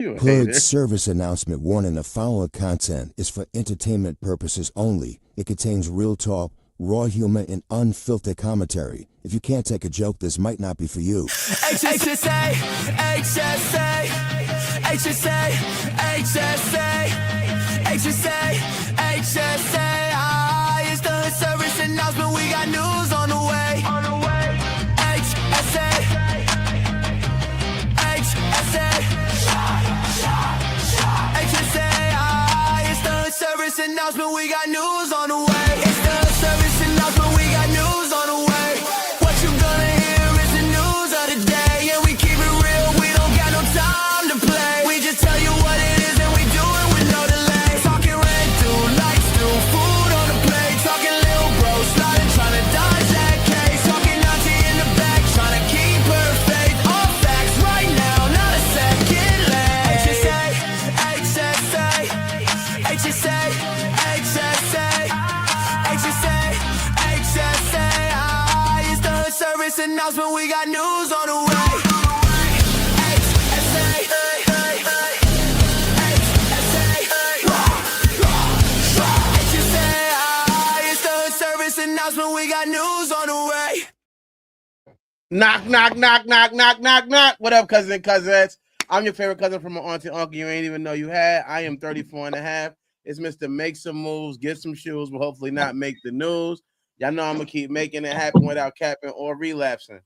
You a Hood hater. service announcement warning: the following content is for entertainment purposes only. It contains real talk, raw humor, and unfiltered commentary. If you can't take a joke, this might not be for you. HSA, HSA, HSA, HSA, HSA, HSA. It's the service announcement. We got news on the way. HSA, HSA, HSA. It's the service announcement. We got news on the way. It's the service announcement. We got news on the way. What you gonna hear is the news of the day, and we keep it real. We don't got no time to play. We just tell you what it is, and we do it with no delay. Talking rent through, lights through, food on the plate. Talking little bro, sliding, trying to dodge that case. Talking auntie in the back, trying to keep her faith. All facts right now, not a second late. HSA, HSA, HSA, HSA, HSA, HSA. It's the service announcement. We got news on the way. HSA, it's the service announcement. We got news on the way. Knock, knock, knock, knock, knock, knock, knock. What up, cousins? I'm your favorite cousin from my auntie uncle you ain't even know you had. I am 34 and a half. It's Mr. Make Some Moves, Get Some Shoes, but hopefully not make the news. Y'all know I'm going to keep making it happen without capping or relapsing.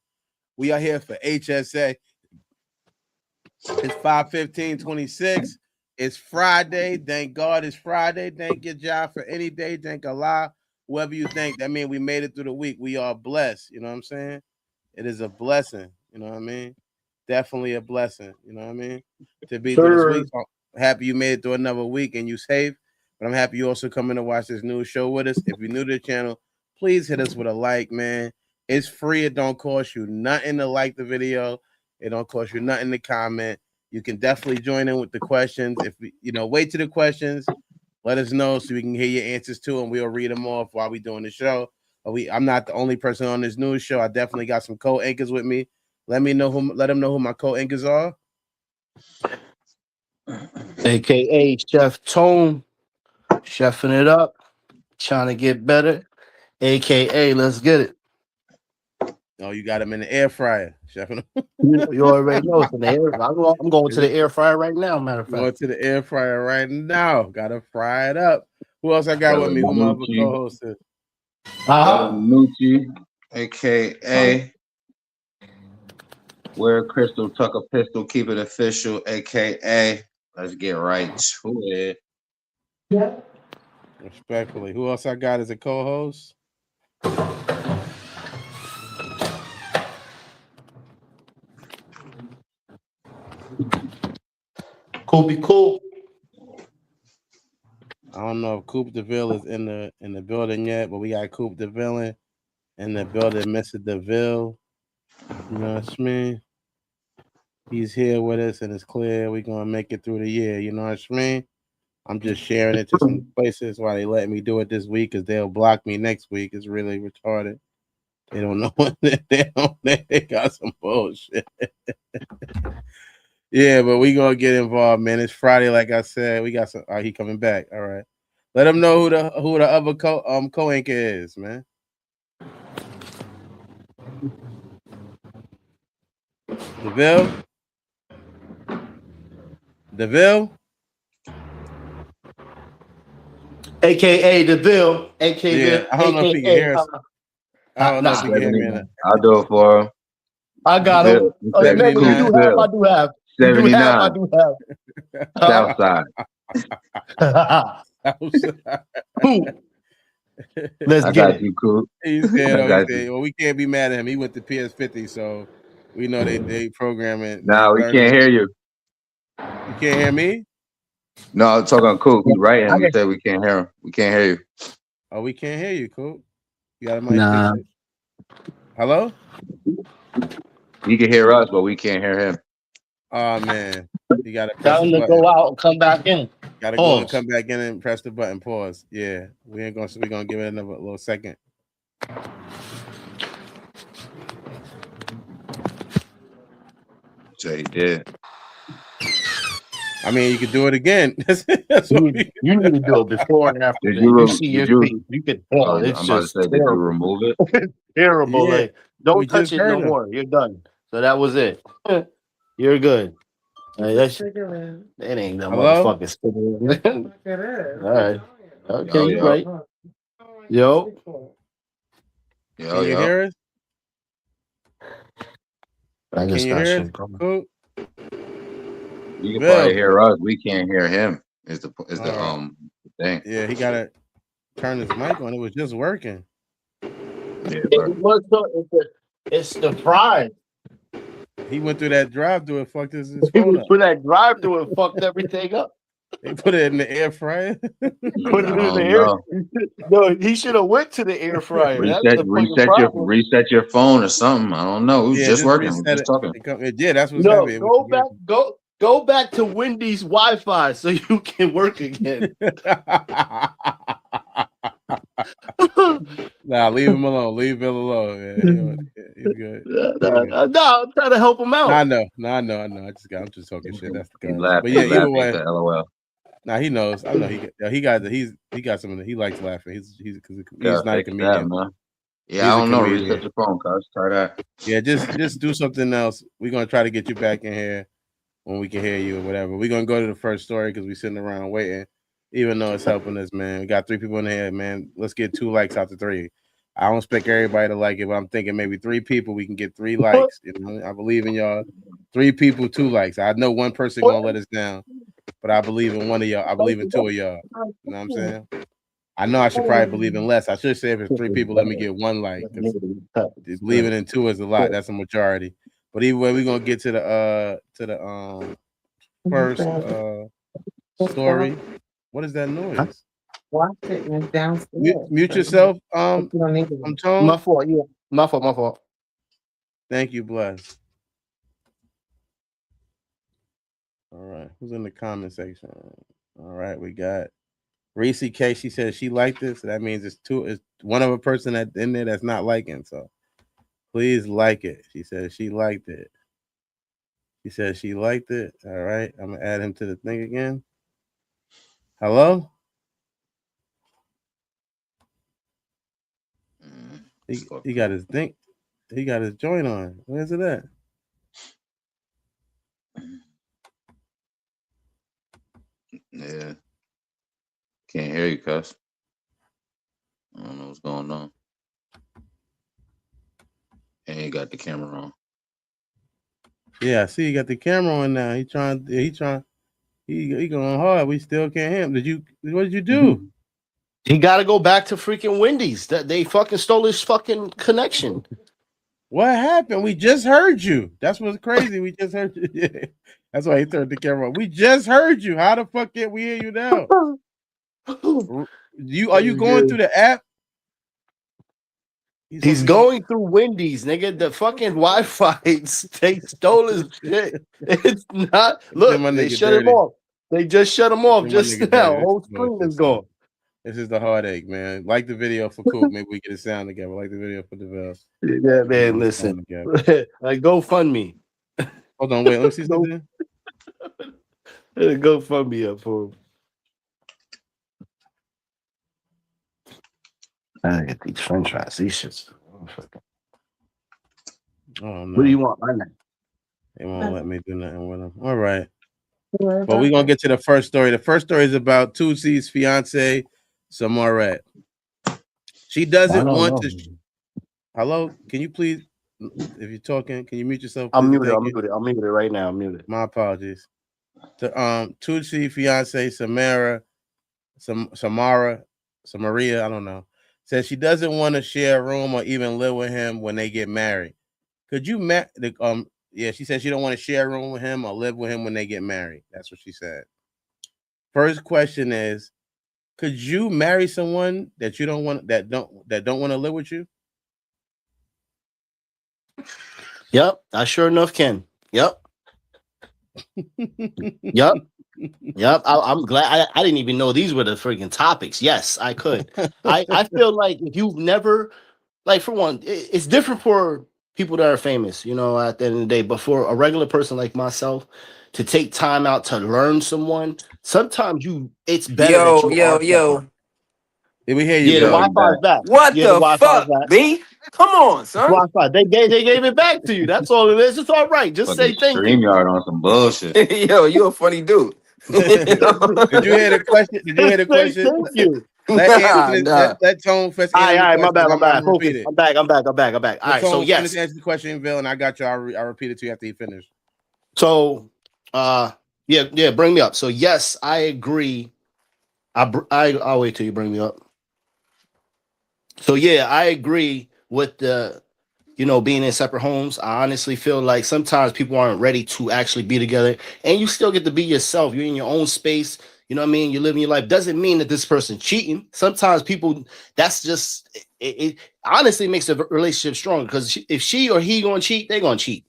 We are here for HSA. It's 5/15/26. It's Friday. Thank God it's Friday. Thank you, Jah, for any day. Thank Allah. Whoever you think, that means we made it through the week. We are blessed. You know what I'm saying? It is a blessing. You know what I mean? Definitely a blessing. You know what I mean? To be through this week. So happy you made it through another week and you safe. But I'm happy you also coming to watch this new show with us. If you're new to the channel, please hit us with a like, man. It's free. It don't cost you nothing to like the video. It don't cost you nothing to comment. You can definitely join in with the questions. If wait to the questions, let us know so we can hear your answers too, and we'll read them off while we doing the show. I'm not the only person on this news show. I definitely got some co-anchors with me. Let them know who my co-anchors are. AKA Chef Tone, chefing it up, trying to get better. AKA let's get it. Oh, you got him in the air fryer, chefing. You already know it's in the air. I'm going to the air fryer right now. Matter of fact, going to the air fryer right now. Gotta fry it up. Who else I got with me? Who my other co-host is? Nucci, AKA Wear Crystal, Tuck a Pistol, Keep It Official, AKA let's get right to it. Yeah. Respectfully. Who else I got as a co-host? Be cool. I don't know if Coop DeVille is in the building yet, but we got Coop DeVille in the building, Mr. DeVille. You know what I mean? He's here with us and it's clear we're gonna make it through the year, you know what I mean? I'm just sharing it to some places while they let me do it this week because they'll block me next week. It's really retarded. They don't know what they got some bullshit. Yeah, but we gonna get involved, man. It's Friday, like I said. We got some. He coming back. All right. Let him know who the other co-anchor is, man. DeVille. AKA DeVille. AKA. Yeah, I don't know if he can hear us. I don't know if he can hear me. I'll do it for him. I got him. I do have. 79. I do have. Southside. Let's get you, Coop. He's dead. Well, we can't be mad at him. He went to PS50, so we know they program it. No, we can't hear you. You can't hear me? No, I'm talking Coop. He's right. He said we can't hear him. We can't hear you. Oh, we can't hear you, Coop. You got a mic? Nah. Hello? He can hear us, but we can't hear him. Oh man, you gotta tell him to go out and come back in. Gotta go and come back in and press the button. Pause. Yeah, we're gonna give it another little second. So he did. I mean, you could do it again. That's You what need, you need to do it before and after. Did man. you? You see your Did you? feet. You can tell. I'm It's about to just say, did you terrible. remove it? Terrible. Yeah, Like, don't we touch just it heard no him. more. You're done. So that was it. You're good. That ain't no Hello? motherfucking spinning. All right. Okay, Yo, you're yo. right. Yo. Yo, Can you yo. hear us? I Can just you got hear shit us? going. Cool. You can Bill. probably hear us. We can't hear him. Is the All right. thing? Yeah, he gotta turn his mic on. It was just working. Yeah, It's the pride. He went through that drive-through and fucked his He phone was up. put that drive through and fucked everything up. They put it in the air fryer. Put it in the don't air. know. No, he should have went to the air fryer. That's the fucking problem. Reset your phone or something. I don't know. It was Yeah, just just working. We reset just it. talking. Yeah, that's what's No, happening. go back to Wendy's Wi-Fi so you can work again. Nah, leave him alone. Leave Bill alone. Yeah, he's good. No, I'm trying to help him out. I know. I'm just talking shit. That's the He's guy. laughing. But yeah, He's either laughing. way, He said, LOL. nah, he knows. I know he got some of the, he likes laughing. He's Yeah, not a fix that, comedian. man. Yeah, He's I a don't know. comedian. Reset your phone, cuz. Try that. Yeah, just do something else. We're gonna try to get you back in here when we can hear you or whatever. We're gonna go to the first story because we're sitting around waiting, even though it's helping us, man. We got 3 people in here, man. Let's get 2 likes out of 3. I don't expect everybody to like it, but I'm thinking maybe 3 people we can get 3 likes. You know, I believe in y'all. 3 people, 2 likes. I know one person gonna let us down, but I believe in one of y'all. I believe in 2 of y'all. You know what I'm saying? I know I should probably believe in less. I should say if it's 3 people, let me get 1 like, because believing in 2 is a lot. That's a majority. But either way, we're gonna get to the first story. What is that noise? Mute yourself. I'm Tone. My fault. Yeah, my fault. Thank you, Bless. All right, who's in the comment section? All right, we got Reese K. She says she liked it, so that means it's one of a person that in there that's not liking. So please like it. She says she liked it. She says she liked it. All right, I'm gonna add him to the thing again. Hello. He got his thing. He got his joint on. Where's it at? Yeah. Can't hear you, cuz. I don't know what's going on. And he got the camera on. Yeah, I see, you got the camera on now. He going hard. We still can't hear him. What did you do? He got to go back to freaking Wendy's. That they fucking stole his fucking connection. What happened? We just heard you. That's what's crazy. We just heard you. Yeah. That's why he turned the camera on. We just heard you. How the fuck can't we hear you now? Are you going through the app? He's going through Wendy's, nigga. The fucking Wi-Fi, they stole his shit. It's not. Look, they shut him off. They just shut him off just now. Whole screen is gone. This is the heartache, man. Like the video for Coop. Maybe we get a sound together. Like the video for DeVille. Yeah, man. Listen. Like, GoFundMe. Hold on, wait. Let me see something. GoFundMe up for him. I get these French fries. These shits. Oh no. What do you want? They won't let me do nothing with them. All right. But we're gonna get to the first story. The first story is about Toosie's fiancée, Samaria. She doesn't want to. Hello, can you please, if you're talking, can you mute yourself? I'm muted. I'm muted right now. I'm muted. My apologies. To Toosii fiancée Samaria, I don't know, says she doesn't want to share a room or even live with him when they get married. Could you yeah, she said she don't want to share a room with him or live with him when they get married. That's what she said. First question is, could you marry someone that you don't want that don't want to live with you? Yep, I sure enough can. Yep. Yep. I'm glad I didn't even know these were the freaking topics. Yes, I could. I feel like if you've never, like, for one, it's different for people that are famous, you know, at the end of the day. But for a regular person like myself, to take time out to learn someone, sometimes it's better. Yo. Yeah, we hear you. Yeah, the Wi-Fi's back. What the fuck, B? Come on, son. Wi-Fi. They gave it back to you. That's all it is. It's all right. Just say thank you. StreamYard on some bullshit. Yo, you a funny dude. Did you hear the question? Thank you. Let Tone first. All right, my bad. I'm back. I'm back. All right, so yes. Answer the question, Bill, and I got you. I'll repeat it to you after you finish. So, yeah, bring me up. So yes, I agree. I'll wait till you bring me up. So yeah, I agree with the, being in separate homes. I honestly feel like sometimes people aren't ready to actually be together, and you still get to be yourself. You're in your own space. You know what I mean? You're living your life. Doesn't mean that this person cheating. Sometimes people, that's just, it honestly makes a relationship stronger, because if she or he gonna cheat, they're gonna cheat.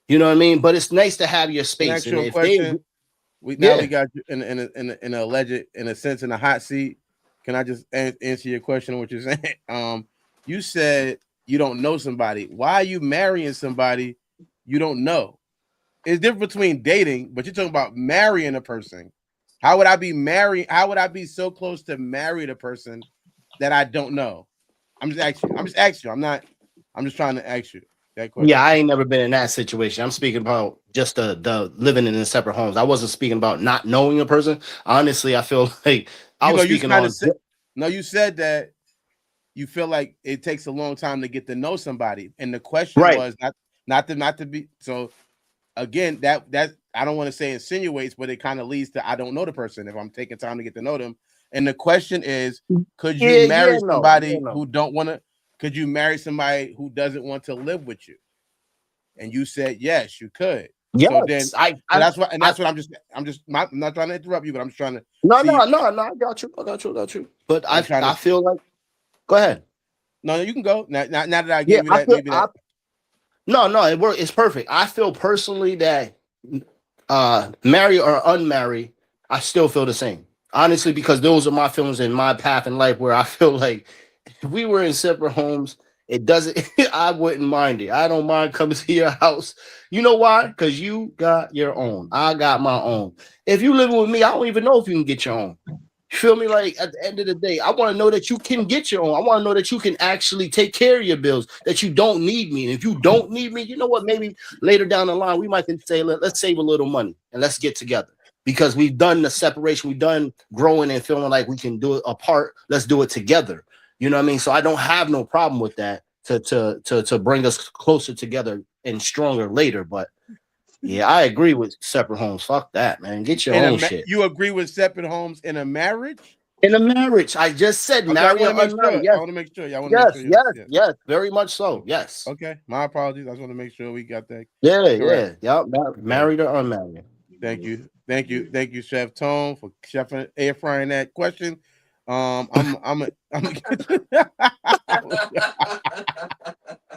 You know what I mean? But it's nice to have your space. And if question. We got you in a sense in a hot seat. Can I just answer your question on what you're saying? You said you don't know somebody. Why are you marrying somebody you don't know? It's different between dating, but you're talking about marrying a person. How would I be married? How would I be so close to marry the person that I don't know? I'm just asking you. I'm just trying to ask you that question. Yeah, I ain't never been in that situation. I'm speaking about just the living in separate homes. I wasn't speaking about not knowing a person. Honestly, I feel like you said that you feel like it takes a long time to get to know somebody, and the question was not to be. So again, that I don't want to say insinuates, but it kind of leads to I don't know the person if I'm taking time to get to know them. And the question is, could you marry somebody who don't want to? Could you marry somebody who doesn't want to live with you? And you said yes, you could. Yes, so then that's what I'm not trying to interrupt you, but I'm just trying to. No, I got you. But I feel like. Go ahead. No, you can go. Now that I gave you that, it's perfect. I feel personally that marry or unmarry, I still feel the same. Honestly, because those are my feelings in my path in life, where I feel like if we were in separate homes, it doesn't. I wouldn't mind it. I don't mind coming to your house. You know why? Because you got your own. I got my own. If you living with me, I don't even know if you can get your own. You feel me? Like at the end of the day, I want to know that you can get your own. I want to know that you can actually take care of your bills, that you don't need me. And if you don't need me, you know what? Maybe later down the line, we might say, let's save a little money and let's get together, because we've done the separation. We've done growing and feeling like we can do it apart. Let's do it together. You know what I mean? So I don't have no problem with that to bring us closer together and stronger later. But yeah, I agree with separate homes. Fuck that, man. Get your own shit. You agree with separate homes in a marriage? In a marriage. I just said marry or unmarried. Yes. I want to make sure. Yes. Very much so. Yes. Okay. My apologies. I just want to make sure we got that. Yeah. Married or unmarried. Thank you, Chef Tone, for air frying that question. I'm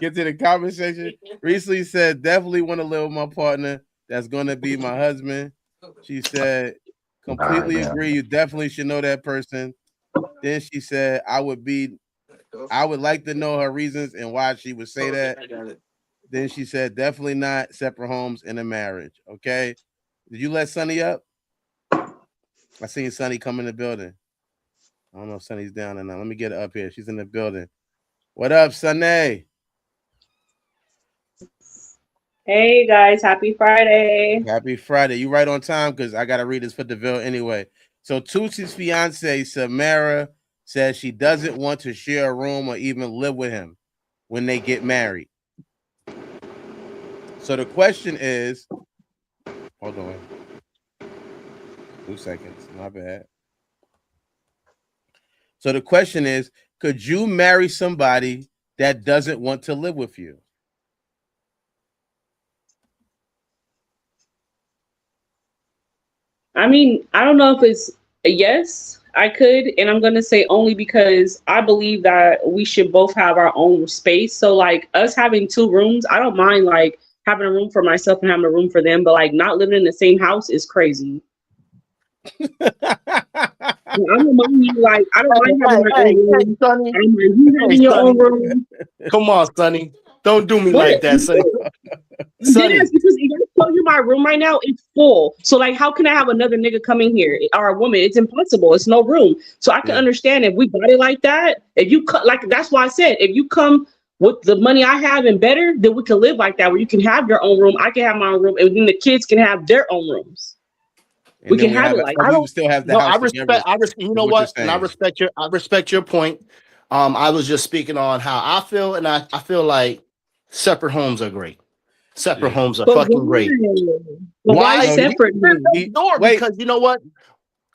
get to the conversation. Recently said, definitely want to live with my partner. That's going to be my husband. She said, completely agree. You definitely should know that person. Then she said, I would like to know her reasons and why she would say that. Then she said, definitely not separate homes in a marriage. Okay. Did you let Sonny up? I seen Sonny come in the building. I don't know if Sonny's down or not. Let me get her up here. She's in the building. What up, Sonny? Hey, guys. Happy Friday. Happy Friday. You right on time, because I got to read this for DeVille anyway. So Toosie's fiance, Samaria, says she doesn't want to share a room or even live with him when they get married. So the question is, hold on. 2 seconds. My bad. So the question is, could you marry somebody that doesn't want to live with you? I mean, I don't know if it's a yes, I could. And I'm going to say only because I believe that we should both have our own space. So like us having 2 rooms, I don't mind like having a room for myself and having a room for them. But like not living in the same house is crazy. I don't mind you, like I don't mind having my own room. Sonny. You having your own room. Come on, Sonny. Don't do me like that, Sonny. Sonny. Yes, because if I tell you my room right now, it's full. So like, how can I have another nigga coming here or a woman? It's impossible. It's no room. So I can understand if we got it like that. If you like, that's why I said if you come with the money I have and better, then we can live like that, where you can have your own room, I can have my own room, and then the kids can have their own rooms. And We then can have it like we that. would still have the No, house I respect. together. You know what? And I respect your point. I was just speaking on how I feel, and I feel like separate homes are great. Separate homes are fucking great. Why separate? Because you know what?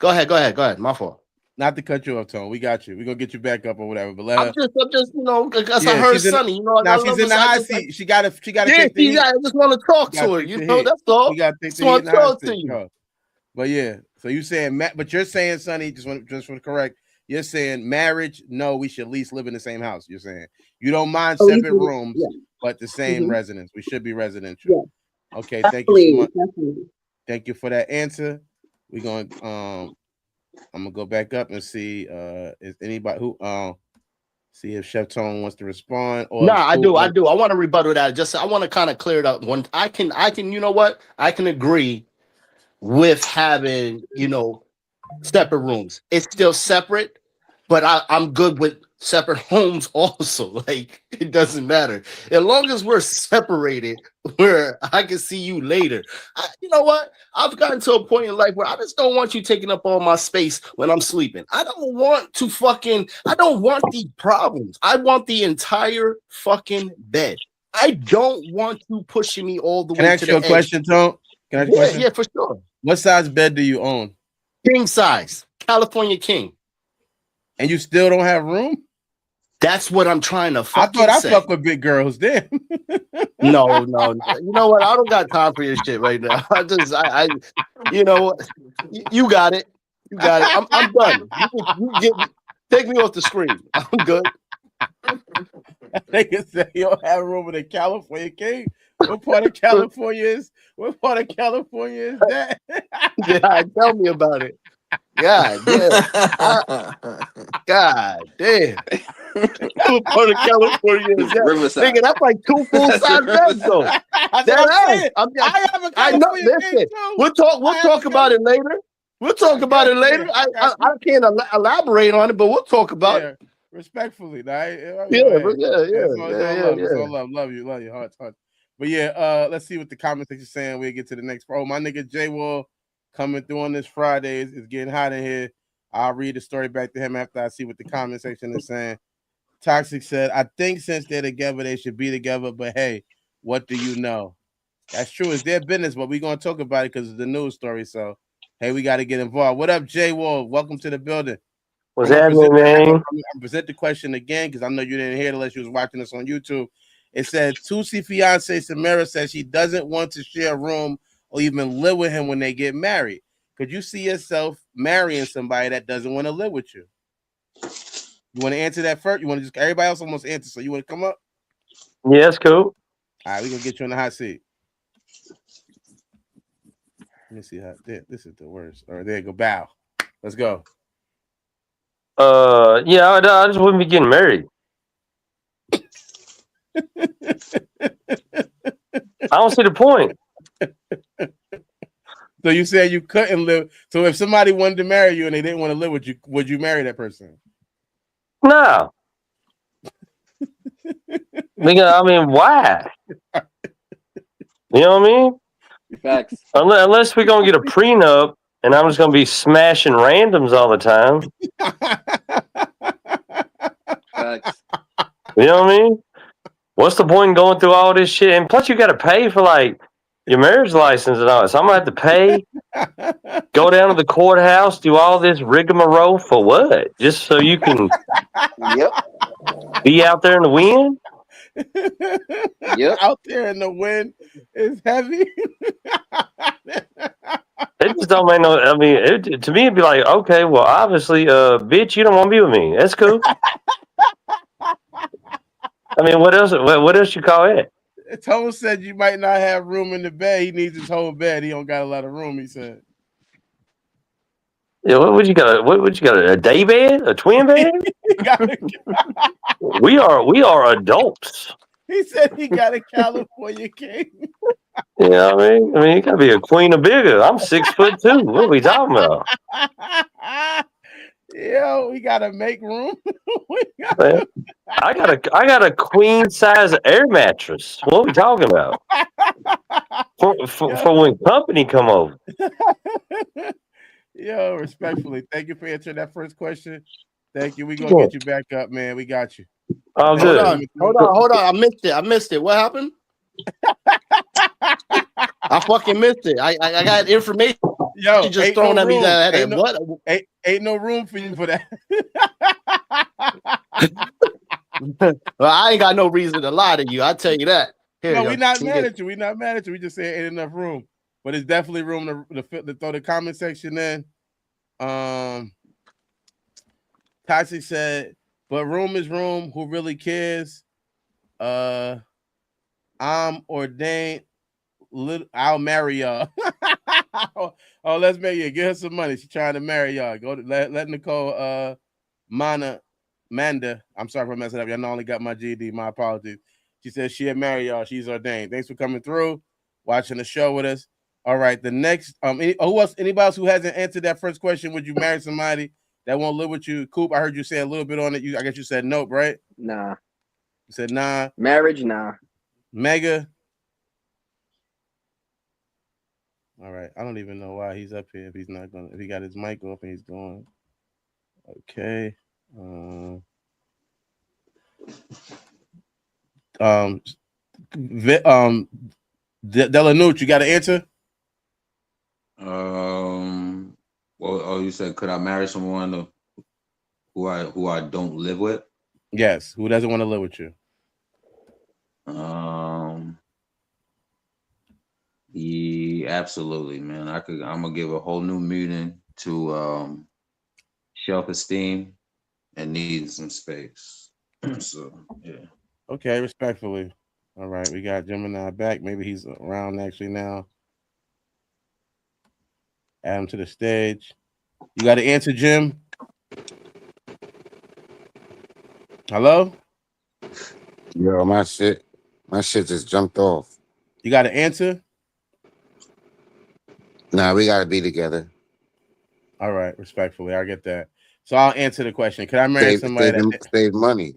Go ahead. My fault. Not to cut you off, Tone. We got you. We're gonna get you back up or whatever. But I'm just, because I heard Sonny. You know, now she's in the hot seat. She got to. Yeah, I just want to talk to her. You know, that's all. You got to just want to talk to you. But yeah, so you saying, but you're saying, Sonny, just want to correct. You're saying marriage. No, we should at least live in the same house. You're saying you don't mind separate rooms, but the same residence. We should be residential. Yeah. Okay, thank you so much. Definitely. Thank you for that answer. We're going. I'm gonna go back up and see is anybody who see if Chef Tone wants to respond. Or I do. I want to rebuttal that. Just I want to kind of clear it up. When I can. You know what? I can agree with having separate rooms. It's still separate, but I'm good with separate homes also. Like, it doesn't matter as long as we're separated, where I can see you later. You know what? I've gotten to a point in life where I just don't want you taking up all my space when I'm sleeping. I don't want these problems. I want the entire fucking bed. I don't want you pushing me all the way to the edge. Can I ask you a question, Tone? Can I ask you a question? Yeah, for sure. What size bed do you own? King size, California king. And you still don't have room? That's what I'm trying to fucking say. I thought I say. fuck with big girls then. No. You know what? I don't got time for your shit right now. You know what? You got it. You got it. I'm done. Take me off the screen. I'm good. They can say you don't have room in the California king. What part of California is that? Yeah, tell me about it. God damn. God damh. What part of California is that? Riverside. Nigga, that's like 2 full-size beds though. I have a California king too. We'll talk about it later. We'll talk about it later. I can't elaborate on it, but we'll talk about it. Respectfully, yeah. Love you, hearts. But yeah, let's see what the comment section is saying. We'll get to the next. Oh, my nigga J Wall coming through on this Friday. It's getting hot in here. I'll read the story back to him after I see what the comment section is saying. Toxic said, I think since they're together, they should be together. But hey, what do you know? That's true. It's their business, but we're going to talk about it because it's the news story. So, hey, we got to get involved. What up, J Wall? Welcome to the building. What's happening, man? I'm present the question again because I know you didn't hear it unless you was watching this on YouTube. It said, Toosii fiancée Samaria says she doesn't want to share a room or even live with him when they get married. Could you see yourself marrying somebody that doesn't want to live with you? You want to answer that first? You want to just, everybody else almost answer, so you want to come up? Yeah, that's cool. All right, we're going to get you in the hot seat. Let me see how, this is the worst. All right, there you go, bow. Let's go. Yeah, I just wouldn't be getting married. I don't see the point. So you said you couldn't live. So if somebody wanted to marry you and they didn't want to live with you, would you marry that person? No. Nigga, I mean, why? You know what I mean? Facts. Unless we're gonna get a prenup and I'm just gonna be smashing randoms all the time. Facts. You know what I mean? What's the point in going through all this shit? And plus, you got to pay for like your marriage license and all that. So I'm gonna have to pay, go down to the courthouse, do all this rigmarole for what? Just so you can be out there in the wind? Yep. Out there in the wind is heavy. It just don't make no. I mean, to me, it'd be like, okay, well, obviously, bitch, you don't want to be with me. That's cool. I mean, what else? What else you call it? Thomas said you might not have room in the bed. He needs his whole bed. He don't got a lot of room. He said. Yeah, what you got? What you got? A day bed? A twin bed? We are adults. He said he got a California king. You know what I mean? You gotta be a queen of bigger. I'm 6'2". What are we talking about? Yo, we gotta make room. Man, I got a queen size air mattress. What are we talking about? For when company come over. Yo, respectfully, thank you for answering that first question. Thank you. We gonna get you back up, man. We got you. Oh, good. Hold on. I missed it. What happened? I fucking missed it. I got information. Yo, just throwing at me that ain't no room for you for that. Well, I ain't got no reason to lie to you. I tell you that. Here, No, we're not mad at you. We're not mad at you. We just say ain't enough room, but it's definitely room to throw the comment section in. Toosii said, "But room is room. Who really cares? I'm ordained. I'll marry y'all." Oh, let's marry you. Give her some money. She's trying to marry y'all. Go to let Nicole Manda. I'm sorry if I messed it up. Y'all only got my GD. My apologies. She says she'll marry y'all. She's ordained. Thanks for coming through, watching the show with us. All right. The next, who else? Anybody else who hasn't answered that first question? Would you marry somebody that won't live with you? Coop, I heard you say a little bit on it. I guess you said nope, right? Nah. You said nah. Marriage, nah. Mega. All right. I don't even know why he's up here if he's not going. If he got his mic open, he's going. Okay. Delanucci, you got an answer? Well, you said could I marry someone who I don't live with? Yes. Who doesn't want to live with you? Yeah, absolutely, man. I'm gonna give a whole new meaning to self-esteem and needing some space. So yeah. Okay, respectfully. All right, we got Gemini back. Maybe he's around actually now. Add him to the stage. You got to answer, Jim? Hello? Yo, my shit just jumped off. You got to answer? Nah, we gotta be together. All right, respectfully, I get that. So I'll answer the question. Could I marry somebody that save money?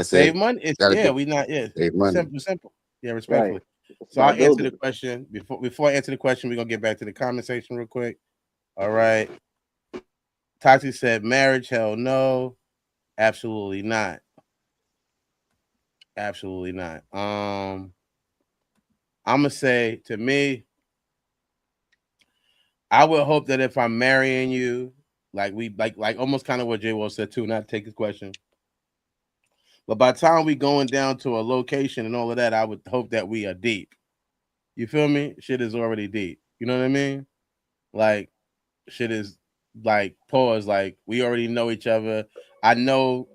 Save money? It's, yeah, we not. Yeah, save money. Simple. Yeah, respectfully. Right. So I'll answer the question. Before I answer the question, we're gonna get back to the conversation real quick. All right. Toosii said marriage, hell no. Absolutely not. Absolutely not. I'm gonna say, to me, I would hope that if I'm marrying you, like almost kind of what J Will said too, not to take his question. But by the time we going down to a location and all of that, I would hope that we are deep. You feel me? Shit is already deep. You know what I mean? Like, shit is like, pause, like, we already know each other. I know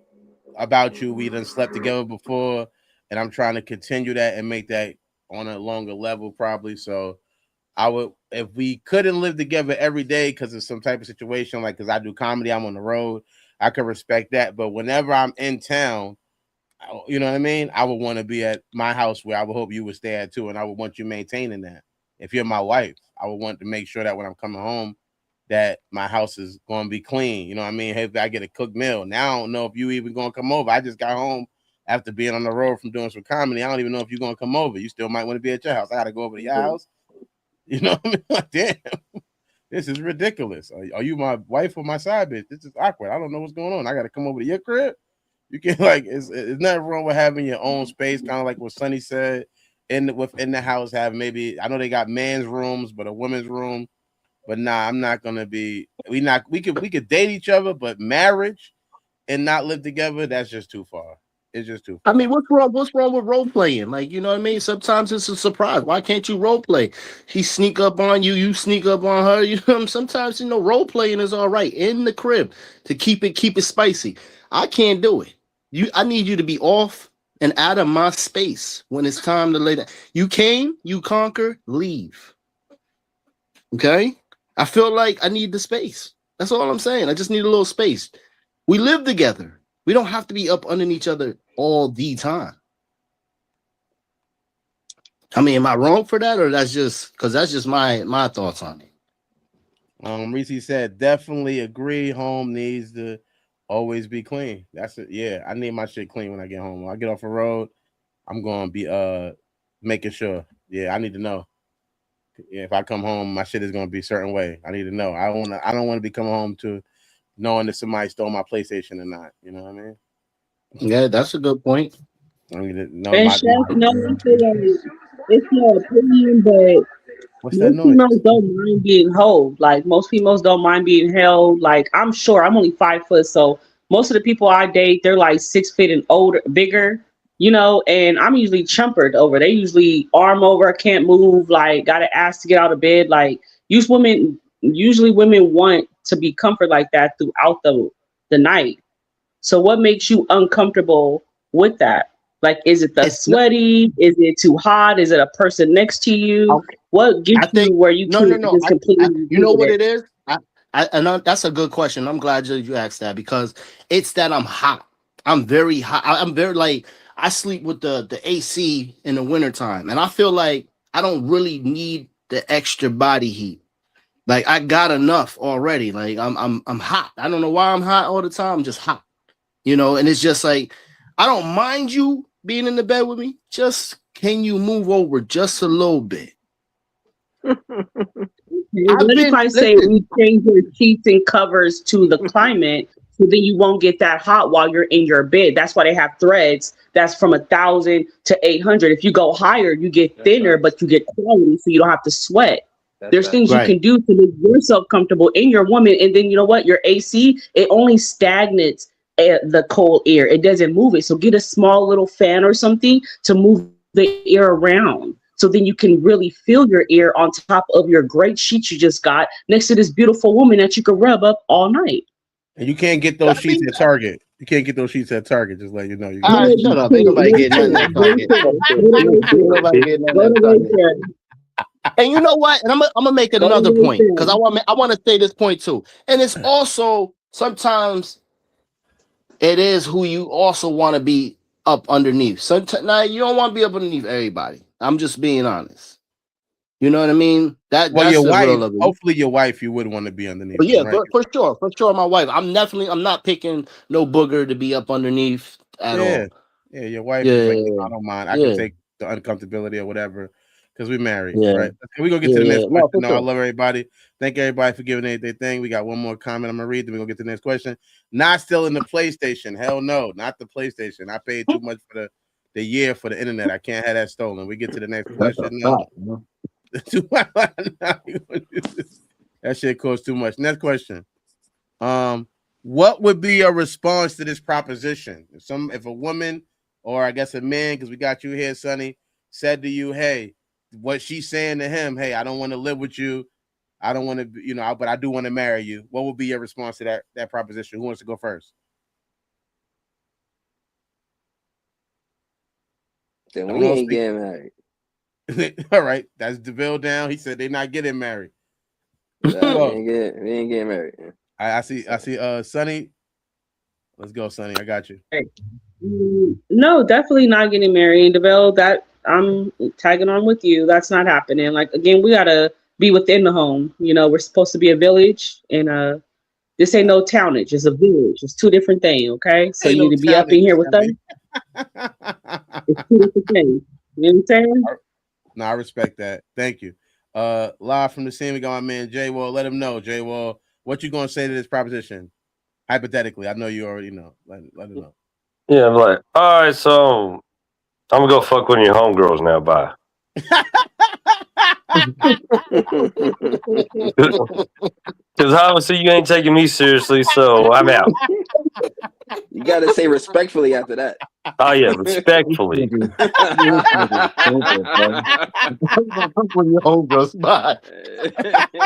about you. We done slept together before, and I'm trying to continue that and make that on a longer level probably. So I would, if we couldn't live together every day because of some type of situation, like because I do comedy, I'm on the road, I could respect that. But whenever I'm in town, you know what I mean? I would want to be at my house where I would hope you would stay at too, and I would want you maintaining that. If you're my wife, I would want to make sure that when I'm coming home, that my house is going to be clean. You know what I mean? Hey, if I get a cooked meal. Now I don't know if you even going to come over. I just got home after being on the road from doing some comedy. I don't even know if you're going to come over. You still might want to be at your house. I got to go over to your house. You know what I mean? Like, damn, this is ridiculous. Are you my wife or my side bitch? This is awkward. I don't know what's going on. I got to come over to your crib. You can like, it's nothing wrong with having your own space, kind of like what Sonny said. Within the house, have maybe, I know they got men's rooms, but a women's room. But nah, I'm not gonna be. We could date each other, but marriage and not live together, that's just too far. It's just too far. I mean, what's wrong with role playing? Like, you know what I mean? Sometimes it's a surprise. Why can't you role play? He sneak up on you, you sneak up on her. You know, sometimes, you know, role playing is all right in the crib to keep it spicy. I can't do it. I need you to be off and out of my space when it's time to lay down. You came, you conquer, leave. Okay? I feel like I need the space. That's all I'm saying. I just need a little space. We live together. We don't have to be up underneath each other all the time. I mean, am I wrong for that, or that's just because that's just my thoughts on it? Reese said definitely agree. Home needs to always be clean. That's it. Yeah, I need my shit clean when I get home. When I get off the road, I'm gonna be making sure. Yeah, I need to know. Yeah, if I come home, my shit is gonna be a certain way. I need to know. I don't want to be coming home to knowing that somebody stole my PlayStation or not. You know what I mean? Yeah, that's a good point. I need to know And my. Chef, no, I feel like it's your opinion, but What's that most noise? females don't mind being held. Like most females don't mind being held. Like I'm sure I'm only 5 foot, so most of the people I date, they're like 6 feet and older, bigger, and I'm usually chumpered over. They usually arm over, can't move, like got to ask to get out of bed. Like usually women want to be comfort like that throughout the night. So what makes you uncomfortable with that? Like, is it the It's not, sweaty? Is it too hot? Is it a person next to you? okay. What I gets you think where you no, no, can't no. just completely You know leave what it? it is? That's a good question. I'm glad you asked that because it's that I'm hot. I'm very hot. I'm very like I sleep with the AC in the wintertime, and I feel like I don't really need the extra body heat. Like I got enough already. Like I'm hot. I don't know why I'm hot all the time. I'm just hot. And it's just like I don't mind you being in the bed with me. Just can you move over just a little bit? I've What if been I say listen. we change your sheets and covers to the climate so then you won't get that hot while you're in your bed? That's why they have threads that's from 1,000 to 800. If you go higher, you get thinner, but you get quality so you don't have to sweat. There's things you Right. can do to make yourself comfortable in your woman. And then you know what? Your AC, it only stagnates the cold air. It doesn't move it. So get a small little fan or something to move the air around. So then you can really feel your ear on top of your great sheet you just got next to this beautiful woman that you can rub up all night. And you can't get those sheets at Target. You can't get those sheets at Target. Just let you know. You All got right, shut up. Ain't nobody getting nothing at Target. Ain't nobody getting nothing at Target. And you know what? And I'm gonna make another point because I want to say this point too. And it's also sometimes it is who you also want to be up underneath. Sometimes now you don't want to be up underneath everybody. I'm just being honest. You know what I mean? well, That's your the wife. real of it. Hopefully, your wife. You would want to be underneath. But yeah, them, right? for sure, my wife. I'm not picking no booger to be up underneath at all. Yeah. Your wife Yeah, is like, I don't mind. I can yeah, take the uncomfortability or whatever because we married, yeah, right? Okay, we gonna get yeah, to the yeah. next No, question. for No, I sure. love everybody. Thank everybody for giving their thing. We got one more comment. I'm gonna read. Then we gonna get to the next question. Not still in the PlayStation. Hell no, not the PlayStation. I paid too much for the year for the internet. I can't have that stolen. We get to the next That's a question. No. fact, man. That shit costs too much. Next question. What would be your response to this proposition? If a woman or I guess a man, because we got you here, Sonny, said to you, hey, what she's saying to him, hey, I don't want to live with you. I don't want to, but I do want to marry you. What would be your response to that proposition? Who wants to go first? Then Don't we all ain't speak. getting married. All right, that's DeVille down. He said they're not getting married. Nah, Go. we ain't getting married. I see. Sonny. Let's go, Sonny. I got you. No, definitely not getting married. And DeVille, that I'm tagging on with you. That's not happening. Like again, we gotta be within the home. We're supposed to be a village, and this ain't no townage. It's a village. It's two different things. Okay, so Ain't you no need to be up in challenge, here with us. It's two different things. You know what I'm saying? No, I respect that. Thank you. Live from the scene, we got my man J Wall. Let him know, J Wall, what you gonna say to this proposition? Hypothetically, I know you already know. Let him know. Yeah, I'm like, all right, so I'm gonna go fuck one of your homegirls now. Bye. Because obviously you ain't taking me seriously, so I'm out. You gotta say respectfully after that. Oh yeah, respectfully.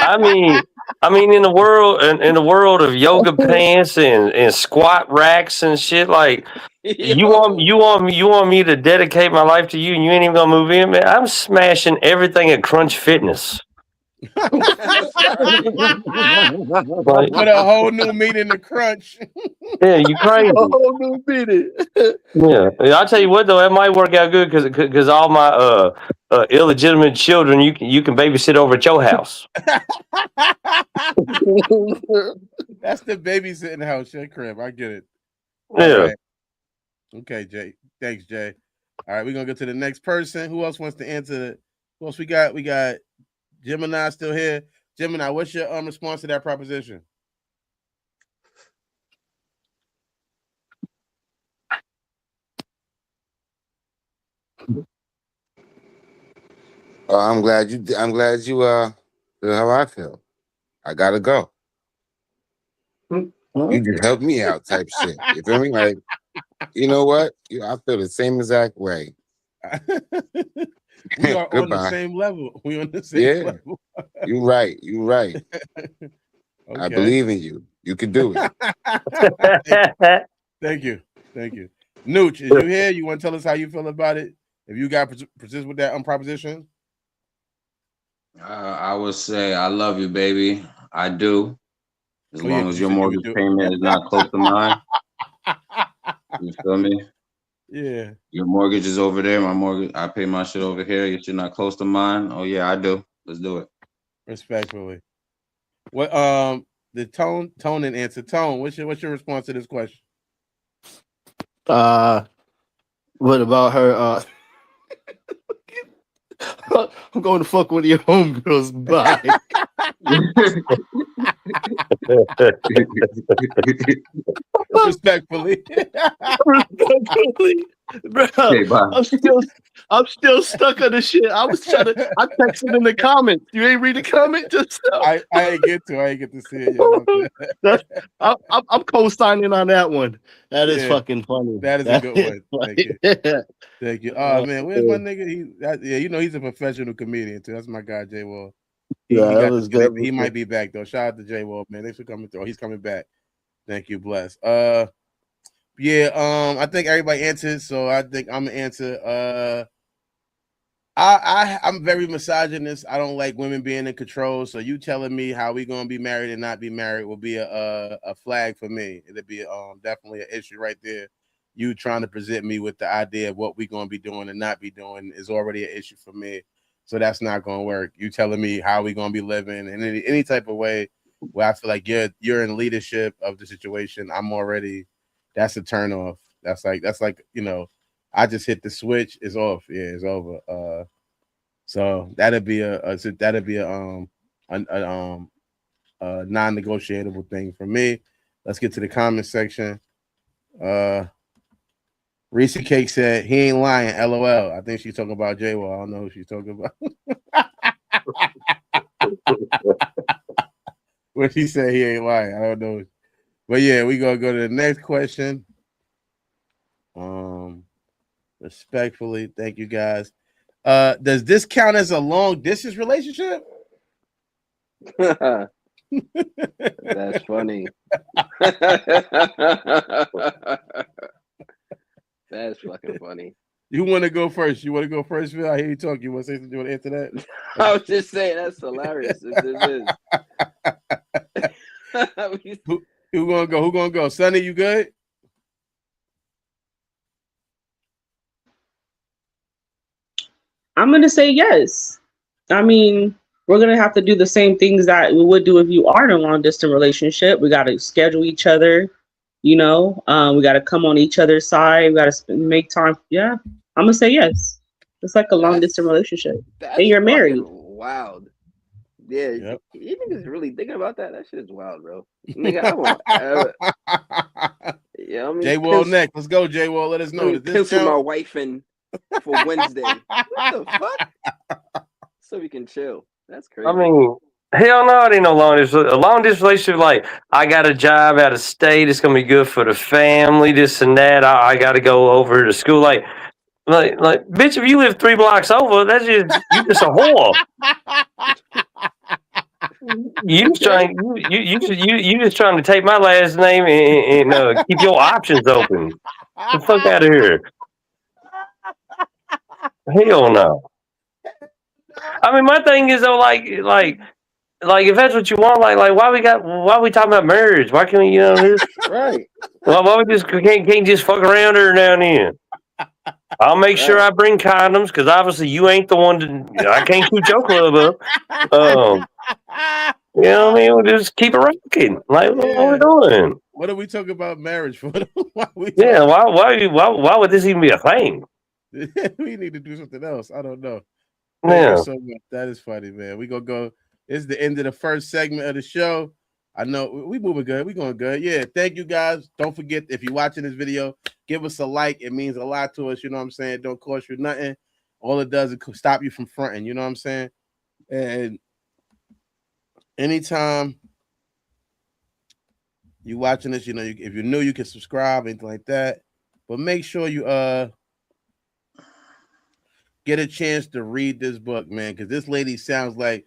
I mean, in the world of yoga pants and squat racks and shit, like you want me to dedicate my life to you, and you ain't even gonna move in, man. I'm smashing everything at Crunch Fitness. Like, Put a whole new meat in the crunch. yeah, you crazy. Oh, no, beat it. Yeah, I'll tell you what though, that might work out good because all my illegitimate children you can babysit over at your house. That's the babysitting house, your crib. I get it. Yeah. All right. Okay, Jay. Thanks, Jay. All right, we're gonna go to the next person. Who else wants to answer? Who else we got? We got Gemini still here. Gemini, what's your response to that proposition? I'm glad you feel how I feel. I gotta go. You just help me out, type shit. You feel me? Like, you know what? I feel the same exact way. We are on the Goodbye. same level. We on the same level. You're right. You're right. I believe in you. You can do it. Thank you. Thank you. Nooch, is you here? You want to tell us how you feel about it? If you got persist with that proposition? I would say I love you, baby. I do. As long as your said you would mortgage do. payment is not close to mine. You feel me? Yeah. Your mortgage is over there. My mortgage, I pay my shit over here. You're not close to mine. Oh yeah, I do. Let's do it. Respectfully. What the tone and answer. Tone, what's your response to this question? What about her? I'm going to fuck one of your homegirls. Bye. Respectfully. Bro, Okay, bye. I'm still stuck on the shit. I texted in the comments. You ain't read the comment just now? I ain't get to see it yet. I'm co-signing on that one. That is fucking funny. That is a good one. Thank you. Thank you. Oh man, where's my nigga? He's a professional comedian too. That's my guy, J Wall. That was good. He might be back though. Shout out to J Wall, man. Thanks for coming through. He's coming back. Thank you, bless. I think everybody answered, so I think I'm gonna answer. I'm very misogynist. I don't like women being in control. So you telling me how we gonna be married and not be married will be a flag for me. It'll be definitely an issue right there. You trying to present me with the idea of what we gonna be doing and not be doing is already an issue for me. So that's not gonna work. You telling me how we gonna be living in any type of way where I feel like you're in leadership of the situation. That's a turn off. That's like I just hit the switch. It's off. Yeah, it's over. So that'd be a non-negotiable thing for me. Let's get to the comment section. Reese Cake said he ain't lying. LOL. I think she's talking about J-Wall. I don't know who she's talking about. What she said he ain't lying. I don't know. But yeah, we gonna go to the next question. Respectfully, thank you guys. Does this count as a long distance relationship? That's funny. That's fucking funny. You want to go first? Phil? I hear you talk. You want to say something? You want to answer that? I was just saying that's hilarious. This is. Who gonna go? Who gonna go? Sonny, you good? I'm gonna say yes. I mean, we're gonna have to do the same things that we would do if you are in a long distance relationship. We gotta schedule each other, we gotta come on each other's side, we gotta make time. Yeah, I'm gonna say yes. It's like a long distance relationship. And you're married. Wild. Yeah, yep. You niggas really thinking about that? That shit is wild, bro. Nigga, I won't yeah, J Wall next. Let's go, J Wall. Let us know. Let me cancel my wife in for Wednesday. What the fuck? So we can chill. That's crazy. I mean, hell no, it ain't no long distance. A long distance relationship, like I got a job out of state. It's gonna be good for the family. This and that. I got to go over to school. Like, bitch, if you live 3 blocks over, you just a whore. You just trying to take my last name and keep your options open. Get the fuck out of here. Hell no. I mean, my thing is though, like if that's what you want, like why we talking about marriage? Why can't we, Right. why we just can't just fuck around her now and then? I'll make sure I bring condoms because obviously you ain't the one to. I can't shoot your club up. You know what I mean? We'll just keep it rocking. Like what are we doing? What are we talking about marriage for? Why would this even be a thing? We need to do something else. I don't know. Yeah. Thank you so much. That is funny, man. We gonna go. This is the end of the first segment of the show. I know we moving good. We going good. Yeah. Thank you guys. Don't forget, if you're watching this video, give us a like. It means a lot to us. You know what I'm saying? It don't cost you nothing. All it does is stop you from fronting. You know what I'm saying? And anytime you watching this, if you're new, you can subscribe, anything like that. But make sure you get a chance to read this book, man, because this lady sounds like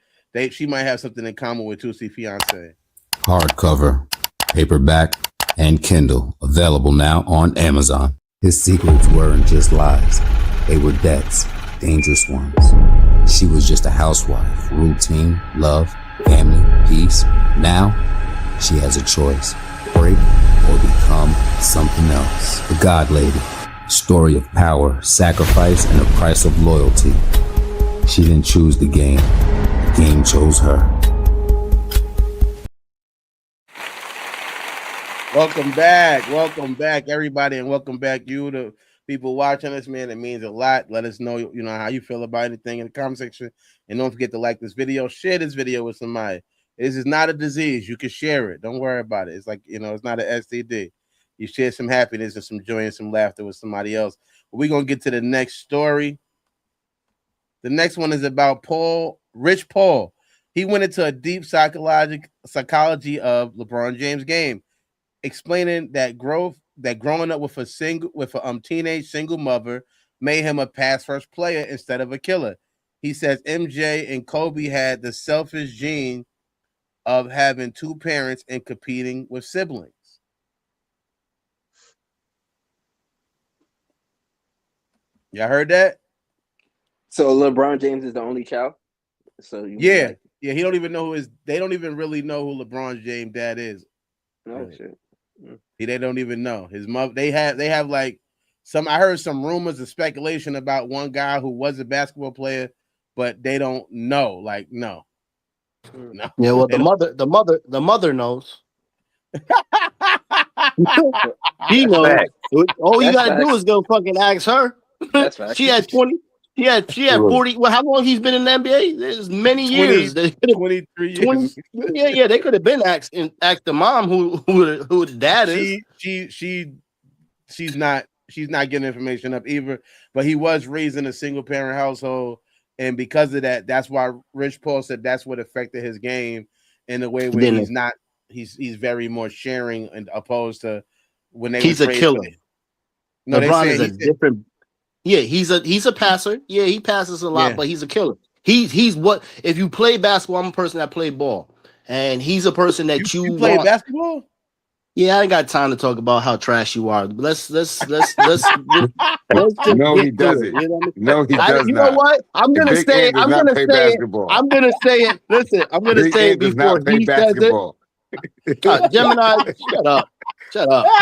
she might have something in common with Toosii Fiancée. Hardcover, paperback, and Kindle, available now on Amazon. His secrets weren't just lies. They were debts, dangerous ones. She was just a housewife, routine, love, family, peace. Now, she has a choice, break or become something else. The God Lady, story of power, sacrifice, and a price of loyalty. She didn't choose the game chose her. Welcome back, everybody, and welcome back you to people watching us, man. It means a lot. Let us know, how you feel about anything in the comment section, and don't forget to like this video, share this video with somebody. This is not a disease. You can share it. Don't worry about it. It's like, it's not an STD. You share some happiness and some joy and some laughter with somebody else. But we're gonna get to the next story. The next one is about Rich Paul. He went into a deep psychology of LeBron James' game, explaining that growing up with a teenage single mother made him a pass first player instead of a killer. He says MJ and Kobe had the selfish gene of having two parents and competing with siblings. Y'all heard that? So LeBron James is the only child. So yeah, he don't even know they don't even really know who LeBron James' dad is. Oh shit. They don't even know his mother. They have like I heard some rumors and speculation about one guy who was a basketball player, but they don't know. Like, no. Yeah, well, the mother knows. He knows. All you gotta do is go fucking ask her. That's right. She had 20. She had 40. Well, how long he's been in the NBA? There's many years. 23 years. Yeah. They could have been asked the mom who the dad is. She's not getting information up either. But he was raised in a single parent household, and because of that, that's why Rich Paul said that's what affected his game in a way where he's very more sharing, and opposed to when he's a killer. No, LeBron is a different. Yeah, he's a passer. Yeah, he passes a lot, but he's a killer. He's what if you play basketball? I'm a person that played ball, and he's a person that you play basketball. Yeah, I ain't got time to talk about how trash you are. Let's no, he doesn't. No, he does not. You know what? I'm gonna say it. I'm gonna say it. Listen, I'm gonna say it before he says it. Gemini, shut up.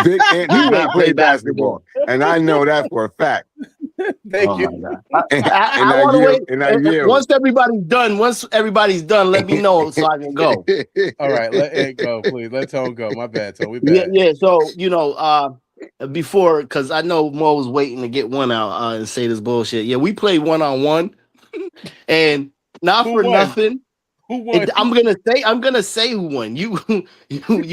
Big Ant does not play basketball, and I know that for a fact. Thank you. I want to wait. Once everybody's done, let me know so I can go. All right, let Ant go, please. Let Tone go. My bad, Tone. We bad. Yeah. So before, because I know Mo was waiting to get one out and say this bullshit. Yeah, we played 1-on-1, and nothing. Who won? I'm gonna say who won. You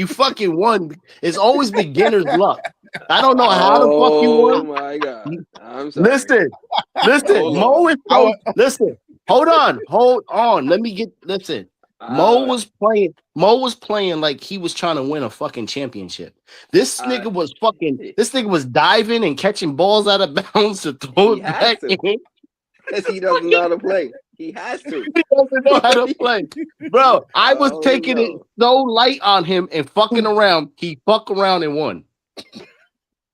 fucking won. It's always beginner's luck. I don't know how the fuck you won. Oh my god! I'm sorry. Listen. Mo is listen. Hold on. Let me get. Listen. Mo was playing like he was trying to win a fucking championship. This nigga was diving and catching balls out of bounds to throw it back in. Because he doesn't know how to play. He has to. He doesn't know how to play. Bro, I was taking it so light on him and fucking around. He fucked around and won.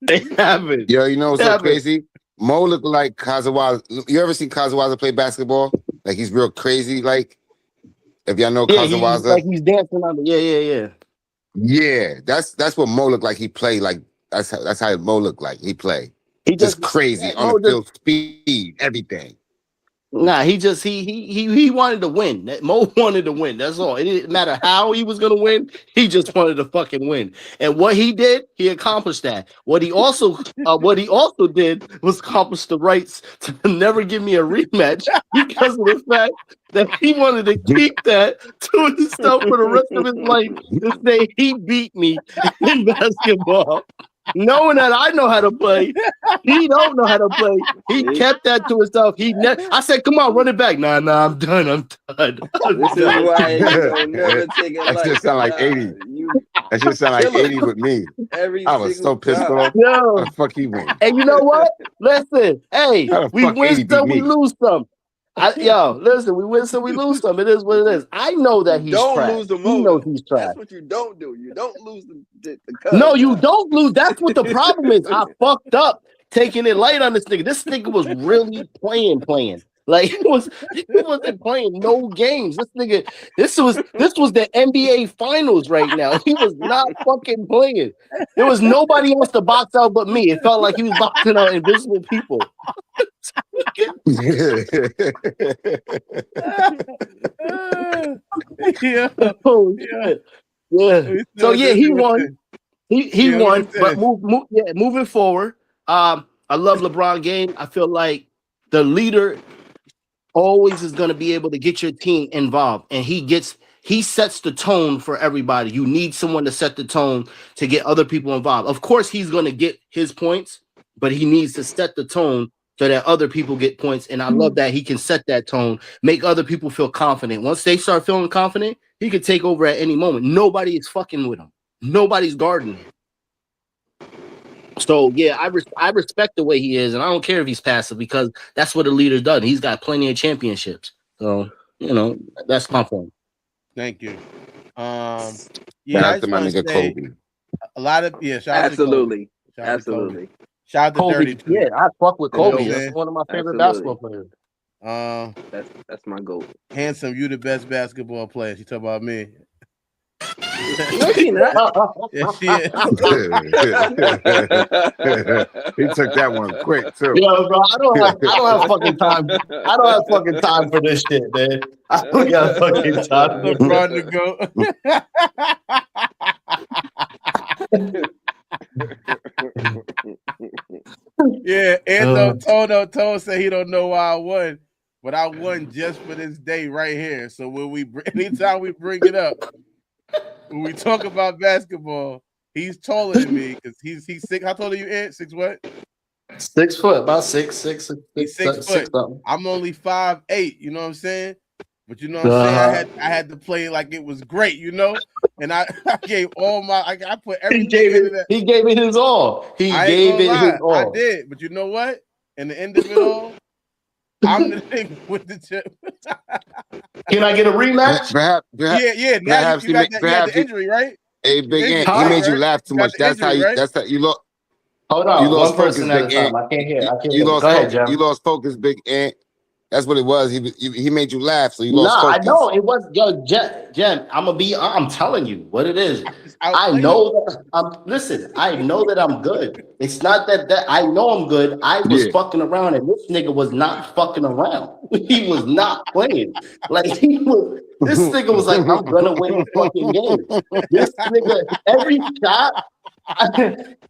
They haven't. Yo, you know what's so crazy? Mo looked like Kazawaza. You ever seen Kazawaza play basketball? Like he's real crazy. Like if y'all know Yeah, Cousin he's Waza. like he's dancing on the Yeah, that's what Mo looked like. He played like that's how Mo looked like. He played He just crazy on Mo the field, speed, everything. Nah, he wanted to win. Mo wanted to win. That's all. It didn't matter how he was gonna win. He just wanted to fucking win. And what he did, he accomplished that. What he also did was accomplish the rights to never give me a rematch because of the fact that he wanted to keep that to himself for the rest of his life to say he beat me in basketball. Knowing that I know how to play, he don't know how to play. He kept that to himself. I said, "Come on, run it back." Nah, I'm done. This is why you don't never take it. That just sound like 80. That just sound like 80 with me. I was so pissed off. Yo, how the fuck he win? And you know what? Listen, hey, we win some, we lose some. Listen, we win some, we lose some. It is what it is. I know that he's don't trash. lose the He moment. knows he's trash. That's what you don't do. You don't lose the No, you don't lose. That's what the problem is. I fucked up taking it light on this nigga. This nigga was really playing. Like he wasn't playing no games. This was the NBA finals right now. He was not fucking playing. There was nobody else to box out but me. It felt like he was boxing out invisible people. Yeah. Oh shit. Yeah. So yeah, he won. He won. But moving forward, I love LeBron game. I feel like the leader always is going to be able to get your team involved, and he sets the tone for everybody. You need someone to set the tone to get other people involved. Of course, he's going to get his points, but he needs to set the tone so that other people get points. And I love that he can set that tone, make other people feel confident. Once they start feeling confident, he could take over at any moment. Nobody is fucking with him. Nobody's guarding him. So yeah, I respect the way he is, and I don't care if he's passive because that's what a leader's done. He's got plenty of championships. So that's my point. Thank you. Shout out to my nigga Kobe. A lot of absolutely. Shout out to Kobe, Dirty too. Yeah, I fuck with Kobe. You know, that's one of my favorite absolutely. basketball players. That's my goal. Handsome, you the best basketball player. She talk about me. No, she not. Yes, she is. He took that one quick too. Yo, bro, I don't have fucking time. I don't have fucking time for this shit, man. I don't got fucking time. LeBron to go. Yeah, Anthony told said he don't know why I won, but I won just for this day right here. So anytime we bring it up, when we talk about basketball, he's taller than me because he's 6. How tall are you, Ant? 6 what? 6 foot, about 6'6". He's 6 foot. I'm only 5'8". You know what I'm saying? But you know what I'm saying? I had to play like it was great, and I gave all my I put everything into that. He gave it his all. I did, but you know what? In the end of it all, I'm the nigga with the chip. Can I get a rematch? Perhaps, yeah. Now you got the injury, right? Hey, Big Ant, he made you laugh too much. That's how you look. Hold on, you lost one person focus, at a Big time. Ant. I can't hear. You lost Go ahead, focus. Jeff. You lost focus, Big Ant. That's what it was. He made you laugh, so you lost focus. I know it was. Yo, Jen, I'm telling you what it is. I know that. Listen, I know that I'm good. It's not that I know I'm good. I was fucking around, and this nigga was not fucking around. He was not playing. Like he was. This nigga was like, I'm gonna win the fucking game. This nigga, every shot.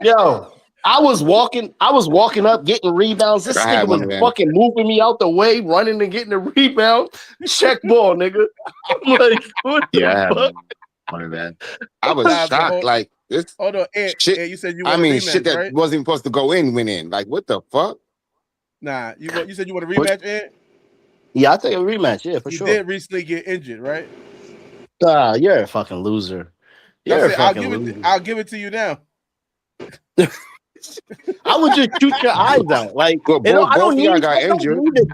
Yo. I was walking up, getting rebounds. This nigga was fucking moving me out the way, running and getting the rebound. Check ball, nigga. I'm like, what the fuck? Funny, man. I was shocked. Like this. Hold on, shit. You said you want shit that right? wasn't supposed to go in went in. Like, what the fuck? Nah, you said you want a rematch, Ed? Yeah, I think a rematch. Yeah, for sure. You did recently get injured, right? You're a fucking loser. I'll give it to you now. I would just shoot your eyes out. Like, I don't need to drive.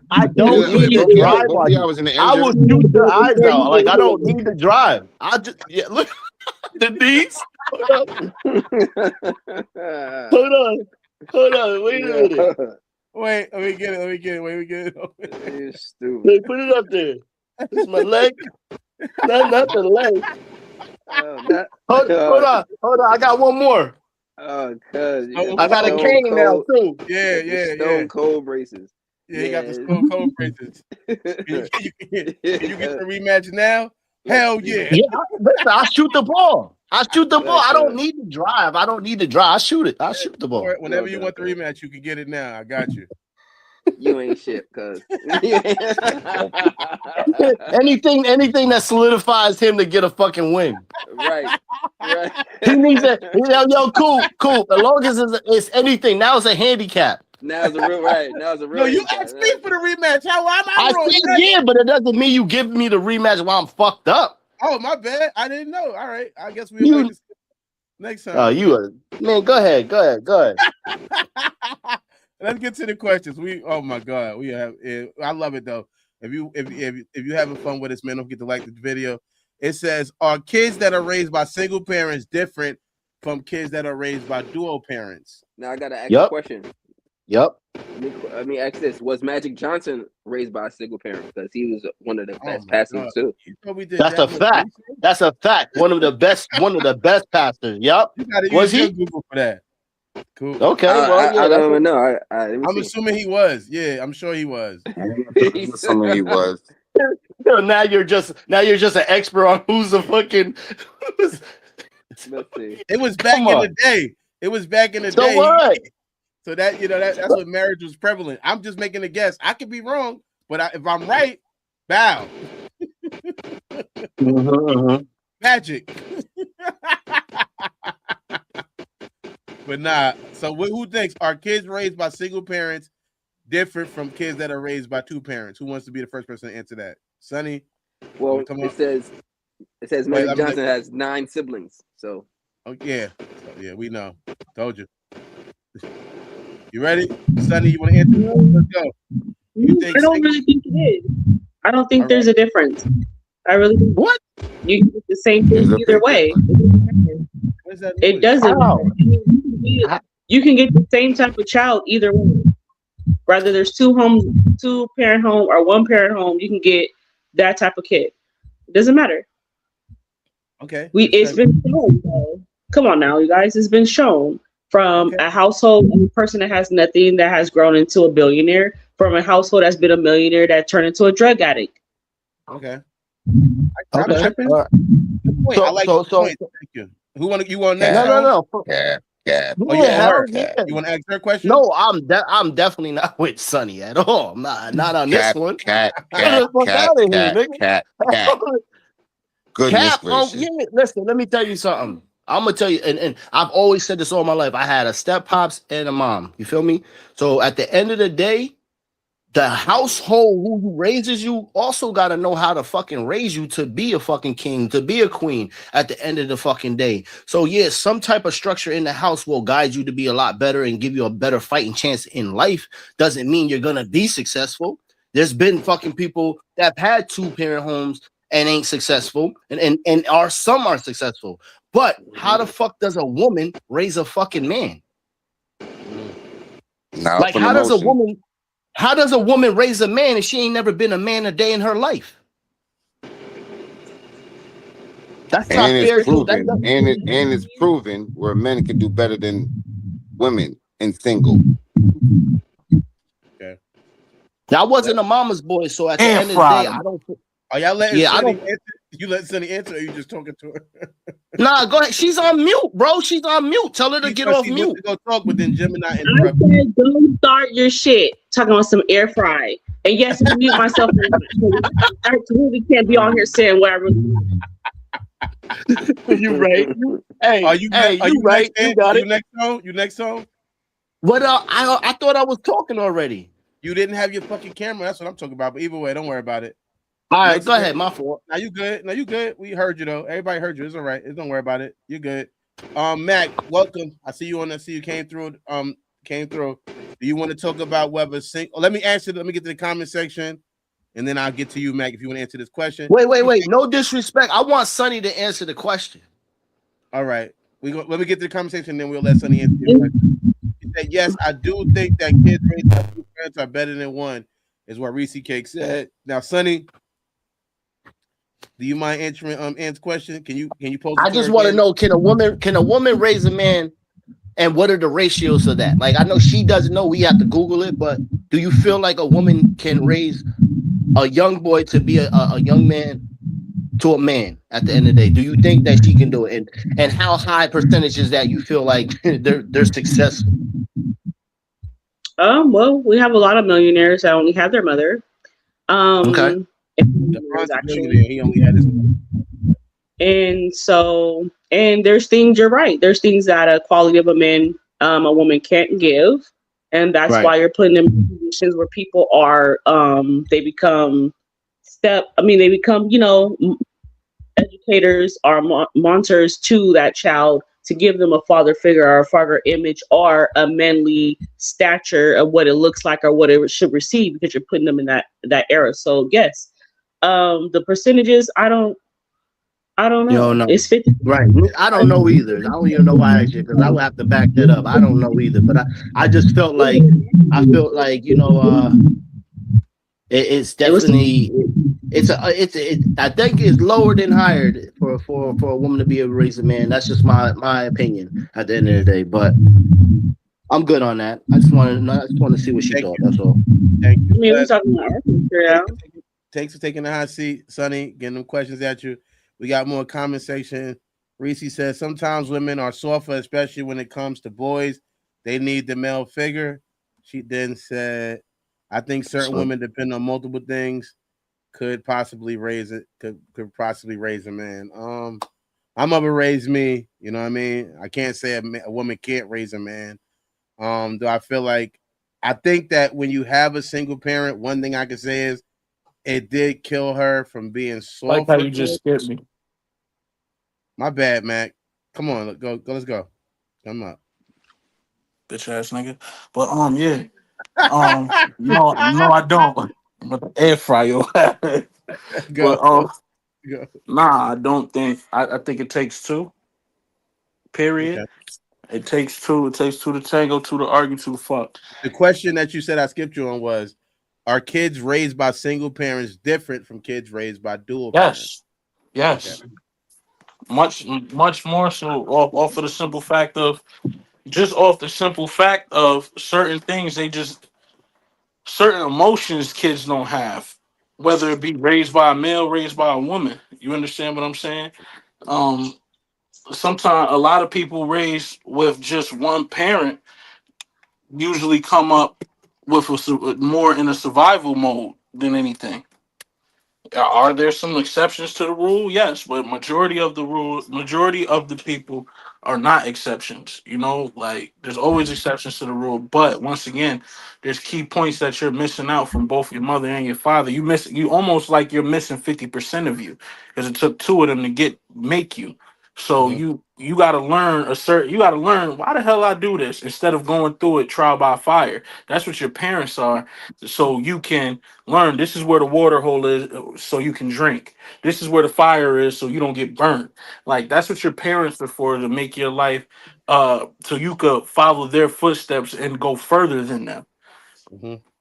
I will shoot your eyes out. Like, I don't need to drive. I just look the knees. Hold on. Wait a minute. Wait, let me get it. Wait, we get it. You're stupid. Hey, put it up there. This is my leg. Not the leg. Hold on. I got one more. Oh, cuz I got a cane now too. Yeah. Stone cold braces. Yeah, he got the Stone Cold braces. Can you get the rematch now? Hell yeah. Yeah, listen, I shoot the ball. I don't need to drive. I shoot it. I shoot the ball. Whenever you want the rematch, you can get it now. I got you. You ain't shit, cuz. anything that solidifies him to get a fucking win. Right. He needs it. Yo, cool. As long as it's anything. Now it's a handicap. Now it's a real right. No, you asked me for the rematch. How am I wrong? Yeah, but it doesn't mean you give me the rematch while I'm fucked up. Oh, my bad. I didn't know. All right. I guess we'll wait next time. Oh, man, go ahead. Let's get to the questions. Oh my God. I love it though. If you're having fun with us, man, don't forget to like the video. It says, are kids that are raised by single parents different from kids that are raised by dual parents? Now I gotta ask a question. Yep. Let me ask this: was Magic Johnson raised by a single parent? Because he was one of the best passers too. That's a fact. That's a fact. One of the best passers. Yep. Was he? Google for that. Cool. Okay. I don't even know. I'm assuming he was. Yeah, I'm sure he was. I'm assuming he was. Now you're just an expert on who's the fucking. Let's see. It was back in the day. So what? So that that's what marriage was prevalent. I'm just making a guess. I could be wrong, but if I'm right, bow. Magic. But nah. So who thinks are kids raised by single parents different from kids that are raised by two parents? Who wants to be the first person to answer that? Sonny. Well, it says Magic Johnson has 9 siblings. So. Oh yeah. We know. Told you. You ready? Sonny, you want to answer? Let's go. I don't really think it is. I don't think there's a difference. I really think what? You can get the same thing either way. It doesn't. You can get the same type of child either way. Whether there's 2 parent home or 1 parent home, you can get that type of kid. It doesn't matter. Okay. It's been shown though. Come on now, you guys. It's been shown. From a household, a person that has nothing that has grown into a billionaire, from a household that's been a millionaire that turned into a drug addict. Okay. Right. I like the point. Thank you. Who want you want next? No. Yeah. You want to ask her a question? No, I'm definitely not with Sonny at all. I'm not on this one. Cat. Goodness gracious. Yeah, listen, let me tell you something. I'm gonna tell you, and I've always said this all my life. I had a step pops and a mom. You feel me? So at the end of the day, the household who raises you also gotta know how to fucking raise you to be a fucking king, to be a queen at the end of the fucking day. So yeah, some type of structure in the house will guide you to be a lot better and give you a better fighting chance in life. Doesn't mean you're gonna be successful. There's been fucking people that have had 2 parent homes and ain't successful, and some are successful. But how the fuck does a woman raise a fucking man? Like how does a woman raise a man if she ain't never been a man a day in her life? That's not fair. It's proven where men can do better than women in single. Okay. Now I wasn't a mama's boy, so at the end of the day, I don't. Are y'all letting Sonny answer? You let Sonny answer, or you just talking to her? Nah, go ahead. She's on mute, bro. She's on mute. Tell her to get off mute. To go talk, but then Gemini interrupt. I said, don't start your shit talking about some air fry. And yes, I mute myself. I really can't be on here saying what I really want. You right. Hey, are you right. You got it. You next song? What? I thought I was talking already. You didn't have your fucking camera. That's what I'm talking about. But either way, don't worry about it. All right, go ahead. My fault. Now you good. No, you good. We heard you though. Everybody heard you. It's all right. Don't worry about it. You're good. Mac, welcome. I see you you came through. Do you want to talk about whether let me answer. Let me get to the comment section, and then I'll get to you, Mac, if you want to answer this question. Wait. No disrespect. I want Sonny to answer the question. All right. Let me get to the conversation, and then we'll let Sonny answer your question. He said, yes, I do think that kids raised by two parents are better than one, is what Reese Cake said. Now, Sonny, do you mind answering Ant's question? Can you post it I to just her want to again? know, can a woman raise a man, and what are the ratios of that? Like, I know she doesn't know. We have to Google it, but do you feel like a woman can raise a young boy to be a young man to a man at the end of the day? Do you think that she can do it? And how high percentage is that you feel like they're successful? Well, we have a lot of millionaires that only have their mother. Okay. LeBron's a Actually, millionaire. He only had his. and so, and there's things, you're right. There's things that a quality of a woman can't give. And that's Right. why you're putting them in positions where people are, they become they become, educators are monitors to that child to give them a father figure or a father image or a manly stature of what it looks like or what it should receive, because you're putting them in that era. So yes, the percentages, I don't know. No. It's 50. Right. I don't know either. I don't even know why I should, because I would have to back that up. I don't know either. But I just felt like it's definitely I think it's lower than higher for a woman to be able to raise a man. That's just my opinion at the end of the day. But I'm good on that. I just want to see what she thought. That's all. Thank you. I mean, we're talking about our future now. Thanks for taking the hot seat, Sonny. Getting them questions at you. We got more comment section. Reese says sometimes women are softer, especially when it comes to boys. They need the male figure. She then said, I think certain women, depending on multiple things, could possibly raise it. Could possibly raise a man. My mother raised me. You know what I mean? I can't say a woman can't raise a man. Do I feel like? I think that when you have a single parent, one thing I can say is it did kill her from being soft. Like how you just skipped me. My bad, Mac. Come on, go. Let's go. Come up, Bitch ass nigga. But yeah. No, I don't. But the air fryer. go. But Go. nah, I don't think. I think it takes two. Period. Okay. It takes two. It takes two to tango, two to argue, two to fuck. The question that you said I skipped you on was, are kids raised by single parents different from kids raised by dual parents? Yes. Okay. Much more so off of the simple fact of certain things certain emotions kids don't have, whether it be raised by a male, raised by a woman. You understand what I'm saying? Sometimes a lot of people raised with just one parent usually come up with more in a survival mode than anything. Are there some exceptions to the rule? Yes, but majority of the people are not exceptions. Like there's always exceptions to the rule. But once again, there's key points that you're missing out from both your mother and your father. You almost like you're missing 50% of you, because it took two of them to make you. So you gotta learn why the hell I do this instead of going through it trial by fire. That's what your parents are. So you can learn this is where the water hole is so you can drink. This is where the fire is so you don't get burnt. Like that's what your parents are for, to make your life so you could follow their footsteps and go further than them.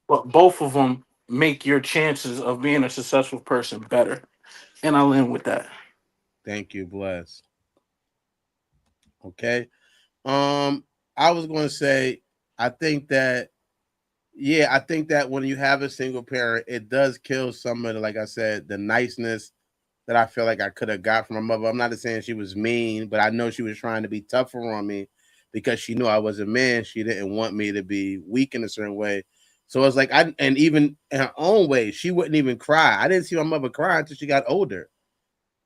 But both of them make your chances of being a successful person better. And I'll end with that. Thank you, bless. Okay. I was going to say, I think that when you have a single parent, it does kill some of the, like I said, the niceness that I feel like I could have got from my mother. I'm not saying she was mean, but I know she was trying to be tougher on me because she knew I was a man. She didn't want me to be weak in a certain way. So it's like, and even in her own way, she wouldn't even cry. I didn't see my mother cry until she got older.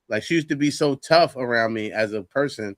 Like she used to be so tough around me as a person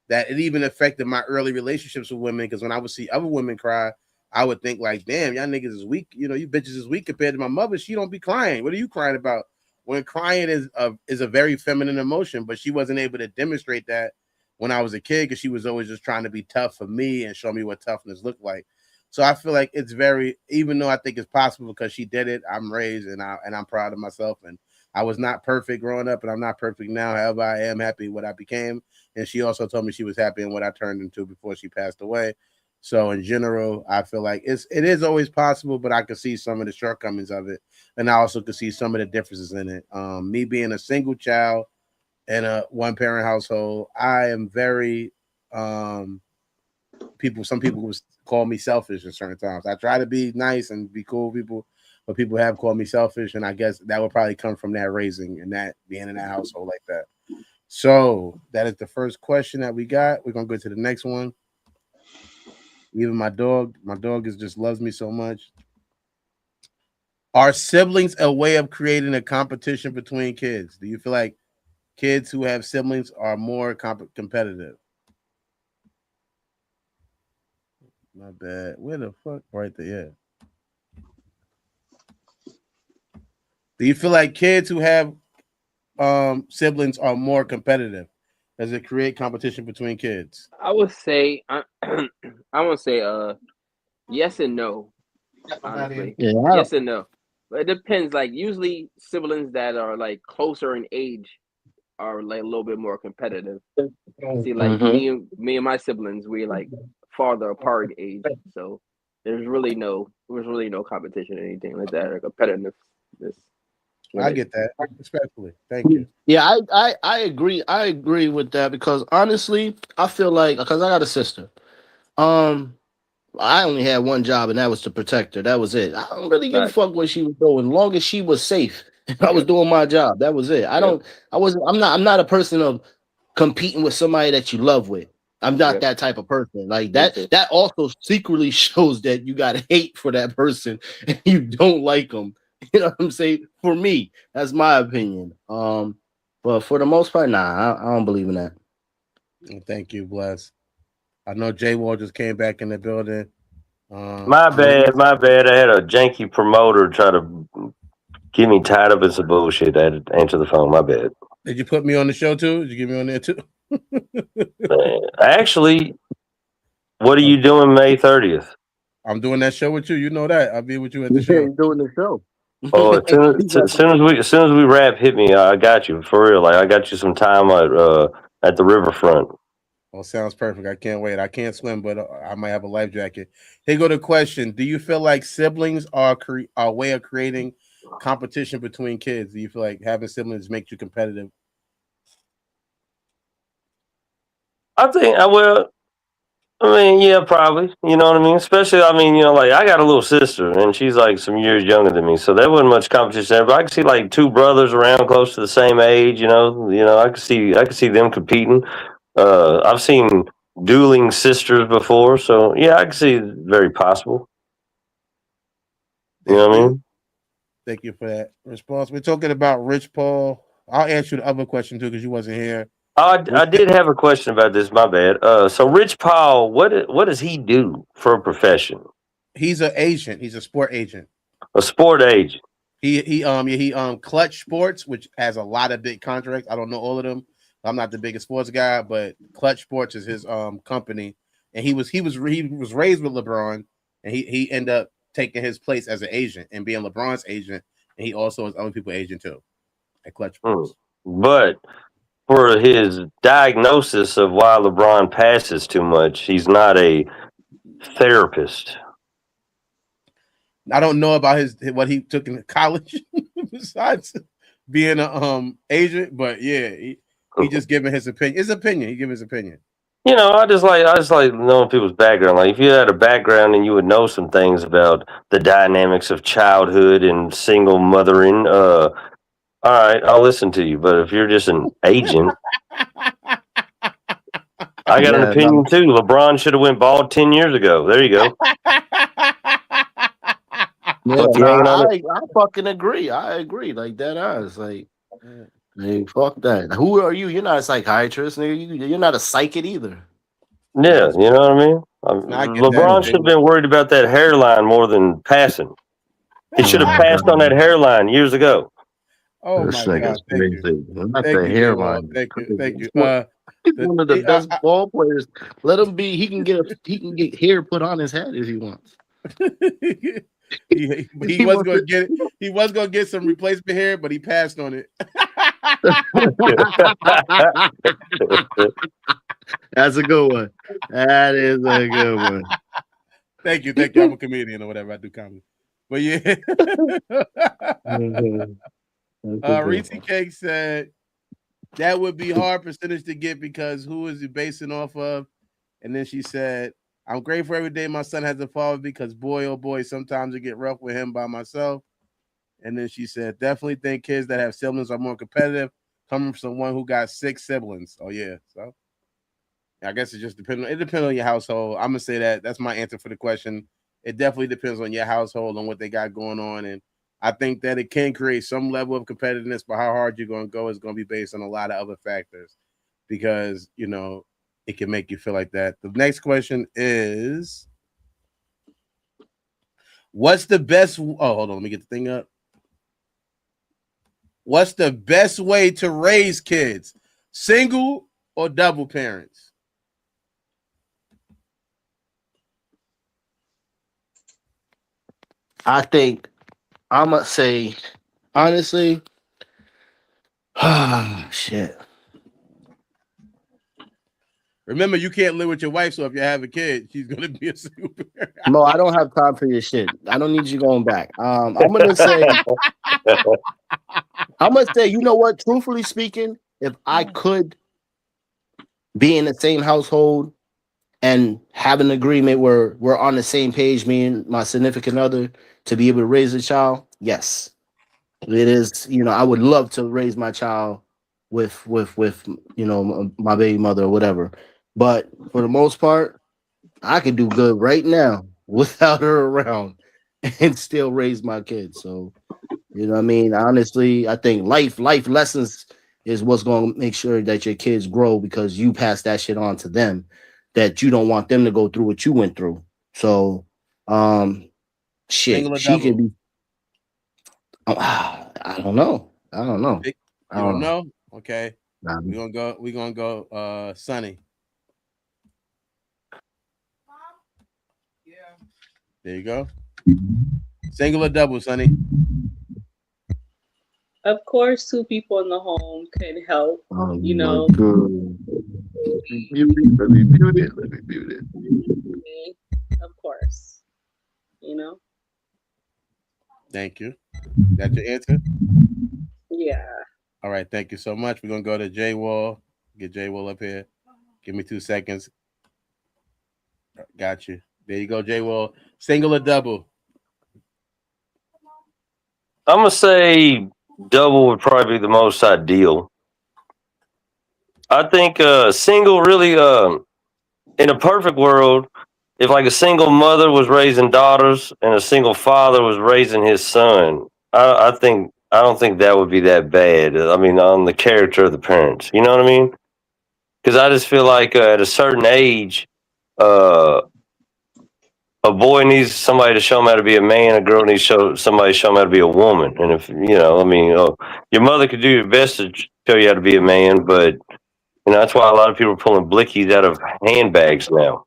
that it even affected my early relationships with women. Because when I would see other women cry, I would think like, damn, y'all niggas is weak. You bitches is weak compared to my mother. She don't be crying. What are you crying about? When crying is a very feminine emotion, but she wasn't able to demonstrate that when I was a kid because she was always just trying to be tough for me and show me what toughness looked like. So I feel like it's very, even though I think it's possible because she did it, I'm raised and I'm proud of myself. And I was not perfect growing up and I'm not perfect now. However, I am happy what I became. And she also told me she was happy in what I turned into before she passed away. So in general, I feel like it is always possible, but I can see some of the shortcomings of it, and I also can see some of the differences in it. Me being a single child in a one parent household, I am very some people would call me selfish at certain times. I try to be nice and be cool with people, but people have called me selfish, and I guess that would probably come from that raising and that being in that household like that. So that is the first question that we got. We're gonna go to the next one. Even my dog is just loves me so much. Are siblings a way of creating a competition between kids? Do you feel like kids who have siblings are more competitive? My bad. Where the fuck? Right there. Yeah. Do you feel like kids who have siblings are more competitive? Does it create competition between kids? I would say I would say yes and no. Honestly, Yeah, yes and no. But it depends. Like usually siblings that are like closer in age are like a little bit more competitive. See, like me and my siblings, we like farther apart in age, so there's really no competition or anything like that or competitiveness. I get that, respectfully. Thank you. Yeah, I agree. I agree with that because honestly, I feel like because I got a sister. I only had one job, and that was to protect her. That was it. I don't really give a fuck what she was doing, as long as she was safe. I was doing my job. That was it. I'm not a person of competing with somebody that you love with. I'm not that type of person. Like that. That also secretly shows that you got hate for that person and you don't like them. You know what I'm saying? For me, that's my opinion. But for the most part, nah, I don't believe in that. Thank you, Bless. I know J Wall just came back in the building. My bad. I had a janky promoter try to get me tied up in some bullshit. I had to answer the phone. My bad. Did you put me on the show too? Did you get me on there too? Actually, what are you doing May 30th? I'm doing that show with you. You know that. I'll be with you at the show. You're doing the show. Oh, as soon as we wrap, hit me. I got you for real. Like I got you some time at the riverfront. Oh, sounds perfect. I can't wait. I can't swim, but I might have a life jacket. Here go the question: do you feel like siblings are a way of creating competition between kids? Do you feel like having siblings makes you competitive? I think I will. I mean, yeah, probably. You know what I mean? Especially, I mean, like I got a little sister, and she's like some years younger than me, so there wasn't much competition there. But I can see like two brothers around close to the same age. I can see them competing. I've seen dueling sisters before, so yeah, I can see it's very possible. You know what I mean? Thank you for that response. We're talking about Rich Paul. I'll answer the other question too because you wasn't here. I did have a question about this. My bad. So Rich Paul, what does he do for a profession? He's an agent. He's a sport agent. A sport agent. He Clutch Sports, which has a lot of big contracts. I don't know all of them. I'm not the biggest sports guy, but Clutch Sports is his company, and he was raised with LeBron, and he ended up taking his place as an agent and being LeBron's agent, and he also is other people's agent too at Clutch Sports. But for his diagnosis of why LeBron passes too much, he's not a therapist. I don't know about what he took in college besides being an agent, but yeah, he just giving his opinion. He giving his opinion. I just like knowing people's background. Like if you had a background and you would know some things about the dynamics of childhood and single mothering, all right, I'll listen to you. But if you're just an agent, I got an opinion too. LeBron should have went bald 10 years ago. There you go. I fucking agree. I agree. Like that ass. Like, hey, fuck that. Who are you? You're not a psychiatrist, nigga. You're not a psychic either. Yeah, you know what I mean? LeBron should have been worried about that hairline more than passing. He should have passed on that hairline years ago. Oh this my God! Thank you. Not the hairline. Thank you. He's one of the best ball players. Let him be. He can get hair put on his head if he wants. he was gonna get it. He was gonna get some replacement hair, but he passed on it. That's a good one. That is a good one. Thank you. I'm a comedian or whatever. I do comedy. But yeah. Reese Cake said that would be hard percentage to get because who is it basing off of? And then she said, I'm grateful every day my son has a father because boy, oh boy, sometimes I get rough with him by myself. And then she said, definitely think kids that have siblings are more competitive coming from someone who got 6 siblings. Oh, yeah. So I guess it just depends. It depends on your household. I'm going to say that's my answer for the question. It definitely depends on your household and what they got going on. And I think that it can create some level of competitiveness, but how hard you're going to go is going to be based on a lot of other factors because, you know, it can make you feel like that. The next question is, what's the best? Oh, hold on. Let me get the thing up. What's the best way to raise kids? Single or double parents? I think I'm going to say, honestly, shit. Remember, you can't live with your wife, so if you have a kid, she's gonna be a single parent. Mo, I don't have time for your shit. I don't need you going back. I'm gonna say, you know what? Truthfully speaking, if I could be in the same household and have an agreement where we're on the same page, me and my significant other, to be able to raise a child, yes, it is. You know, I would love to raise my child with you know, my baby mother or whatever. But for the most part, I could do good right now without her around and still raise my kids. So, you know what I mean? Honestly, I think life lessons is what's going to make sure that your kids grow because you pass that shit on to them that you don't want them to go through what you went through. So, shit, she could be. I don't know. You don't know? Okay. We're gonna go Sonny. Yeah. There you go. Single or double, Sonny? Of course, 2 people in the home could help. You know. Let me mute it. Of course. You know. Thank you. That's your answer? Yeah. All right, thank you so much. We're gonna go to J Wall. Get J Wall up here. Give me 2 seconds. Got you. There you go, J Wall. Single or double? I'm gonna say double would probably be the most ideal. I think single really in a perfect world, if like a single mother was raising daughters and a single father was raising his son, I don't think that would be that bad. I mean, on the character of the parents, you know what I mean? Because I just feel like at a certain age, a boy needs somebody to show him how to be a man. A girl needs somebody to show him how to be a woman. And if you know, I mean, your mother could do your best to show you how to be a man, but you know that's why a lot of people are pulling blickies out of handbags now.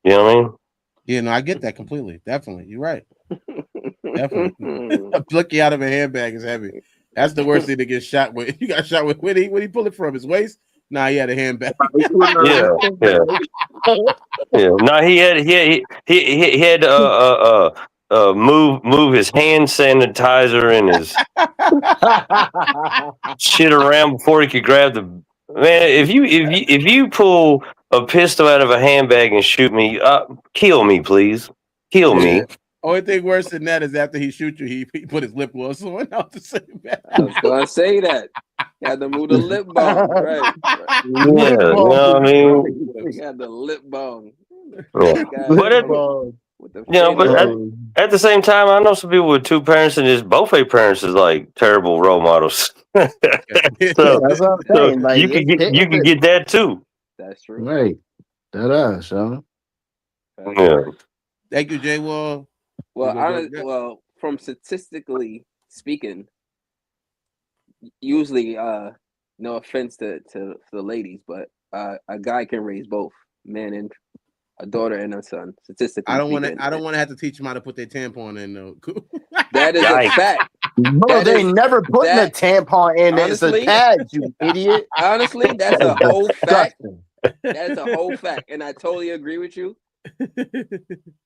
You know what I mean? Yeah, no, I get that completely. Definitely, you're right. Definitely, a blicky out of a handbag is heavy. That's the worst thing to get shot with. You got shot with. Where did he pull it from? His waist? Nah, he had a handbag. Yeah. No, he had move his hand sanitizer and his shit around before he could grab the man. If you pull a pistol out of a handbag and shoot me, kill me, please. Kill me. Only thing worse than that is after he shoot you, he put his lip gloss on. I was gonna say that. You had to move the lip balm, right? Yeah, you know what I mean? You had the lip balm. Yeah. But at the same time, I know some people with 2 parents and just both their parents is like terrible role models. so that's what I'm saying. Like, you can get that too. That's true. Right. That is, huh? Yeah. Thank you, Jay Wall. Well, from statistically speaking, usually, no offense to the ladies, but a guy can raise both man and a daughter and a son. Statistically, I don't want to have to teach them how to put their tampon in though. That is a fact. Bro, they never putting a tampon in there. It's a honestly- pad, you idiot. Honestly, that's a whole fact. Disgusting. That's a whole fact, and I totally agree with you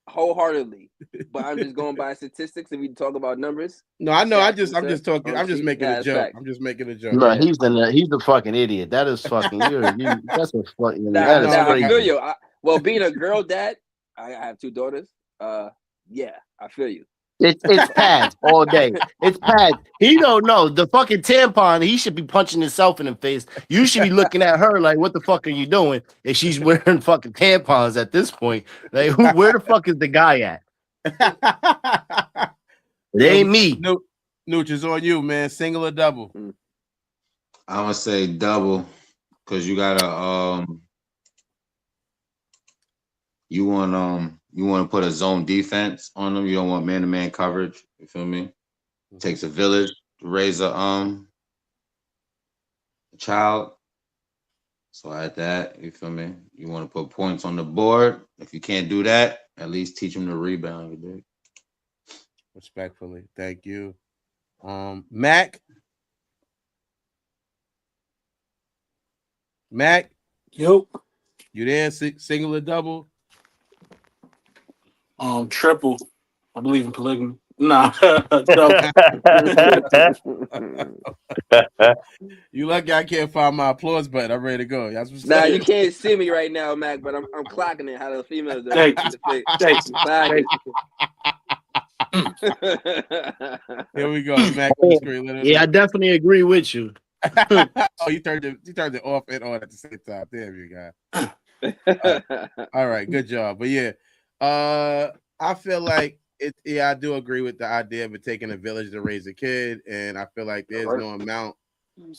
wholeheartedly. But I'm just going by statistics. If we talk about numbers, No, I know. I'm just Stats, talking. I'm just making a that's joke. fact. I'm just making a joke. No, he's the fucking idiot. That is fucking that's a fucking that is I crazy. feel you. Well, being a girl dad, I have 2 daughters. Yeah, I feel you. It's pads all day. It's pads. He don't know the fucking tampon. He should be punching himself in the face. You should be looking at her like, "What the fuck are you doing?" If she's wearing fucking tampons at this point, like, where the fuck is the guy at? It ain't me. Nooch is on you, man. Single or double? I'm gonna say double, because you gotta you want to put a zone defense on them. You don't want man-to-man coverage. You feel me? It takes a village to raise a child. So at that, you feel me? You want to put points on the board. If you can't do that, at least teach them to rebound. You dig? Respectfully, thank you. Mac. Yep. You there? Single or double? Triple. I believe in polygamy. Nah. You lucky I can't find my applause button. I'm ready to go. That's what's Nah, you can't see me right now, Mac, but I'm clocking it. How the females are. Here we go, Mac. On the screen. Yeah, I definitely agree with you. Oh, you turned it off and on at the same time. Damn you, guy. All right, good job. But yeah, I feel like I do agree with the idea of it taking a village to raise a kid, and I feel like there's no amount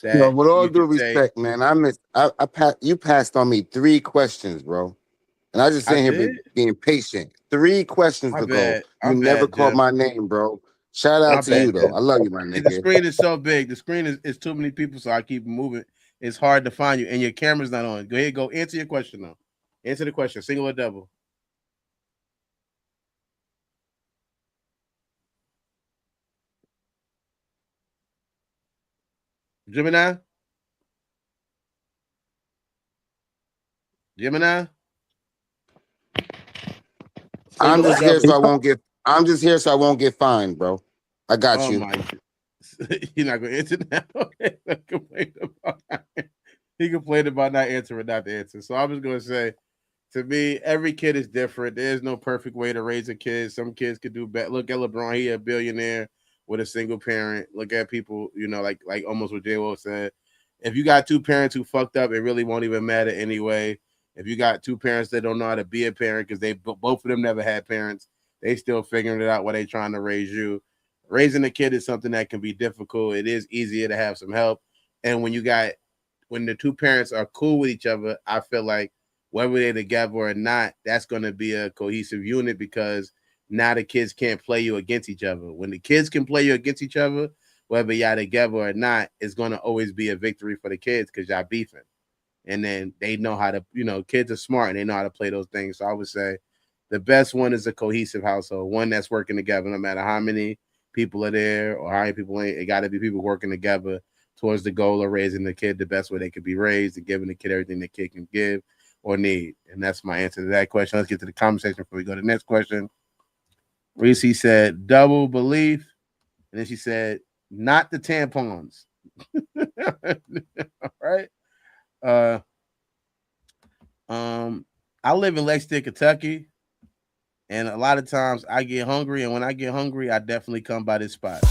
that. No, with all you due could say- respect, man, you passed on me 3 questions, bro, and I just sitting here being patient. 3 questions My ago, bad. you My never bad, called Jeff. my name, bro. Shout out My to bad, you though. Jeff. I love you, my The nigga. screen is so big. The screen is too many people, so I keep moving. It's hard to find you, and your camera's not on. Go ahead, go answer your question now. Answer the question. Single or double? Gemini? I'm Single or just here double? so I won't get. I'm just here so I won't get fined, bro. I got Oh you. my! You're not gonna answer now. He complained about not answering, not the answer. So I'm just gonna say, to me, every kid is different. There's no perfect way to raise a kid. Some kids could do better. Look at LeBron; he a billionaire with a single parent. Look at people, like almost what J-Wo said. If you got 2 parents who fucked up, it really won't even matter anyway. If you got 2 parents that don't know how to be a parent because both of them never had parents, they still figuring it out while they trying to raise you. Raising a kid is something that can be difficult. It is easier to have some help. And when the 2 parents are cool with each other, I feel like whether they're together or not, that's going to be a cohesive unit because now the kids can't play you against each other. When the kids can play you against each other, whether y'all together or not, it's going to always be a victory for the kids because y'all beefing. And then they know how to, kids are smart and they know how to play those things. So I would say the best one is a cohesive household, one that's working together no matter how many people are there or how many people ain't. It got to be people working together towards the goal of raising the kid the best way they could be raised and giving the kid everything the kid can give or need. And that's my answer to that question. Let's get to the conversation before we go to the next question. Reese said double belief. And then she said, not the tampons. All right. I live in Lexington, Kentucky, and a lot of times I get hungry, and when I get hungry, I definitely come by this spot.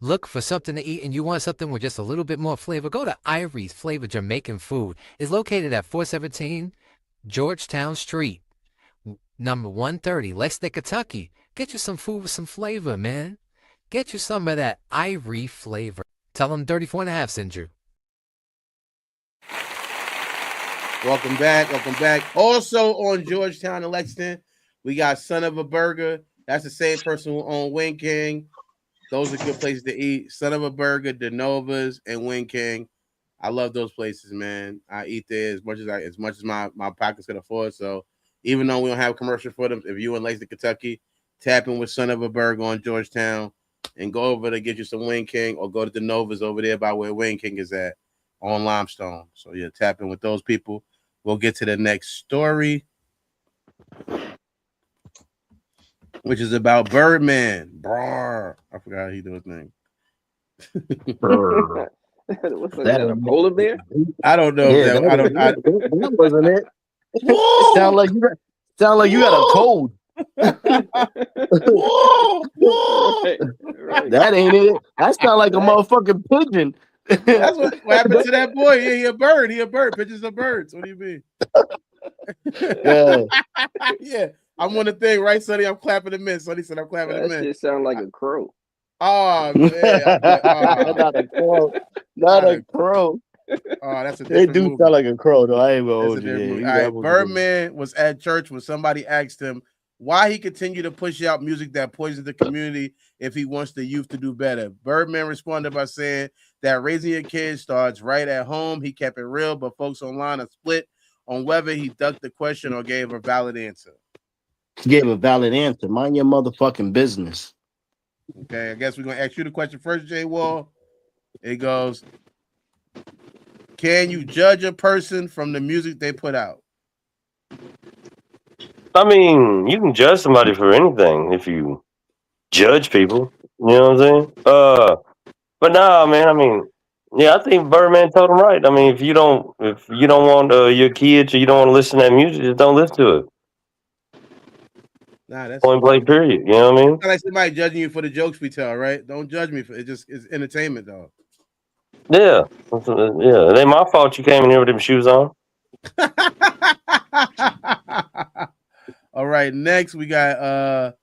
look for something to eat and you want something with just a little bit more flavor, go to Ivory's Flavor Jamaican Food. It's located at 417 Georgetown Street, number 130, Lexington, Kentucky. Get you some food with some flavor, man. Get you some of that Ivory flavor. Tell them 34 and a half sent you. Welcome back. Welcome back. Also on Georgetown and Lexington, we got Son of a Burger. That's the same person who owned Wing King. Those are good places to eat. Son of a Burger, DeNova's, and Wing King. I love those places, man. I eat there as much as my pockets can afford. So even though we don't have a commercial for them, if you're in Lexington, Kentucky, tap in with Son of a Burger on Georgetown and go over to get you some Wing King, or go to DeNova's over there by where Wing King is at on Limestone. So yeah, tap in with those people. We'll get to the next story, which is about Birdman. Brr. I forgot how he do his name. What's that? A polar bear? I don't know. Yeah, that wasn't it. Sound like you got a cold. Right. That ain't it. That sound like a motherfucking pigeon. That's what happened to that boy. Yeah, he a bird. He a bird. Pigeons are birds. What do you mean? Yeah. Yeah. I'm on the thing, right, Sonny? I'm clapping him in. Sonny said I'm clapping him in. That shit sound like a crow. Oh, man. Not a crow. Not a crow. Oh, that's a They different do movie. sound like a crow, though. I ain't gonna That's hold a you. different movie. Yeah, All right, Birdman was at church when somebody asked him why he continued to push out music that poisons the community if he wants the youth to do better. Birdman responded by saying that raising your kids starts right at home. He kept it real, but folks online are split on whether he ducked the question or gave a valid answer. He gave a valid answer. Mind your motherfucking business. Okay, I guess we're going to ask you the question first, Jay Wall. It goes, can you judge a person from the music they put out? I mean, you can judge somebody for anything if you judge people. You know what I'm saying? But nah, man. I mean, yeah, I think Birdman told him right. I mean, if you don't want your kids, or you don't want to listen to that music, just don't listen to it. Nah, that's Point blank. Period. You know what I mean? It's not like somebody judging you for the jokes we tell, right? Don't judge me for it. It's entertainment, though. Yeah, yeah. It ain't my fault you came in here with them shoes on. All right, next we got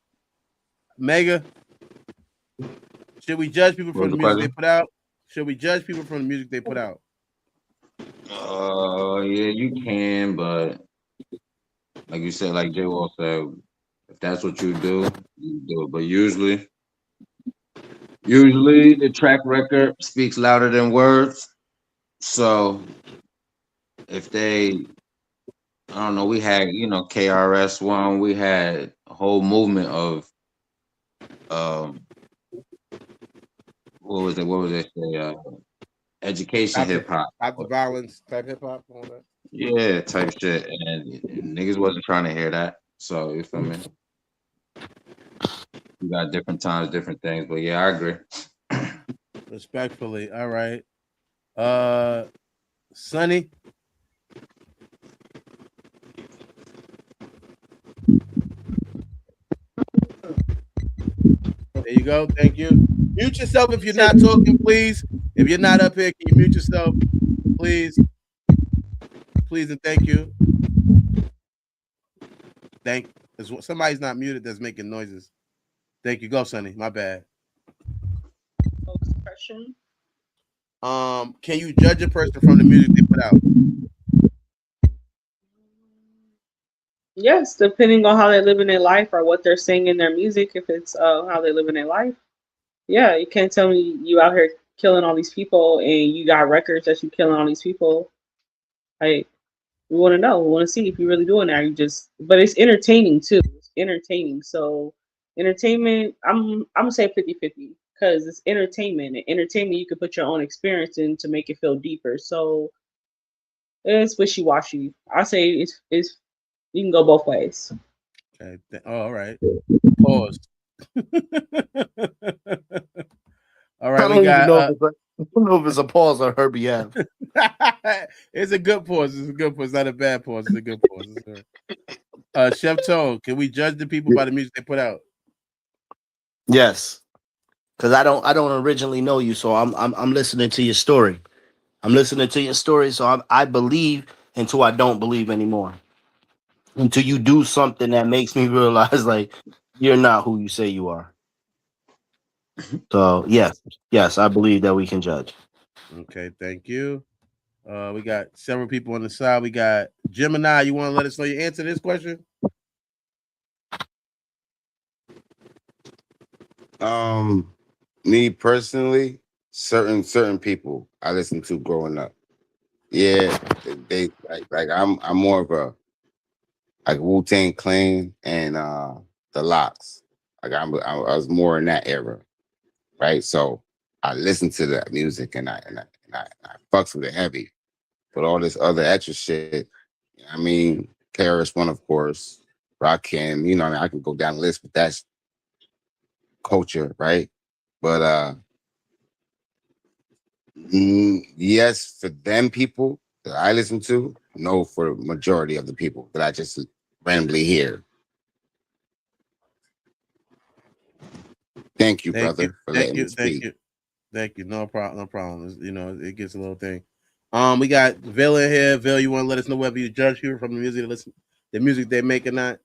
Mega. Should we judge people from the music they put out? Should we judge people from the music they put out? Yeah, you can, but like you said, like Jay Wall said, if that's what you do, you do it. But usually the track record speaks louder than words. So if they, I don't know, we had, KRS-One, we had a whole movement of what was it? Education hip hop. Stop the violence type hip hop, all that. Yeah, type shit. And niggas wasn't trying to hear that. So you feel me? You got different times, different things, but yeah, I agree. Respectfully. All right. Sonny. There you go. Thank you. Mute yourself if you're not talking, please. If you're not up here, can you mute yourself, please? Please and thank you. Somebody's not muted that's making noises. Thank you. Go, Sonny. My bad. Can you judge a person from the music they put out? Yes, depending on how they live in their life or what they're saying in their music. If it's how they live in their life, yeah, you can't tell me you out here killing all these people and you got records that you killing all these people. Like, we want to know. We want to see if you're really doing that. But it's entertaining too. It's entertaining. So entertainment, I'm gonna say 50-50 because it's entertainment. And entertainment, you can put your own experience in to make it feel deeper. So it's wishy-washy. I say it's you can go both ways. Okay. All right. Pause. All right. I don't even know if it's a pause on her behalf. It's a good pause. It's a good pause. It's not a bad pause. It's a good pause. Chef Toe, can we judge the people by the music they put out? Yes. because I don't originally know you, so I'm listening to your story. I'm listening to your story, so I believe until I don't believe anymore. Until you do something that makes me realize like you're not who you say you are. So yes, I believe that we can judge. Okay, thank you. We got several people on the side. We got Gemini. You want to let us know your answer to this question? Me personally, certain people I listened to growing up. Yeah, they like I'm more of a like Wu-Tang Clan and the Locks. Like I was more in that era, right? So I listened to that music and I fucks with it heavy. But all this other extra shit, I mean, Paris one, of course, Rakim, you know, I can go down the list, but that's culture, right? But yes, for them people that I listen to, no, for the majority of the people that I just randomly hear. Thank you, Thank you, brother, for thank letting me you, thank speak. you, thank you. No problem, no problem. You know, it gets a little thing. We got Vil in here. Vil, you want to let us know whether you judge people from the music they listen, the music they make or not?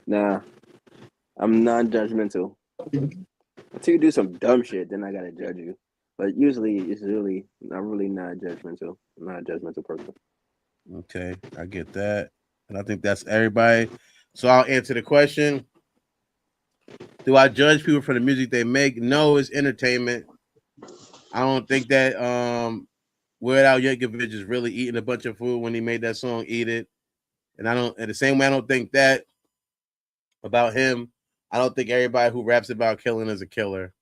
Nah, I'm non-judgmental. Until you do some dumb shit, then I gotta judge you. But usually, I'm really not judgmental. I'm not a judgmental person. Okay, I get that, and I think that's everybody. So I'll answer the question. Do I judge people for the music they make? No, it's entertainment. I don't think that Weird Al Yankovic is really eating a bunch of food when he made that song "Eat It," and I don't. In the same way, I don't think that about him. I don't think everybody who raps about killing is a killer.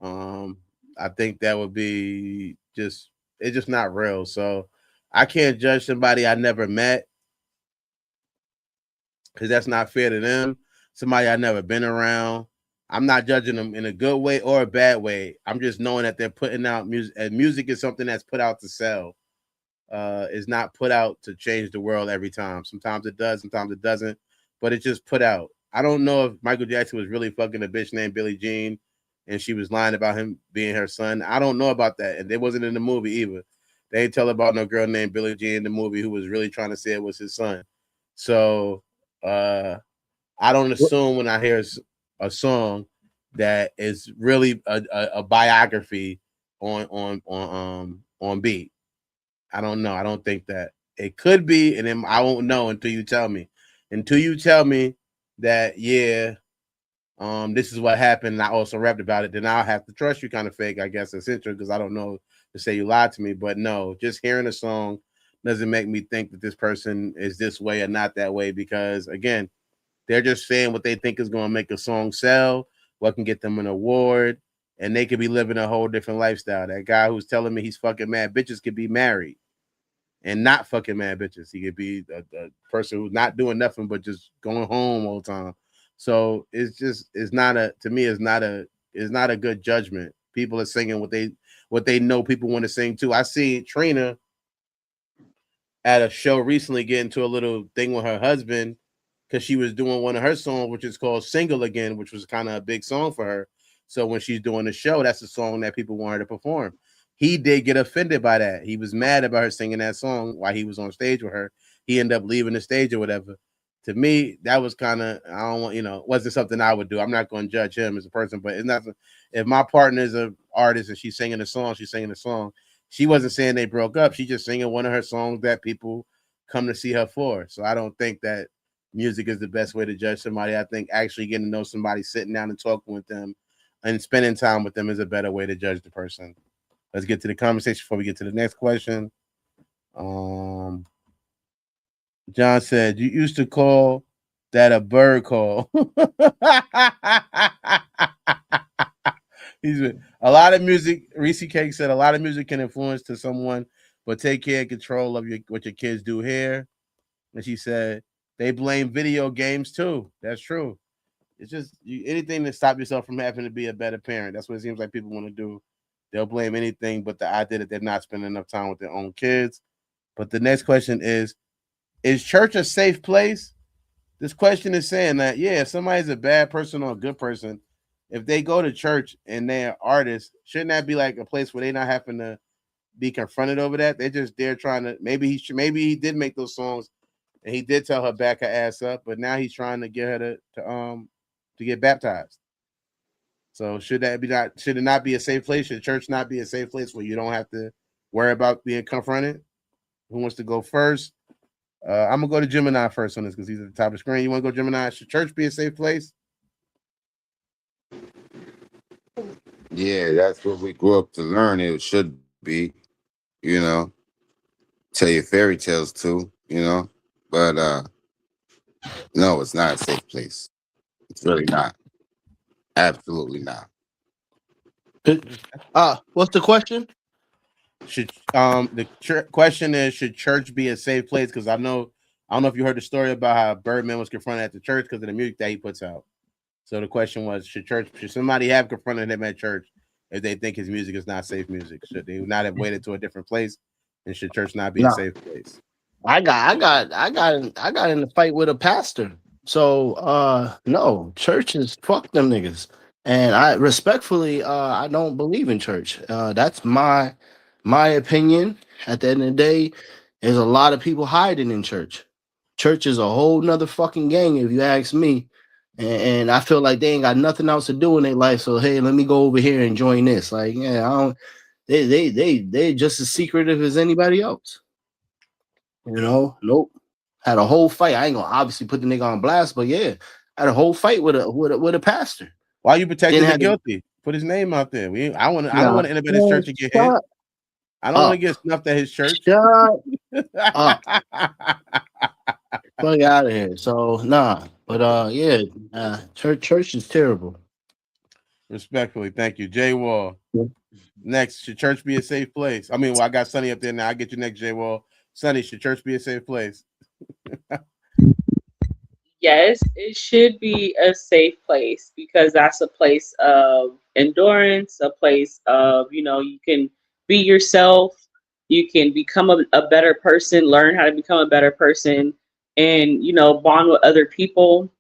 I think that would be it's just not real. So I can't judge somebody I never met because that's not fair to them. Somebody I never been around. I'm not judging them in a good way or a bad way. I'm just knowing that they're putting out music. And music is something that's put out to sell. Is not put out to change the world every time. Sometimes it does, sometimes it doesn't. But it's just put out. I don't know if Michael Jackson was really fucking a bitch named Billie Jean, and she was lying about him being her son. I don't know about that, and it wasn't in the movie either. They ain't tell about no girl named Billie Jean in the movie who was really trying to say it was his son. So I don't assume when I hear a song that is really a biography on beat. I don't know. I don't think that it could be, and then I won't know until you tell me. Until you tell me that this is what happened, and I also rapped about it, then I'll have to trust you kind of fake, I guess, essentially, because I don't know to say you lied to me. But no, just hearing a song doesn't make me think that this person is this way or not that way, because again, they're just saying what they think is going to make a song sell, what can get them an award, and they could be living a whole different lifestyle. That guy who's telling me he's fucking mad bitches could be married and not fucking mad bitches. He could be a person who's not doing nothing but just going home all the time. So it's not a good judgment. People are singing what they know people want to sing too. I see Trina at a show recently get into a little thing with her husband because she was doing one of her songs, which is called Single Again, which was kind of a big song for her. So when she's doing the show, that's the song that people want her to perform. He did get offended by that. He was mad about her singing that song while he was on stage with her. He ended up leaving the stage or whatever. To me, that was kind of, I don't want, wasn't something I would do. I'm not going to judge him as a person, but it's not, if my partner is an artist and she's singing a song, she's singing a song. She wasn't saying they broke up. She's just singing one of her songs that people come to see her for. So I don't think that music is the best way to judge somebody. I think actually getting to know somebody, sitting down and talking with them and spending time with them is a better way to judge the person. Let's get to the conversation before we get to the next question. John said, you used to call that a bird call. A lot of music, Reese Cake said, a lot of music can influence to someone, but take care and control of what your kids do here. And she said, they blame video games too. That's true. It's just anything to stop yourself from having to be a better parent. That's what it seems like people want to do. They'll blame anything but the idea that they're not spending enough time with their own kids. But the next question is church a safe place? This question is saying that if somebody's a bad person or a good person, if they go to church and they're artists, shouldn't that be like a place where they not having to be confronted over that? They're just there trying to maybe he did make those songs and he did tell her back her ass up, but now he's trying to get her to get baptized. So should it not be a safe place? Should church not be a safe place where you don't have to worry about being confronted? Who wants to go first? I'm gonna go to Gemini first on this because he's at the top of the screen. You want to go, Gemini? Should church be a safe place? Yeah, that's what we grew up to learn. It should be, tell you fairy tales too, but no, it's not a safe place. It's really not. Absolutely not. What's the question? Question is, should church be a safe place? Because I don't know if you heard the story about how Birdman was confronted at the church because of the music that he puts out. So the question was, should somebody have confronted him at church if they think his music is not safe music? Should they not have waited to a different place? And should church not be a safe place? I got in a fight with a pastor. So no, churches, fuck them niggas. And I respectfully I don't believe in church. That's my opinion. At the end of the day, there's a lot of people hiding in church. Church is a whole nother fucking gang, if you ask me. And I feel like they ain't got nothing else to do in their life. So hey, let me go over here and join this. Like, yeah, I don't. They just as secretive as anybody else. Nope. Had a whole fight. I ain't gonna obviously put the nigga on blast, but yeah, had a whole fight with a pastor. Why you protecting the guilty? Put his name out there. I don't want to enter his church and get hit. I don't want to get snuffed at his church. Shut up. Fuck out of here. So nah. But church is terrible. Respectfully, thank you. J Wall. Next, should church be a safe place? I mean, I got Sonny up there now. I get you next, J Wall. Sonny, should church be a safe place? Yes, it should be a safe place because that's a place of endurance, a place of, you can be yourself, you can become a better person, learn how to become a better person, and, bond with other people.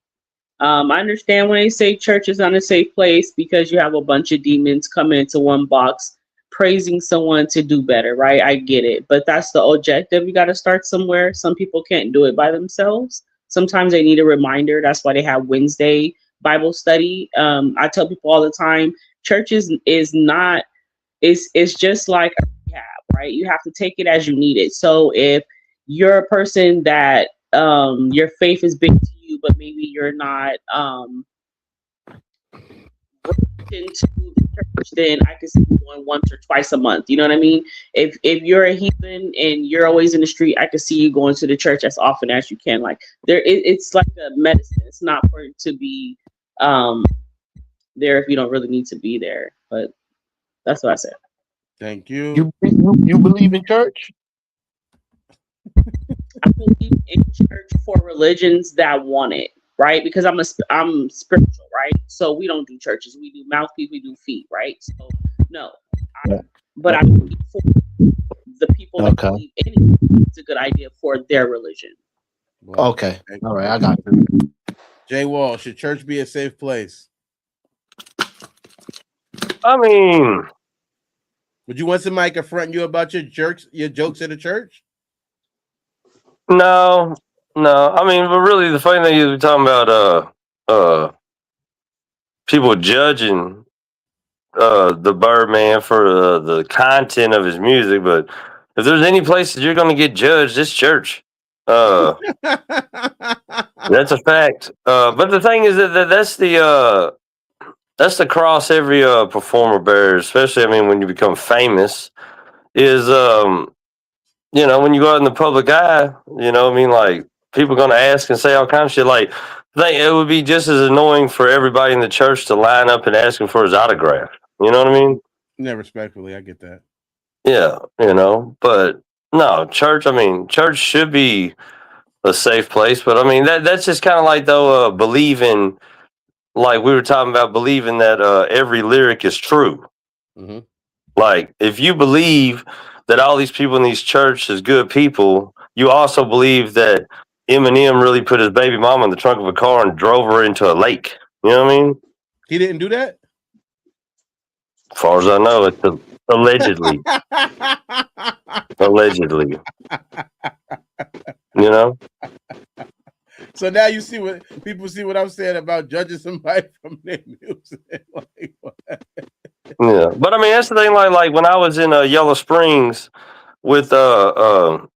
I understand when they say church is not a safe place because you have a bunch of demons coming into one box praising someone to do better, right? I get it, but that's the objective. You got to start somewhere. Some people can't do it by themselves. Sometimes they need a reminder. That's why they have Wednesday Bible study. I tell people all the time, church is not, it's just like a rehab, right? You have to take it as you need it. So if you're a person that your faith is big to you, but maybe you're not into the church, then I can see you going once or twice a month. You know what I mean? If you're a heathen and you're always in the street, I can see you going to the church as often as you can. Like it's like a medicine. It's not for it to be there if you don't really need to be there. But that's what I said. Thank you. You believe in church? I believe in church for religions that want it, right? Because I'm spiritual, right? So we don't do churches. We do mouthpiece, we do feet, right? So no. But I believe for the people that believe in it, it's a good idea for their religion. Okay. All right, I got it. Jay Wall, should church be a safe place? I mean, would you want somebody confronting you about your jokes at the church? No. I mean, but really, the funny thing is, we're talking about people judging the Birdman for the content of his music. But if there's any place that you're going to get judged, it's church. That's a fact. But the thing is that's the cross every performer bears, especially, I mean, when you become famous, is when you go out in the public eye, like, people are going to ask and say all kinds of shit. Like, I think it would be just as annoying for everybody in the church to line up and ask him for his autograph. You know what I mean? Yeah, respectfully, I get that. Yeah, but no, church should be a safe place. But I mean, that's just kind of like, though, believing, like we were talking about, believing that every lyric is true. Mm-hmm. Like, if you believe that all these people in these churches is good people, you also believe that Eminem really put his baby mama in the trunk of a car and drove her into a lake. You know what I mean? He didn't do that? As far as I know, it's allegedly. Allegedly. You know? So now you see what people see what I'm saying about judging somebody from their music. Like, what? Yeah. But I mean, that's the thing. Like when I was in Yellow Springs with Chappelle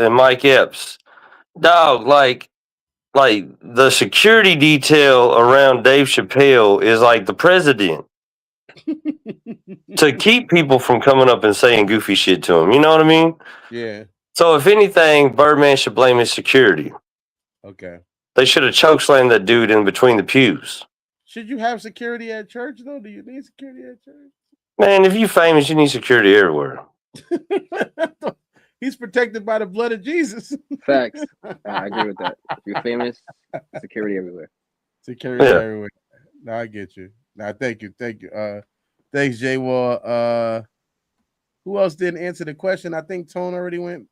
and Mike Epps, dog, like the security detail around Dave Chappelle is like the president to keep people from coming up and saying goofy shit to him. You know what I mean? Yeah. So if anything, Birdman should blame his security. Okay. They should have chokeslammed that dude in between the pews. Should you have security at church though? Do you need security at church? Man, if you famous, you need security everywhere. He's protected by the blood of Jesus. Facts. I agree with that. If you're famous, security everywhere. Security everywhere. No, I get you. Now, thank you. Thanks, J Wall. Who else didn't answer the question? I think Tone already went.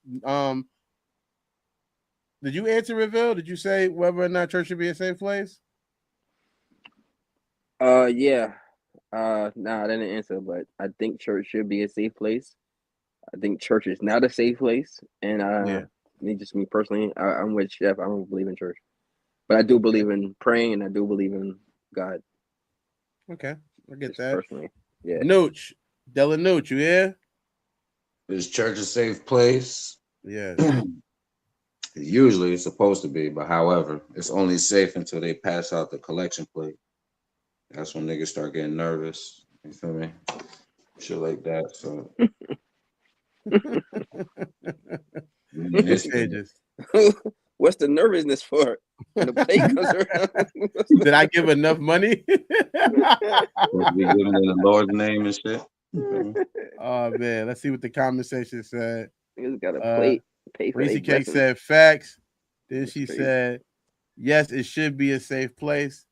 Did you answer, Reveal? Did you say whether or not church should be a safe place? Yeah. I didn't answer, but I think church should be a safe place. I think church is not a safe place, and me personally, I'm with Chef. I don't believe in church, but I do believe in praying, and I do believe in God. Okay, I get that. Personally, yeah. Nooch, Della Nooch, you here? Is church a safe place? Yeah. Usually it's supposed to be, but however, it's only safe until they pass out the collection plate. That's when niggas start getting nervous. You feel me? Shit like that. So It's pages. What's the nervousness for? When the plate comes around. Did I give enough money? be giving in the Lord's name and shit. Oh man, let's see what the conversation said. Niggas got a plate. Pay for Reese Cake said facts. Then she said, yes, it should be a safe place.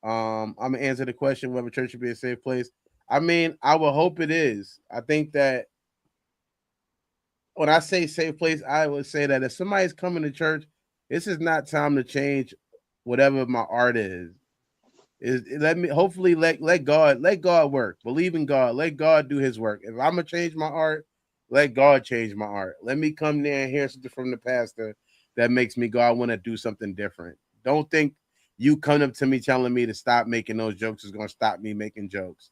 I'm gonna answer the question whether church should be a safe place. I mean, I would hope it is. I think that when I say safe place, I would say that if somebody's coming to church, this is not time to change whatever my art is. Hopefully let God work. Believe in God. Let God do his work. If I'm gonna change my art, let God change my art. Let me come there and hear something from the pastor that makes me go, I want to do something different. Don't think you come up to me telling me to stop making those jokes is gonna stop me making jokes.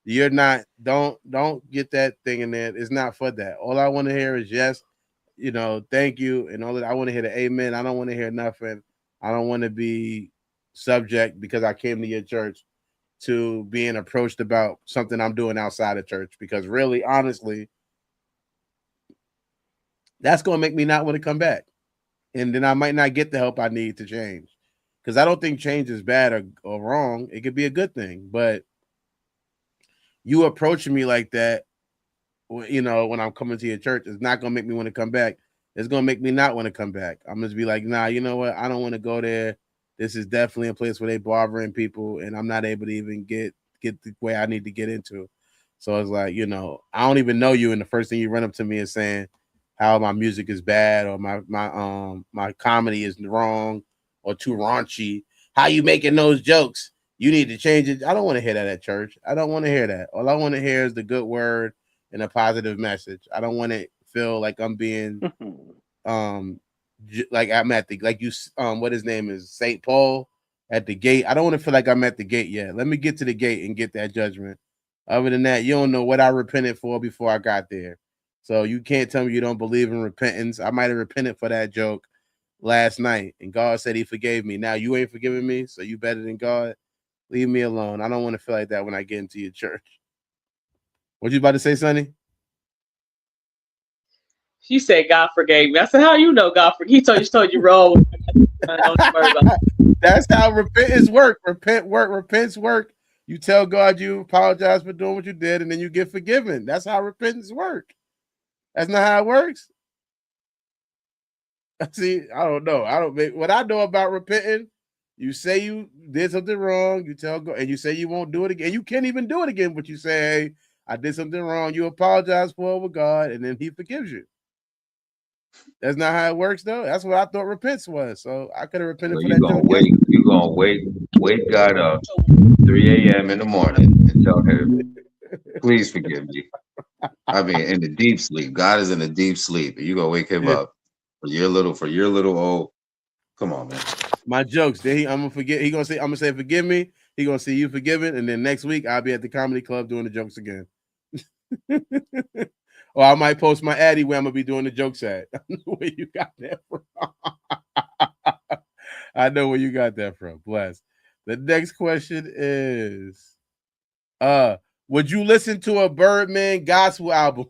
You're not, don't get that thing in there. It's not for that. All I want to hear is yes, thank you, and all that. I want to hear the amen. I don't want to hear nothing. I don't want to be subject because I came to your church to being approached about something I'm doing outside of church, because really, honestly, that's going to make me not want to come back. And then I might not get the help I need to change, because I don't think change is bad or wrong. It could be a good thing, but you approaching me like that, when I'm coming to your church, it's not going to make me want to come back. It's going to make me not want to come back. I'm going to be like, nah, you know what? I don't want to go there. This is definitely a place where they bothering people, and I'm not able to even get the way I need to get into. So it's like, I don't even know you, and the first thing you run up to me is saying how my music is bad, or my comedy is wrong or too raunchy. How you making those jokes? You need to change it. I don't want to hear that at church. I don't want to hear that. All I want to hear is the good word and a positive message. I don't want to feel like I'm being like I'm at the, like you what his name is, St. Paul at the gate. I don't want to feel like I'm at the gate yet. Let me get to the gate and get that judgment. Other than that, you don't know what I repented for before I got there. So you can't tell me you don't believe in repentance. I might have repented for that joke last night, and God said he forgave me. Now you ain't forgiving me, so you better than God. Leave me alone. I don't want to feel like that when I get into your church. What you about to say, Sonny? She said God forgave me. I said, how you know God forgave? He told you wrong. That's how repentance work. Repentance work. You tell God you apologize for doing what you did, and then you get forgiven. That's how repentance work. That's not how it works. See, I don't know. What I know about repenting, you say you did something wrong, you tell God, and you say you won't do it again. You can't even do it again, but you say, hey, I did something wrong. You apologize for it with God, and then he forgives you. That's not how it works, though. That's what I thought repents was. So I could have repented So for you that gonna joke. wake wake God up 3 a.m. in the morning and tell him, please forgive me. I mean, in the deep sleep. God is in the deep sleep. And you gonna wake him Yeah. up for your little old. Come on, man. My jokes. Then I'm gonna forget. I'm gonna say forgive me. He gonna say you forgiven, and then next week I'll be at the comedy club doing the jokes again. Or I might post my Addy where I'm gonna be doing the jokes at. I know where you got that from. I know where you got that from. Bless. The next question is would you listen to a Birdman gospel album?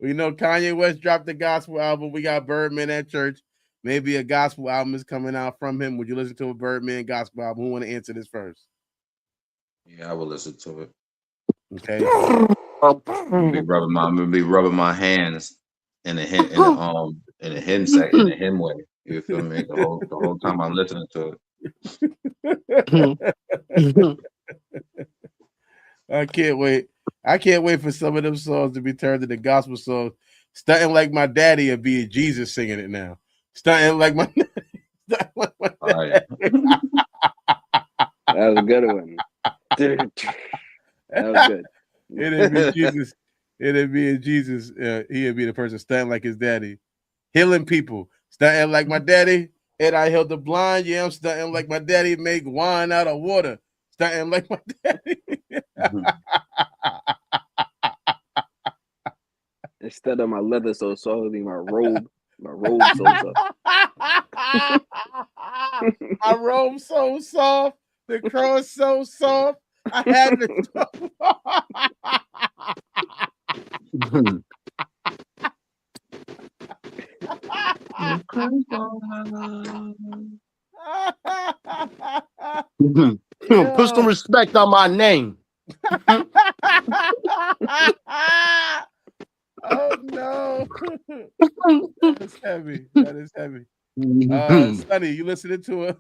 We know Kanye West dropped the gospel album. We got Birdman at church. Maybe a gospel album is coming out from him. Would you listen to a Birdman gospel album? Who want to answer this first? Yeah, I will listen to it. Okay. I'm gonna be rubbing my hands in the hymn in the hymn way. You feel me? The whole time I'm listening to Mhm. I can't wait. I can't wait for some of them songs to be turned into gospel songs. Stunting like my daddy and be Jesus singing it now. Stunting like my That was a good one. Dude. That was good. It'd be Jesus. It'd be Jesus. He'd be the person stunting like his daddy. Healing people. Stunting like my daddy. And I healed the blind. Yeah, I'm stunting like my daddy. Make wine out of water. Stunting like my daddy. Instead of my leather so soft, it'll be my robe. My robe so soft. My robe so soft. The cross so soft. I had to. Put some respect on my name. Oh no. That is heavy. That is heavy. Sonny, you listening to a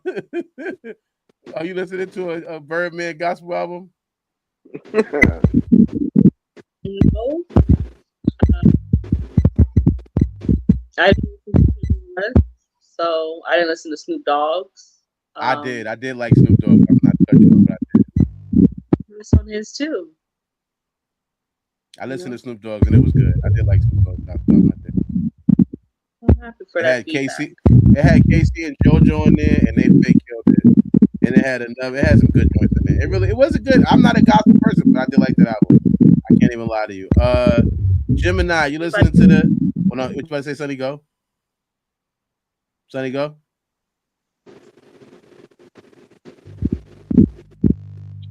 are you listening to a Birdman gospel album? No. I so I didn't listen to Snoop Dogg's. I did like Snoop Dogg. I'm not touching him, but I did. It's on his too. I listened to Snoop Dogg's and it was good. I did like Snoop Dogg's gospel album. I did. I'm happy for It that had feedback. Casey and JoJo in there, and they fake killed it. And it had some good joints in there. It was a good. I'm not a gospel person, but I did like that album. I can't even lie to you. Gemini, you listening to the? Hold on, what you about to say, Sonny? Go. Sonny, go.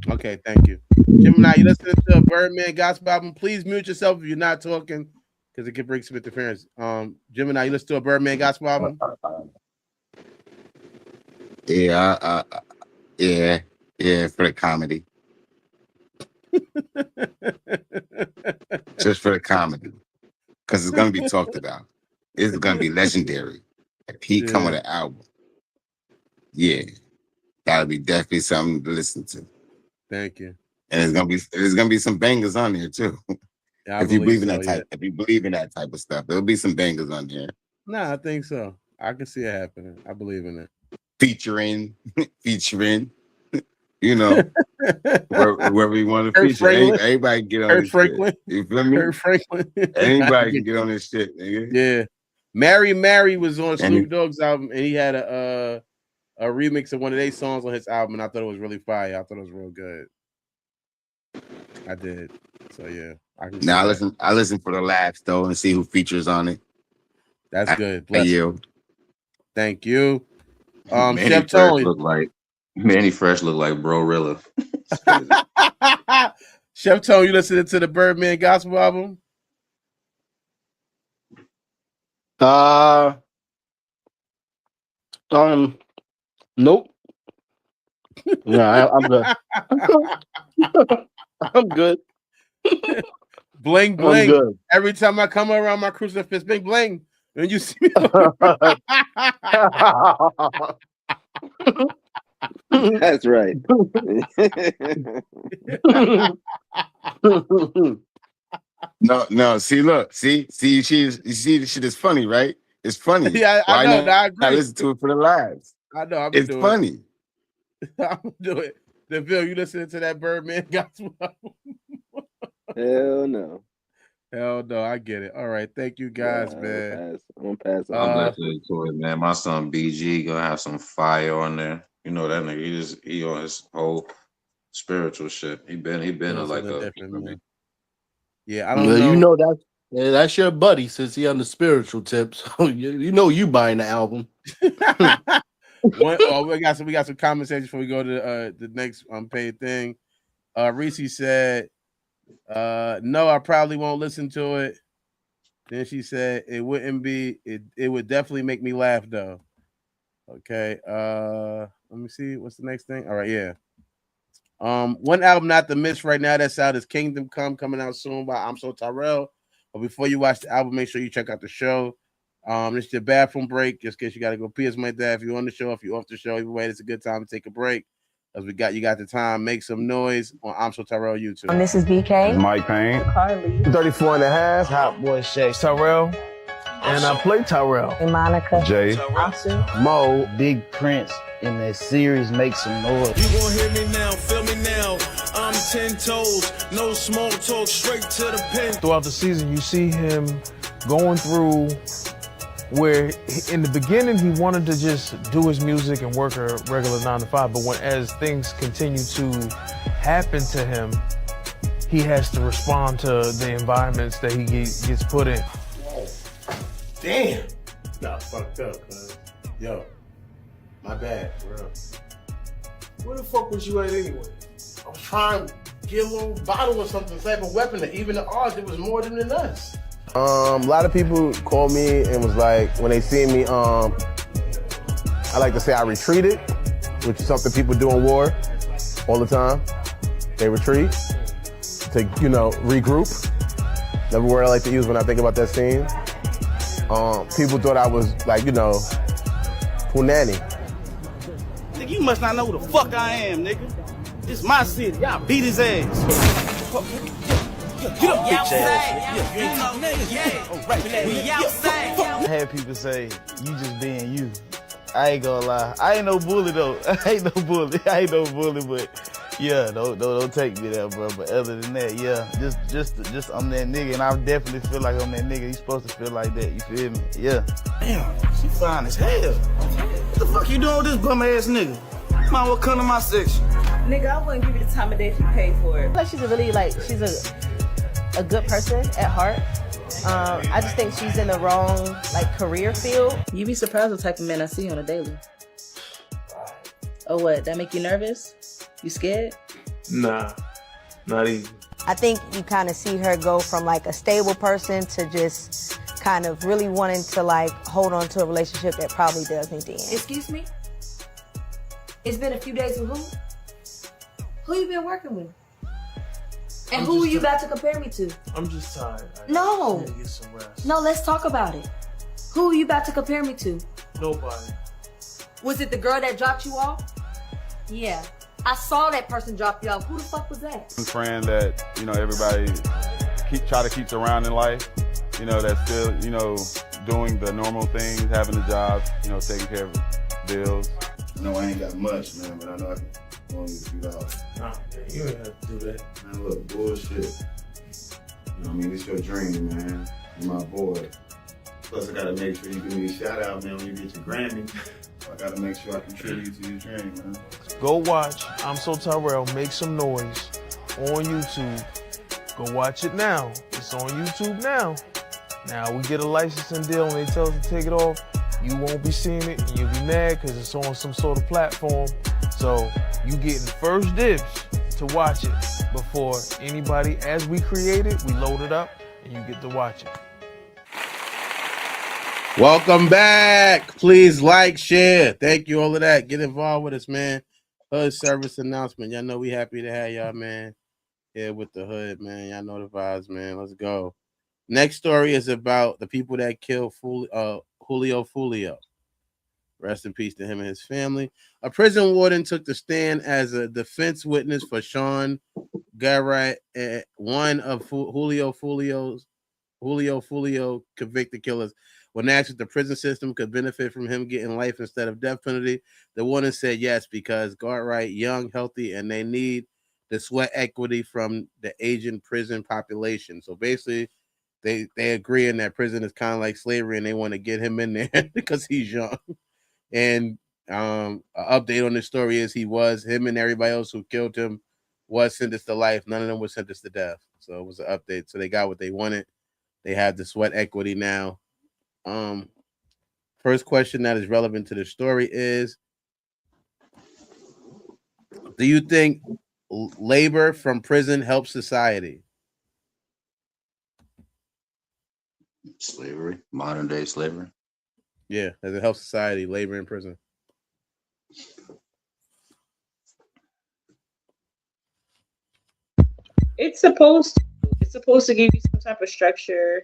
Okay, thank you. Gemini, you listening to a Birdman gospel album? Please mute yourself if you're not talking, because it can bring some interference. Gemini, you listen to a Birdman gospel album? Yeah, yeah, for the comedy. Just for the comedy. Because it's gonna be talked about. It's gonna be legendary. If he come with an album. Yeah. That'll be definitely something to listen to. Thank you. And there's gonna be some bangers on there too. Yeah, if you believe in that type of stuff, there'll be some bangers on there. Nah, I think so. I can see it happening. I believe in it. Featuring, you know, wherever you want to feature. Everybody get on this shit. You feel me? Kurt Franklin. Anybody can get on this shit, nigga. Yeah. Mary was on Snoop Dogg's album, and he had a remix of one of their songs on his album, and I thought it was really fire. I thought it was real good. I did. So yeah. I listen for the laughs though and see who features on it. That's good. Bless you. Thank you. Manny Fresh look like Bro Rilla. Chef Tone, you listening to the Birdman gospel album? Nope. Yeah, I'm good. I'm good. Bling bling. Good. Every time I come around my crucifix, bling bling. And you see me. That's right. No. See, look, see, you see, the shit is funny, right? It's funny. Yeah, I Why know. not? I I agree. listen to it for the lives. I know. I'm gonna It's do funny. it. I'm gonna do it. Then Bill, you listening to that Birdman gospel? Hell no. Hell no, I get it. All right, thank you guys, Nah, man. I'm gonna pass on. I'm listening to it, man. My son BG gonna have some fire on there. You know that nigga. He on his whole spiritual shit. He been Doing like something a. different, man. Yeah, I don't Well, know. you know that's your buddy since he on the spiritual tip. So you know you buying the album. We got some conversations before we go to the next unpaid thing. Reese said, no, I probably won't listen to it. Then she said it wouldn't be it would definitely make me laugh though. Okay. Let me see. What's the next thing? All right, yeah. One album not to miss right now that's out is Kingdom Come, coming out soon by I'm So Tyrell. But before you watch the album, make sure you check out the show. This is your bathroom break, just in case you gotta go pee or something like that. If you're on the show, if you're off the show, either way, it's a good time to take a break. Because you got the time. Make some noise on I'm So Tyrell YouTube. And this is BK. Mike Payne. Carly. 34 and a half. Hot boy Shay. Tyrell. And I play Tyrell. And Monica. Jay. Asu. Mo. Big Prince in that series Make Some Noise. You gon' hear me now, feel me now. I'm 10 toes, no small talk, straight to the pin. Throughout the season, you see him going through where in the beginning he wanted to just do his music and work a regular 9-to-5, but as things continue to happen to him, he has to respond to the environments that he gets put in. Damn. Got fucked up, cuz. Yo, my bad, bro. Where the fuck was you at anyway? I was trying to get a little bottle or something, type of weapon that even the odds, it was more than us. A lot of people called me and was like, when they see me, I like to say I retreated, which is something people do in war all the time. They retreat to, regroup. Another word I like to use when I think about that scene. People thought I was like, punani. Nigga, you must not know who the fuck I am, nigga. This my city. Y'all beat his ass. Get up, bitch ass. You ain't talking niggas. We outside. I had people say, you just being you. I ain't gonna lie. I ain't no bully though. I ain't no bully, but yeah, don't take me there, bro. But other than that, yeah, just I'm that nigga, and I definitely feel like I'm that nigga. You supposed to feel like that, you feel me? Yeah. Damn, she fine as hell. What the fuck you doing with this bum ass nigga? Might well come to my section. Nigga, I wouldn't give you the time of day if you paid for it. Like she's she's a good person at heart. I just think she's in the wrong career field. You be surprised what type of men I see on a daily. Oh, what? That make you nervous? You scared? Nah, not even. I think you kind of see her go from a stable person to just kind of really wanting to hold on to a relationship that probably does need to end. Excuse me? It's been a few days with who? Who you been working with? And who are you about to compare me to? I'm just tired. No. I need to get some rest. No, let's talk about it. Who are you about to compare me to? Nobody. Was it the girl that dropped you off? Yeah. I saw that person drop you off. Who the fuck was that? A friend that, everybody try to keep around in life, that's still, doing the normal things, having a job, taking care of bills. I know I ain't got much, man, but I know I can only $2. Nah, man, you ain't have to do that. Man, look, bullshit. It's your dream, man. You're my boy. Plus, I gotta make sure you give me a shout out, man, when you get your Grammy. So I gotta make sure I contribute to your dream, man. Go watch I'm So Tyrell, Make Some Noise on YouTube. Go watch it now. It's on YouTube now. Now we get a licensing deal and they tell us to take it off. You won't be seeing it and you'll be mad because it's on some sort of platform. So you getting first dibs to watch it before anybody. As we create it, we load it up and you get to watch it. Welcome back. Please like, share. Thank you, all of that. Get involved with us, man. Hood Service Announcement. Y'all know we happy to have y'all, man. Here with the hood, man. Y'all know the vibes, man. Let's go. Next story is about the people that killed Julio Fulio. Rest in peace to him and his family. A prison warden took the stand as a defense witness for Sean Garrett, one of Julio convicted killers. When asked if the prison system could benefit from him getting life instead of death penalty, the woman said yes, because Garrett young, healthy, and they need the sweat equity from the Asian prison population. So basically, they agree in that prison is kind of like slavery, and they want to get him in there because he's young. And an update on this story is him and everybody else who killed him was sentenced to life. None of them were sentenced to death. So it was an update. So they got what they wanted. They have the sweat equity now. First question that is relevant to the story is, do you think labor from prison helps society? Slavery, modern day slavery. Yeah, does it help society, labor in prison? It's supposed to give you some type of structure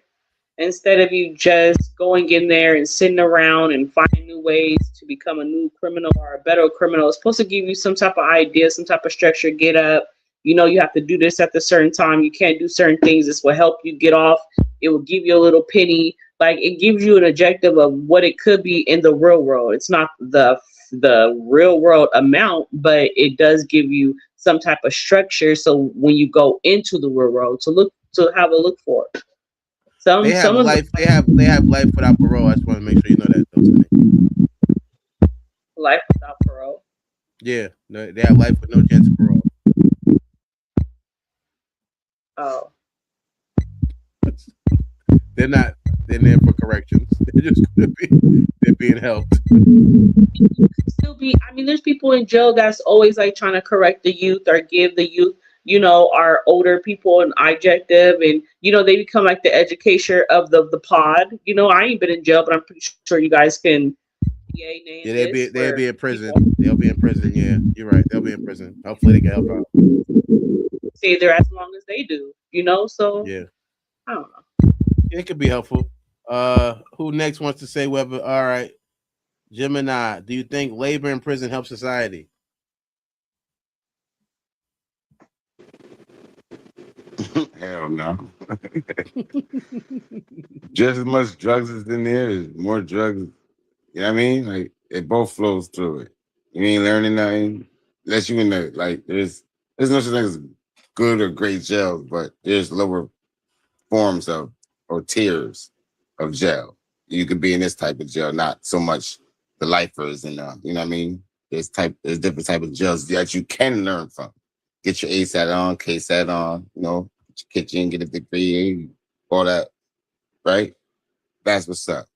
instead of you just going in there and sitting around and finding new ways to become a new criminal or a better criminal. It's supposed to give you some type of idea, some type of structure. Get up. You have to do this at a certain time. You can't do certain things. This will help you get off. It will give you a little penny. Like, it gives you an objective of what it could be in the real world. It's not the real world amount, but it does give you some type of structure. So when you go into the real world, to have a look for it. They have life without parole. I just want to make sure you know that. Life without parole. Yeah, no, they have life with no chance of parole. Oh. They're not. They're there for corrections. They're just going to be. They're being helped. Still be. I mean, there's people in jail that's always like trying to correct the youth or give the youth, our older people an objective, and they become like the educator of the pod. I ain't been in jail, but I'm pretty sure you guys can. Yeah, they'll be in prison. They'll be in prison. Yeah, you're right. They'll be in prison. Hopefully, they can help out. Stay there as long as they do. So yeah, I don't know. It could be helpful. Who next wants to say whether? All right, Gemini, do you think labor in prison helps society? Hell no. Just as much drugs as in there is more drugs. You know what I mean? Like, it both flows through it. You ain't learning nothing unless you in the there's no such thing as good or great jails, but there's lower forms of or tiers of jail. You could be in this type of jail, not so much the lifers and you know what I mean? There's different type of jails that you can learn from. Get your ASAT on, KSAT on, kitchen, get a degree, all that, right? That's what's up.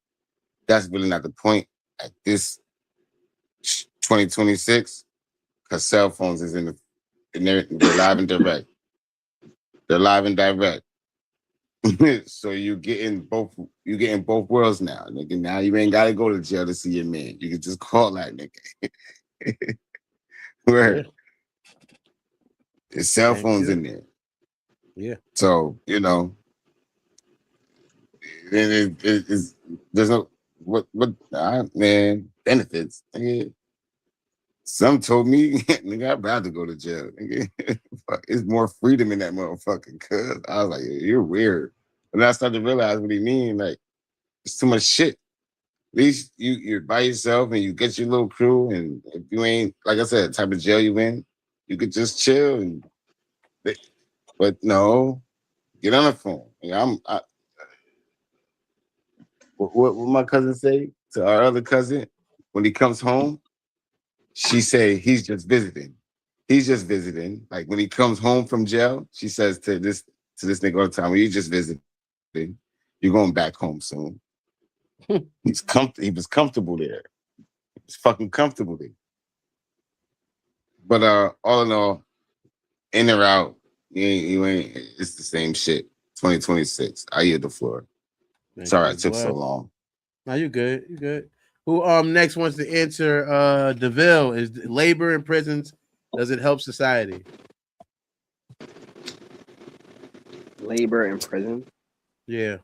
That's really not the point at this 2026, because cell phones is they're live and direct. They're live and direct. So you getting both worlds now, nigga. Now you ain't gotta go to jail to see your man. You can just call that nigga. Where there's cell phones in there. Yeah. So there's no man benefits. Nigga. Some told me, nigga, I'd rather go to jail. Nigga. It's more freedom in that motherfucker. Cause I was like, you're weird. And I started to realize what he mean. Like, it's too much shit. At least you're by yourself and you get your little crew. And if you ain't, like I said, the type of jail you in, you could just chill. But no, get on the phone. What my cousin say to our other cousin when he comes home? She say he's just visiting. He's just visiting. Like when he comes home from jail, she says to this nigga all the time, well, you just visiting. You're going back home soon. He was comfortable there. He was fucking comfortable there. But all in all, in or out, you ain't. It's the same shit. 2026. I yield the floor. Sorry I took so long. No, you good. You good. Who next wants to answer? DeVille, is labor in prisons, does it help society? Labor in prison? Yeah.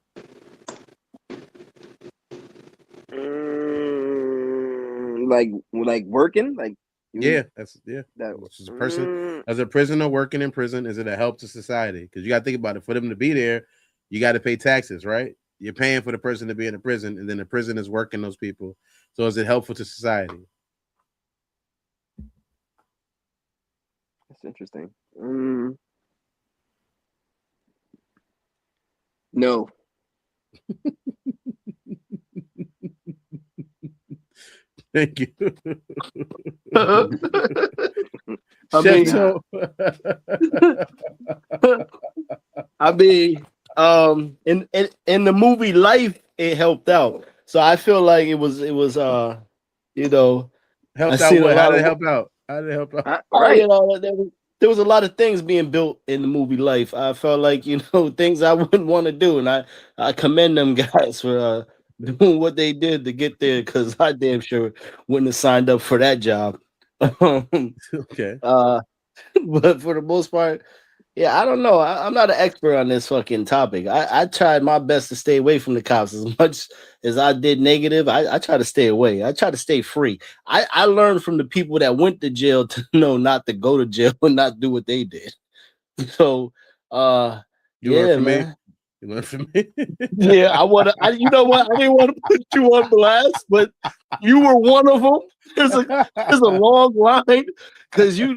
Like working? Like which is a person As a prisoner working in prison, is it a help to society? Because you got to think about it. For them to be there, you got to pay taxes, right? You're paying for the person to be in a prison, and then the prison is working those people. So is it helpful to society? That's interesting. No. Thank you. I mean, I mean, in the movie Life, it helped out. So I feel like it was you know, helped I out seen what? a How lot did it of help out? How did it help out? you know, there was a lot of things being built in the movie Life. I felt like, you know, things I wouldn't want to do, and I commend them guys for doing what they did to get there, because I damn sure wouldn't have signed up for that job. Okay. But for the most part, yeah, I don't know. I'm not an expert on this fucking topic. I tried my best to stay away from the cops as much as I did negative. I try to stay away. I try to stay free. I learned from the people that went to jail to know not to go to jail and not do what they did. So, You learned yeah, from me. man. You learned from me. Yeah, you know what? I didn't want to put you on blast, but you were one of them. There's a long line, because you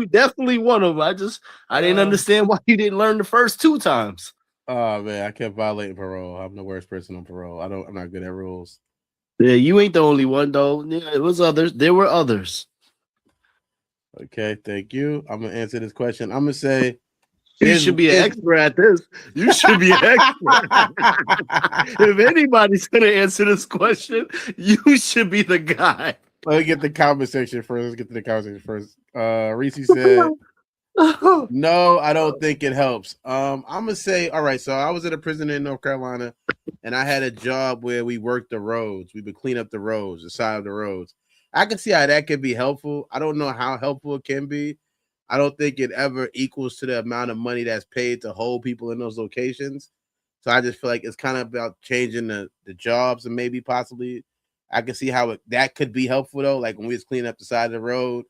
definitely one of them. I didn't understand why you didn't learn the first 2 times. Oh man, I kept violating parole. I'm the worst person on parole. I'm not good at rules. Yeah, you ain't the only one though. Yeah, it was others. There were others. Okay, thank you. I'm gonna answer this question. I'm gonna say you should be an expert at this. You should be an expert. If anybody's gonna answer this question, you should be the guy. Let me get the comment section first. Let's get to the comment section first. Reese said, no, I don't think it helps. I'm gonna say, all right. So I was at a prison in North Carolina, and I had a job where we worked the roads. We would clean up the roads, the side of the roads. I can see how that could be helpful. I don't know how helpful it can be. I don't think it ever equals to the amount of money that's paid to hold people in those locations. So I just feel like it's kind of about changing the jobs, and maybe possibly I can see how that could be helpful though. Like when we was cleaning up the side of the road,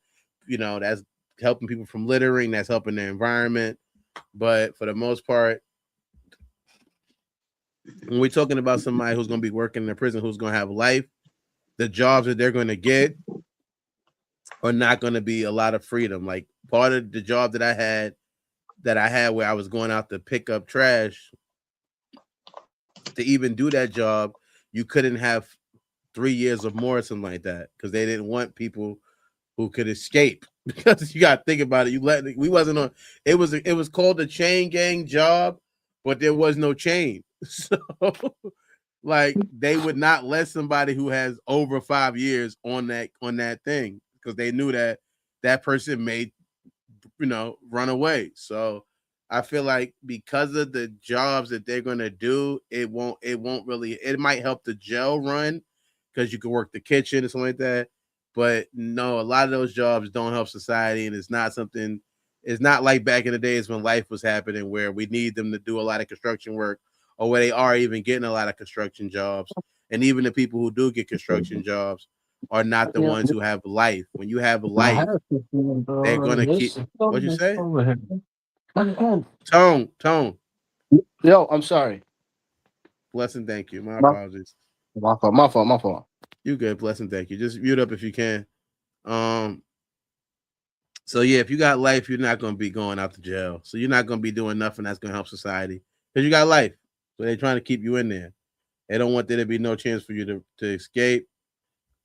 you know, that's helping people from littering, that's helping the environment. But for the most part, when we're talking about somebody who's going to be working in a prison, who's going to have life, the jobs that they're going to get are not going to be a lot of freedom. Like part of the job that I had where I was going out to pick up trash, to even do that job, you couldn't have 3 years or more or something like that, because they didn't want people who could escape. Because you got to think about it. We wasn't on. It was called a chain gang job, but there was no chain. So like they would not let somebody who has over 5 years on that thing, because they knew that person may, run away. So I feel like because of the jobs that they're gonna do, it might help the jail run, because you can work the kitchen and something like that. But no, a lot of those jobs don't help society, and it's not like back in the days when life was happening, where we need them to do a lot of construction work, or where they are even getting a lot of construction jobs. And even the people who do get construction jobs are not the ones who have life. When you have life, they're gonna keep. What you say? Tone. Yo, I'm sorry. Blessing, thank you. My apologies. My fault. You good, blessing, thank you. Just mute up if you can. So yeah, if you got life, you're not gonna be going out to jail. So you're not gonna be doing nothing that's gonna help society, because you got life. So they're trying to keep you in there. They don't want there to be no chance for you to escape.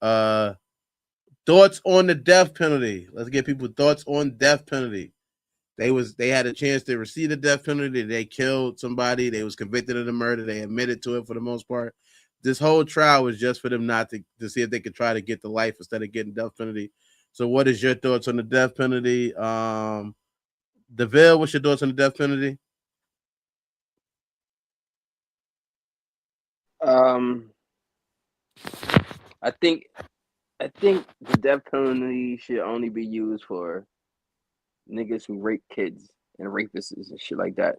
Thoughts on the death penalty. Let's get people thoughts on death penalty. They had a chance to receive the death penalty. They killed somebody. They was convicted of the murder. They admitted to it for the most part. This whole trial was just for them not to see if they could try to get the life instead of getting death penalty. So what is your thoughts on the death penalty? DeVille, what's your thoughts on the death penalty? I think the death penalty should only be used for niggas who rape kids and rapists and shit like that.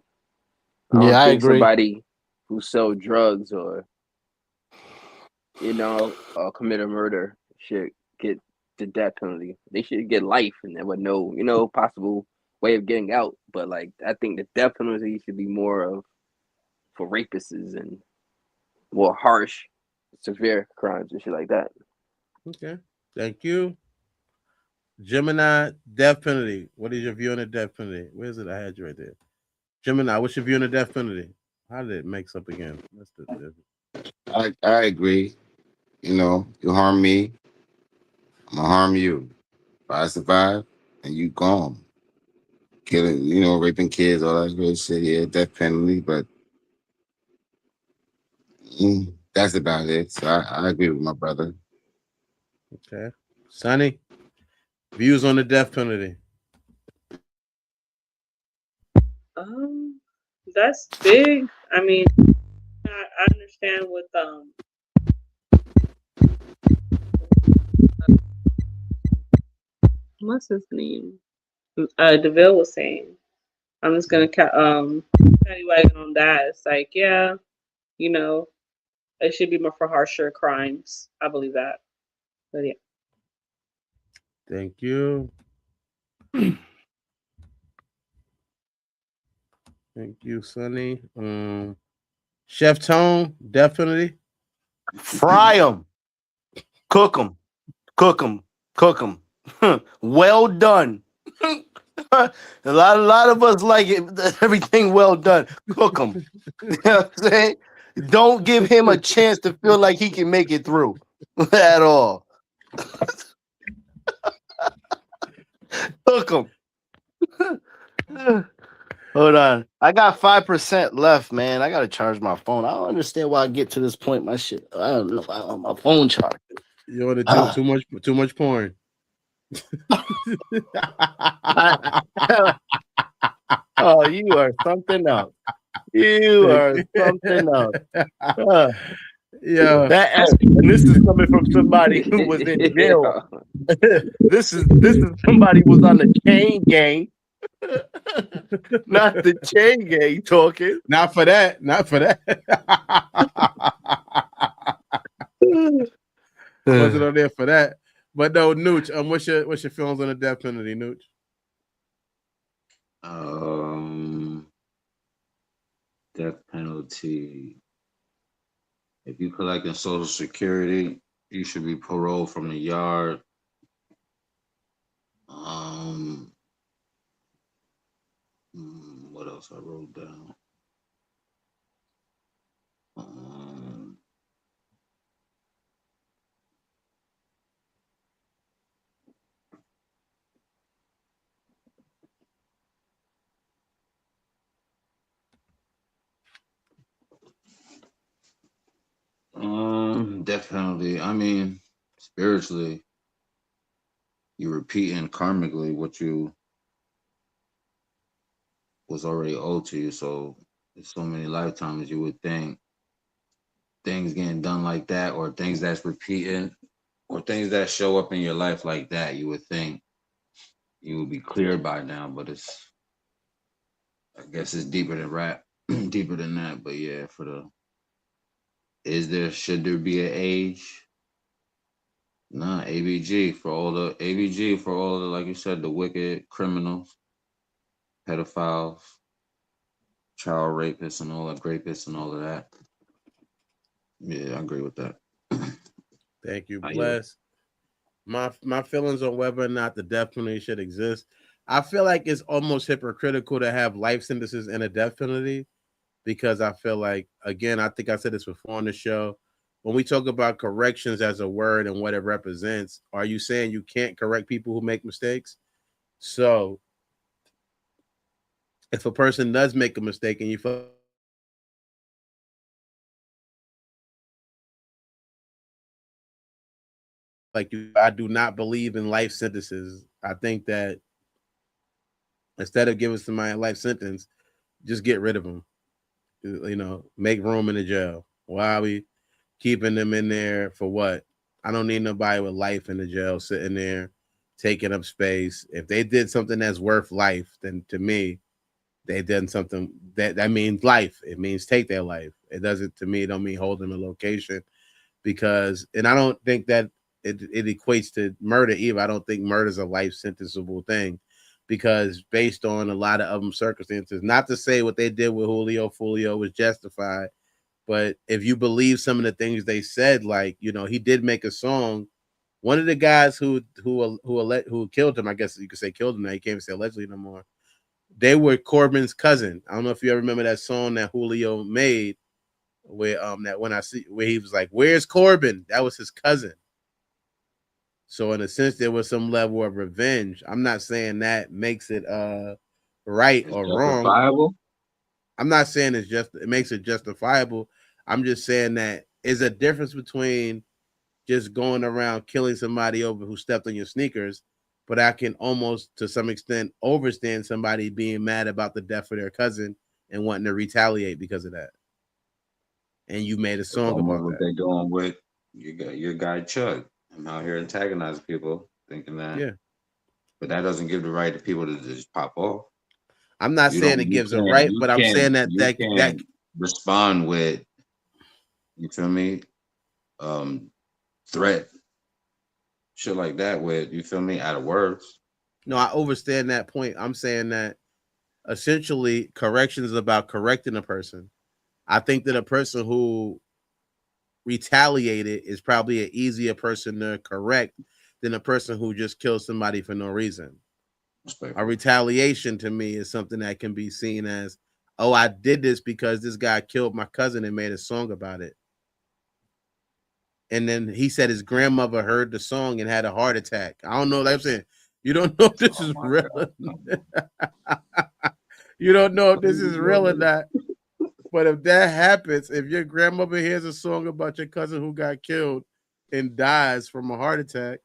I don't think agree. somebody who sell drugs or commit a murder should get the death penalty. They should get life, and there with no possible way of getting out. But like, I think the death penalty should be more of for rapists and more harsh, severe crimes and shit like that. Okay, thank you. Gemini, death penalty. What is your view on the death penalty? Where is it? I had you right there. Gemini, what's your view on the death penalty? How did it mix up again? That's the I agree. You know, you harm me, I'm gonna harm you. If I survive, and you gone. Killing, you know, raping kids, all that good shit. Yeah, death penalty, but that's about it. So I agree with my brother. Okay. Sonny, views on the death penalty. That's big. I mean, I understand what what's his name? DeVille was saying. I'm just gonna wagon on that. It's like, yeah, you know, it should be more for harsher crimes. I believe that. But yeah. Thank you. Thank you, Sonny. Chef Tone, death penalty. Fry them, cook them, cook them, cook them. Well done. a lot of us like it. Everything well done. Cook them. You know what I'm saying? Don't give him a chance to feel like he can make it through at all. Cook him. Hold on. I got 5% left, man. I gotta charge my phone. I don't understand why I get to this point. My shit. I don't know. My phone charged. You want to do too much porn. Oh, you are something else. You are something else. Yeah. And this is coming from somebody who was in jail. This is somebody who was on the chain gang. Not the chain gang talking. Not for that. Not for that. Wasn't on there for that. But no, Nooch, what's your feelings on the death penalty, Nooch? Death penalty. If you collecting Social Security, you should be paroled from the yard. What else I wrote down? Death penalty. I mean, spiritually, you repeating karmically what you was already owed to you. So there's so many lifetimes you would think things getting done like that, or things that's repeating, or things that show up in your life like that, you would think you would be cleared by now. But I guess it's deeper than rap, deeper than that. But yeah, should there be an age? Nah, ABG for all the, like you said, the wicked criminals, pedophiles, child rapists, and all that, rapists, and all of that. Yeah, I agree with that. Thank you, Bless. My feelings on whether or not the death penalty should exist. I feel like it's almost hypocritical to have life sentences and a death penalty, because I feel like, again, I think I said this before on the show, when we talk about corrections as a word and what it represents, are you saying you can't correct people who make mistakes? So if a person does make a mistake and you feel like I do not believe in life sentences. I think that instead of giving somebody a life sentence, just get rid of them. You know, make room in the jail. Why are we keeping them in there for what? I don't need nobody with life in the jail sitting there taking up space. If they did something that's worth life, then to me, they did something that means life. It means take their life. It doesn't, to me, it don't mean hold them in location, because, and I don't think that it equates to murder either. I don't think murder is a life sentenceable thing, because based on a lot of them circumstances, not to say what they did with Fulio was justified, but if you believe some of the things they said, like, you know, he did make a song. One of the guys who killed him, I guess you could say killed him now, you can't even say allegedly no more. They were Corbin's cousin. I don't know if you ever remember that song that Julio made where where he was like, "Where's Corbin?" That was his cousin. So in a sense, there was some level of revenge. I'm not saying that makes it right or wrong. I'm not saying it makes it justifiable. I'm just saying that is a difference between just going around killing somebody over who stepped on your sneakers, but I can almost to some extent understand somebody being mad about the death of their cousin and wanting to retaliate because of that. And you made a song about what that. they're doing with your guy Chud. I'm out here antagonizing people, thinking that. Yeah. But that doesn't give the right to people to just pop off. I'm not saying it gives a right, but I'm saying that that respond with, you feel me, threat, shit like that with, you feel me, out of words. No, I understand that point. I'm saying that essentially correction is about correcting a person. I think that a person who retaliated is probably an easier person to correct than a person who just kills somebody for no reason. A retaliation to me is something that can be seen as, oh, I did this because this guy killed my cousin and made a song about it. And then he said his grandmother heard the song and had a heart attack. I don't know. Like I'm saying, you don't know if this is real. You don't know if this is real or not. But if that happens, if your grandmother hears a song about your cousin who got killed and dies from a heart attack,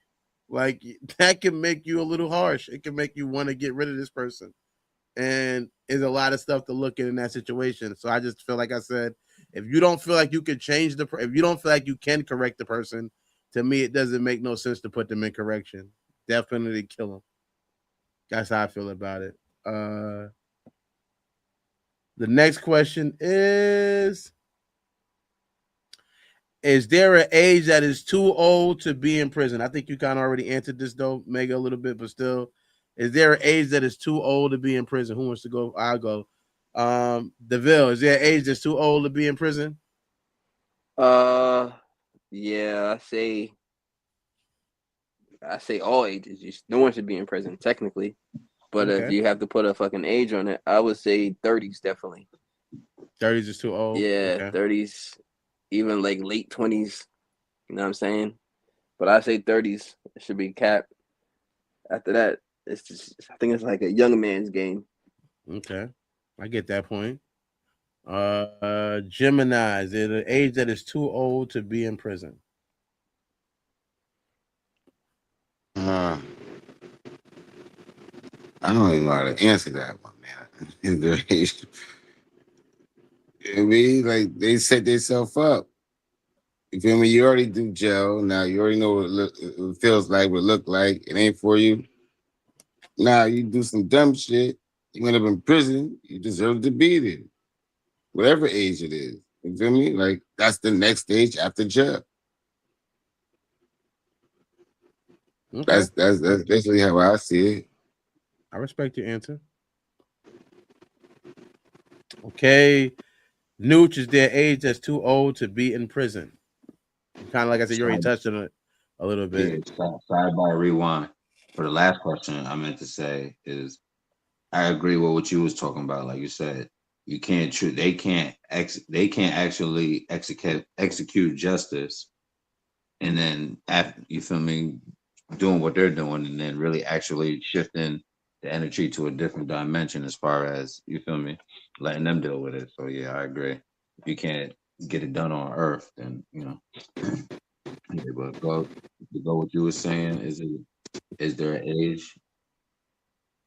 like that can make you a little harsh. It can make you want to get rid of this person. And there's a lot of stuff to look at in that situation. So I just feel like I said, if you don't feel like you can change if you don't feel like you can correct the person, to me, it doesn't make no sense to put them in correction. Definitely kill them. That's how I feel about it. The next question is there an age that is too old to be in prison? I think you kind of already answered this, though, Mega, a little bit, but still. Is there an age that is too old to be in prison? Who wants to go? I'll go. DeVille, is there an age that's too old to be in prison? Yeah, I say all ages. No one should be in prison, technically. But if you have to put a fucking age on it, I would say 30s, definitely. 30s is too old? Yeah, 30s, even like late 20s. You know what I'm saying? But I say 30s. It should be capped. After that, it's just, I think it's like a young man's game. Okay. I get that point. Gemini, is it an age that is too old to be in prison? I don't even know how to answer that one, man. Is there age? I mean, like they set themselves up. You feel me? You already do jail. Now you already know what it feels like, what it look like. It ain't for you. Now you do some dumb shit. You end up in prison. You deserve to be there. Whatever age it is. You feel me? Like that's the next stage after jail. Okay. That's basically how I see it. I respect your answer. Okay. Nooch, is there age that's too old to be in prison? Kind of like I said, you already touched on it a little bit. Yeah, sidebar rewind. For the last question, I meant to say is, I agree with what you was talking about. Like you said, you can't they can't actually execute justice, and then after, you feel me, doing what they're doing, and then really actually shifting the energy to a different dimension as far as, you feel me, letting them deal with it. So yeah, I agree. If you can't get it done on Earth, then yeah, but go what you were saying. Is there an age?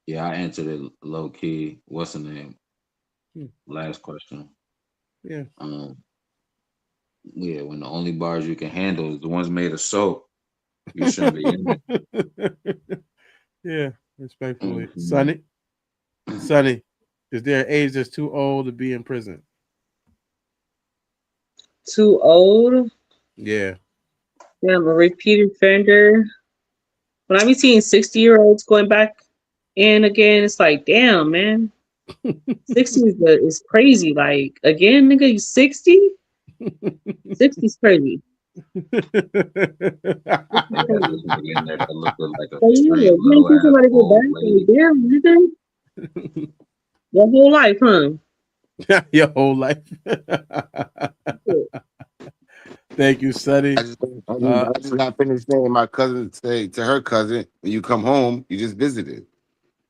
Yeah, I answered it low key. What's the name? Last question. Yeah. Yeah, when the only bars you can handle is the ones made of soap, you shouldn't be in it. Yeah, respectfully. Sonny, is there an age that's too old to be in prison? Too old? Yeah. Yeah, I'm a repeat offender. When I be seeing 60-year-olds going back And again, it's like, damn, man. 60 is crazy. Like, again, nigga, you 60? 60 is crazy. Yeah, there's a nigga in there that looked like a So, yeah, straight you little think ass somebody go old back? lady. Like, damn, nigga. Your whole life, huh? Your whole life. Thank you, Sonny. I just got finished saying my cousin say to her cousin, when you come home, you just visited.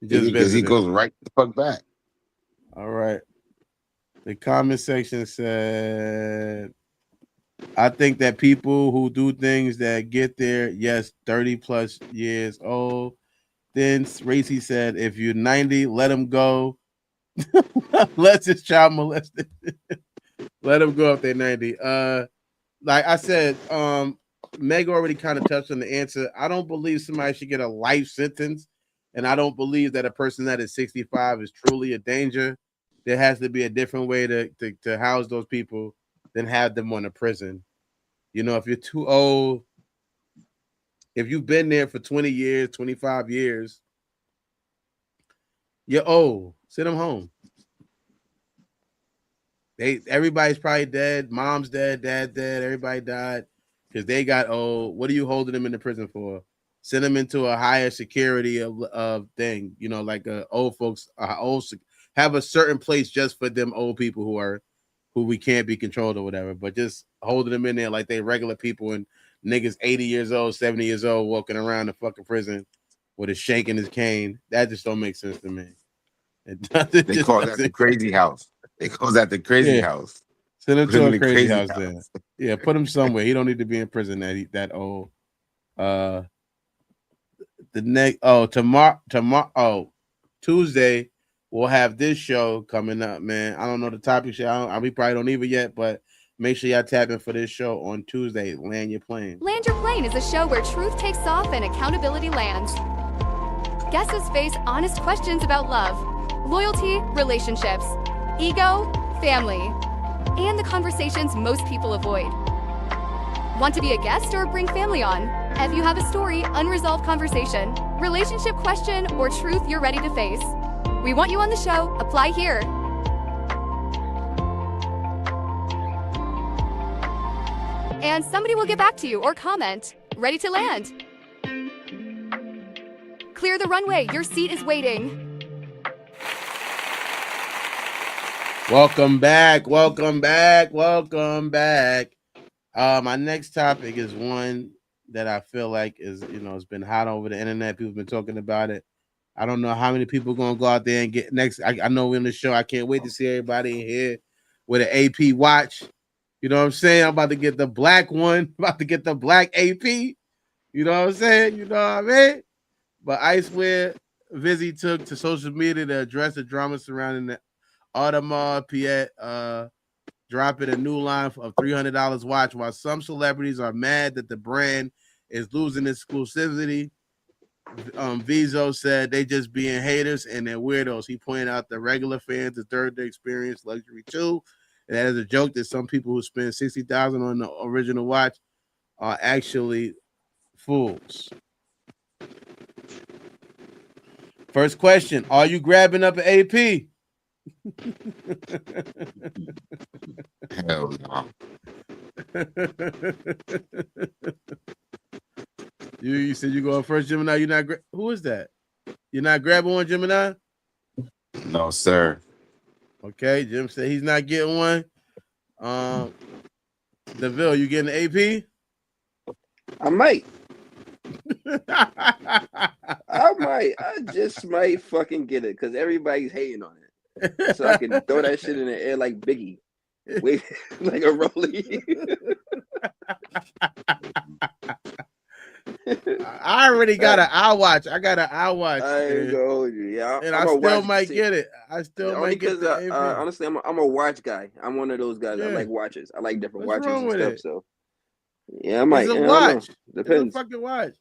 Because he goes right the fuck back. All right. The comment section said, I think that people who do things that get there, yes, 30 plus years old. Then Racy said, if you're 90, let him go. Let this child molested. Let him go if they're 90. Like I said, Meg already kind of touched on the answer. I don't believe somebody should get a life sentence, and I don't believe that a person that is 65 is truly a danger. There has to be a different way to house those people than have them on a prison. You know, if you're too old, if you've been there for 20 years, 25 years, you're old. Send them home. Everybody's probably dead. Mom's dead, dad's dead, everybody died because they got old. What are you holding them in the prison for? Send them into a higher security of thing, you know, like old folks, have a certain place just for them old people who we can't be controlled or whatever. But just holding them in there like they regular people and niggas 80 years old, 70 years old walking around the fucking prison with a shake in his cane. That just don't make sense to me. They call that the crazy house. They call that the crazy house. Send him Put to in a the crazy house then. Yeah, put him somewhere. He don't need to be in prison that old. The next tomorrow Tuesday we'll have this show coming up, man. I don't know the topic show. We probably don't even yet, but make sure y'all tap in for this show on Tuesday. Land your plane. Land Your Plane is a show where truth takes off and accountability lands. Guests face honest questions about love, loyalty, relationships, ego, family, and the conversations most people avoid. Want to be a guest or bring family on? If you have a story, unresolved conversation, relationship question, or truth you're ready to face, we want you on the show. Apply here. And somebody will get back to you or comment. Ready to land. Clear the runway. Your seat is waiting. Welcome back. Welcome back. Welcome back. My next topic is one that I feel like is, it's been hot over the internet. People have been talking about it. I don't know how many people are going to go out there and get next. I know we're in the show. I can't wait to see everybody in here with an AP watch. You know what I'm saying? I'm about to get the black one. I'm about to get the black AP. You know what I'm saying? You know what I mean? But I swear, Vizzy took to social media to address the drama surrounding the Audemars Piguet dropping a new line of $300 watch, while some celebrities are mad that the brand is losing exclusivity. Vizo said they just being haters and they're weirdos. He pointed out that regular fans deserve to experience luxury too. And that is a joke that some people who spend $60,000 on the original watch are actually fools. First question: are you grabbing up an AP? Hell no. You said you going first, Gemini. You're not. Who is that? You're not grabbing one, Gemini? No, sir. Okay, Jim said he's not getting one. DeVille, you getting the AP? I might. I just might fucking get it because everybody's hating on it. So I can throw that shit in the air like Biggie. Wait, like a rollie. I already got an iWatch. I got an iWatch. I ain't gonna hold you. Yeah, and I still might get it. I still might get it. Honestly, I'm a watch guy. I'm one of those guys. I like watches. I like different watches and stuff. So yeah, I might. It's a watch. Depends. It's a fucking watch.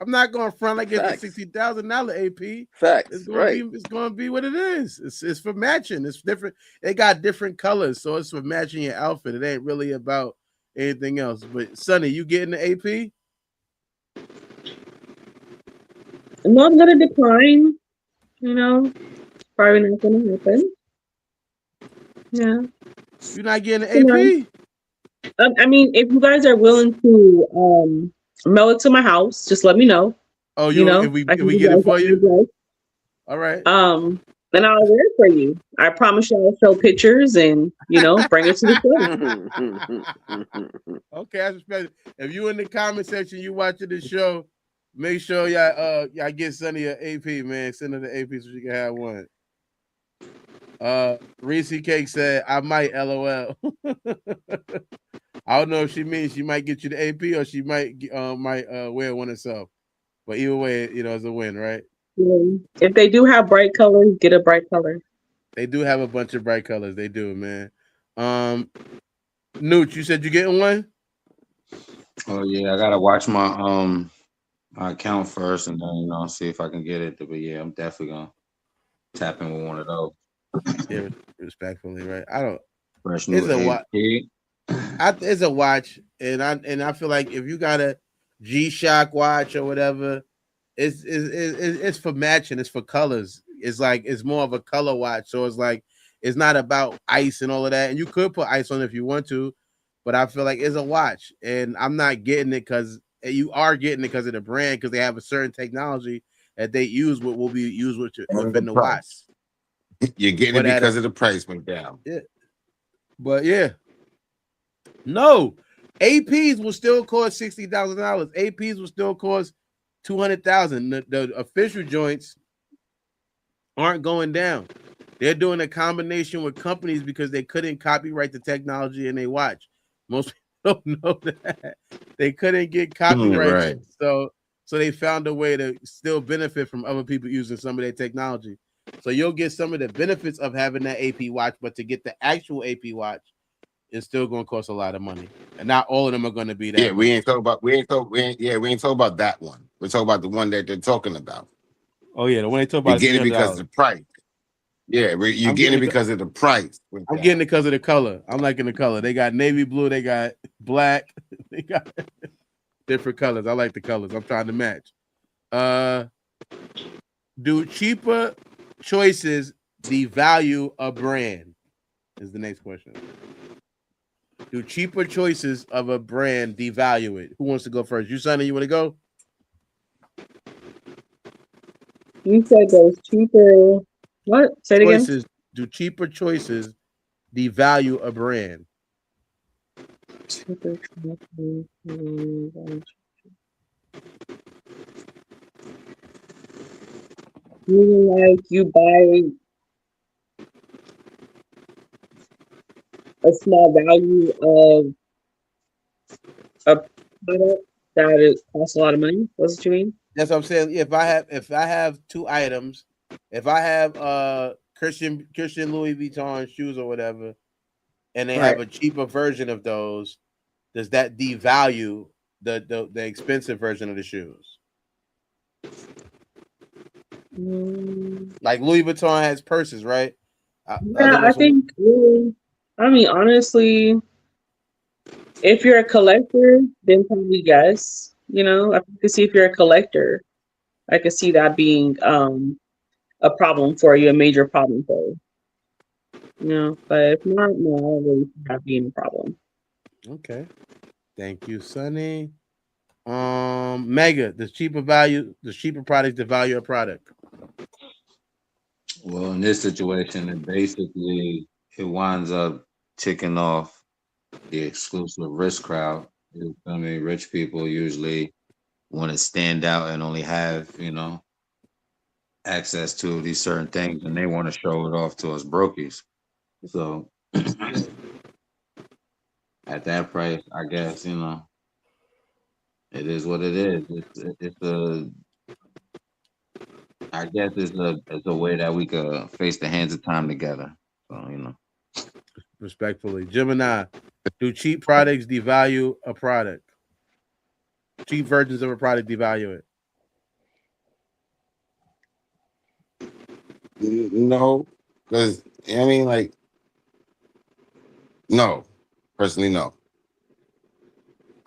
I'm not going to front like it's a $60,000 AP. Facts. It's going to be what it is. It's for matching. It's different. They got different colors, so it's for matching your outfit. It ain't really about anything else. But Sonny, you getting the AP? No, I'm gonna decline. You know, probably not gonna happen. Yeah. You're not getting You an know, AP? I mean, if you guys are willing to mail it to my house, just let me know. Oh, You you know, I if can we give get you it guys for the you? address. All right. And I'll wear it for you. I promise you I'll show pictures and, you know, bring it to the show. Okay, that's respect. If you in the comment section, you watching the show, make sure y'all get Sunny an AP, man. Send her the AP so she can have one. Reese Cake said, I might LOL. I don't know if she means she might get you the AP or she might wear one herself. But either way, you know, it's a win, right? Yeah. If they do have bright colors, get a bright color. They do have a bunch of bright colors. They do, man. Nooch, you said you getting one? Oh yeah, I gotta watch my account first, and then see if I can get it. But yeah, I'm definitely gonna tap in with one of those. Yeah, respectfully, right? I don't. Fresh It's new a watch. AP. It's a watch, and I feel like if you got a G-Shock watch or whatever, it's for matching. It's for colors. It's like it's more of a color watch. So it's like it's not about ice and all of that. And you could put ice on it if you want to, but I feel like it's a watch, and I'm not getting it because you are getting it because of the brand because they have a certain technology that they use what will be used within the watch. You're getting But it because of the price went down. Yeah. But yeah. No. APs will still cost $60,000. APs will still cost $200,000. The official joints aren't going down. They're doing a combination with companies because they couldn't copyright the technology in their watch. Most people don't know that. They couldn't get copyrights. Right. So they found a way to still benefit from other people using some of their technology. So you'll get some of the benefits of having that AP watch, but to get the actual AP watch, it's still going to cost a lot of money, and not all of them are going to be that. Yeah, we ain't talking about that one. We're talking about the one that they're talking about. Oh yeah, the one they talk You're about. getting it because of the price. Yeah, you're getting it because of the price. I'm getting it because of the color. I'm liking the color. They got navy blue. They got black. They got different colors. I like the colors. I'm trying to match. Do cheaper choices devalue a brand? Is the next question. Do cheaper choices of a brand devalue it? Who wants to go first? You, Sonny, you want to go? You said those cheaper. What? Say it again. Do cheaper choices devalue a brand? Meaning like you buy a small value of a product that it costs a lot of money. That's what you mean? That's what I'm saying. If I have two items, if I have Christian Louis Vuitton shoes or whatever, and they have a cheaper version of those, does that devalue the expensive version of the shoes? Like Louis Vuitton has purses, right? Yeah, I think. I mean, honestly, if you're a collector, then probably yes. You know, I could see if you're a collector, I could see that being a problem for you, a major problem for you. You know, but if not, no, I don't really see that being a problem. Okay. Thank you, Sonny. Mega, the cheaper products devalue a product. Well, in this situation, it winds up ticking off the exclusive risk crowd. I mean, rich people usually want to stand out and only have, access to these certain things, and they want to show it off to us brokies. So at that price, I guess, it is what it is. I guess it's a way that we could face the hands of time together. So, Respectfully, Gemini, do cheap products devalue a product? Cheap versions of a product devalue it? No, because I mean, like, no, personally, no.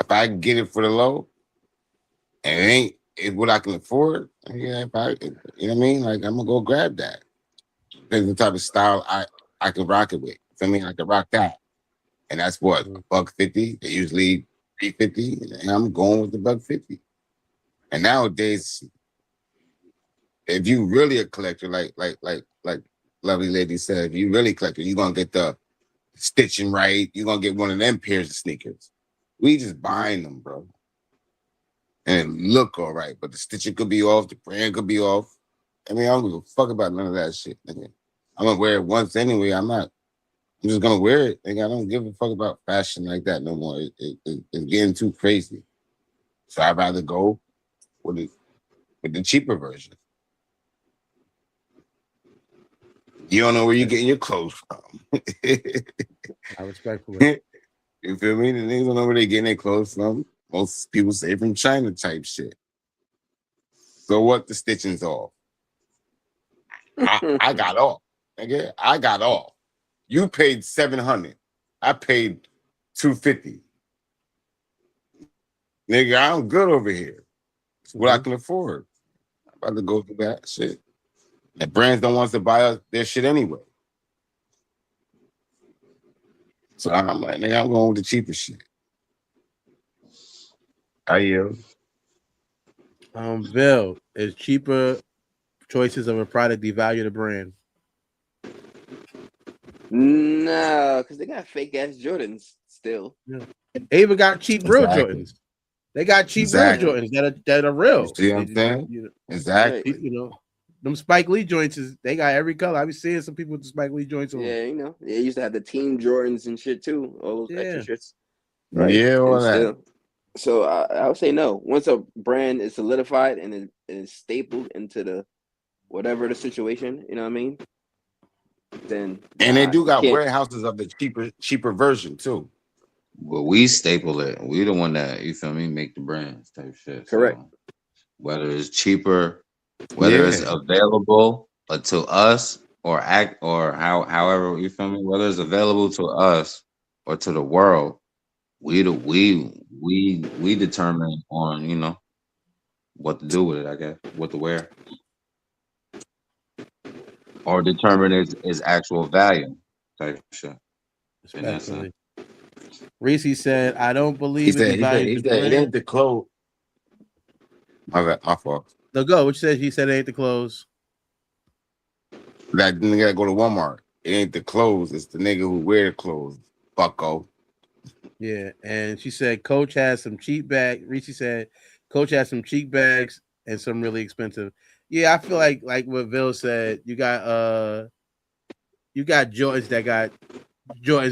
If I get it for the low, and it ain't if what I can afford, yeah, if I, you know what I mean? Like I'm gonna go grab that. Depends the type of style I can rock it with. I mean, I can rock that, and that's what $150. They usually $350, and I'm going with the $150. And nowadays, if you really a collector, like lovely lady said, if you really collector, you're gonna get the stitching right. You're gonna get one of them pairs of sneakers. We just buying them, bro, and it look all right, but the stitching could be off, the brand could be off. I mean, I don't give a fuck about none of that shit. Nigga. I'm gonna wear it once anyway. I'm just gonna wear it. Nigga. I don't give a fuck about fashion like that no more. It's getting too crazy. So I'd rather go with the cheaper version. You don't know where you're getting your clothes from. I respectfully. You feel me? The niggas don't know where they're getting their clothes from. Most people say from China type shit. So what? The stitching's off. I got off. Nigga, I got off. You paid $700. I paid $250. Nigga, I'm good over here. It's what I can afford. I'm about to go through that shit. The brands don't want us to buy us their shit anyway. So I'm like, nigga, I'm going with the cheaper shit. How you? Bill, is cheaper choices of a product devalue the brand? No, because they got fake ass Jordans still. Yeah. They even got cheap real Jordans. They got cheap real Jordans that are real. You see what I'm saying? Exactly. You know, them Spike Lee joints they got every color. I be seeing some people with the Spike Lee joints on. Yeah, you know, they used to have the Team Jordans and shit too. All those extra shirts. Yeah, all that. Still, so I would say no. Once a brand is solidified and it is stapled into the whatever the situation, you know what I mean? Then they do got warehouses of the cheaper version too. Well, we staple it. We the one that, you feel me, make the brands type shit. Correct. So whether it's cheaper, whether it's available to us or however, you feel me, whether it's available to us or to the world, we determine on, you know, what to do with it, I guess, what to wear. Or determine its actual value type shit. Especially. Reese said, I don't believe he said it ain't the clothes. My fault. No, go. Which says he said it ain't the clothes. That nigga gotta go to Walmart. It ain't the clothes, it's the nigga who wear the clothes. Bucko. Yeah, and she said Coach has some cheap bags. Reese said Coach has some cheap bags and some really expensive. Yeah, I feel like what Bill said, you got Jordans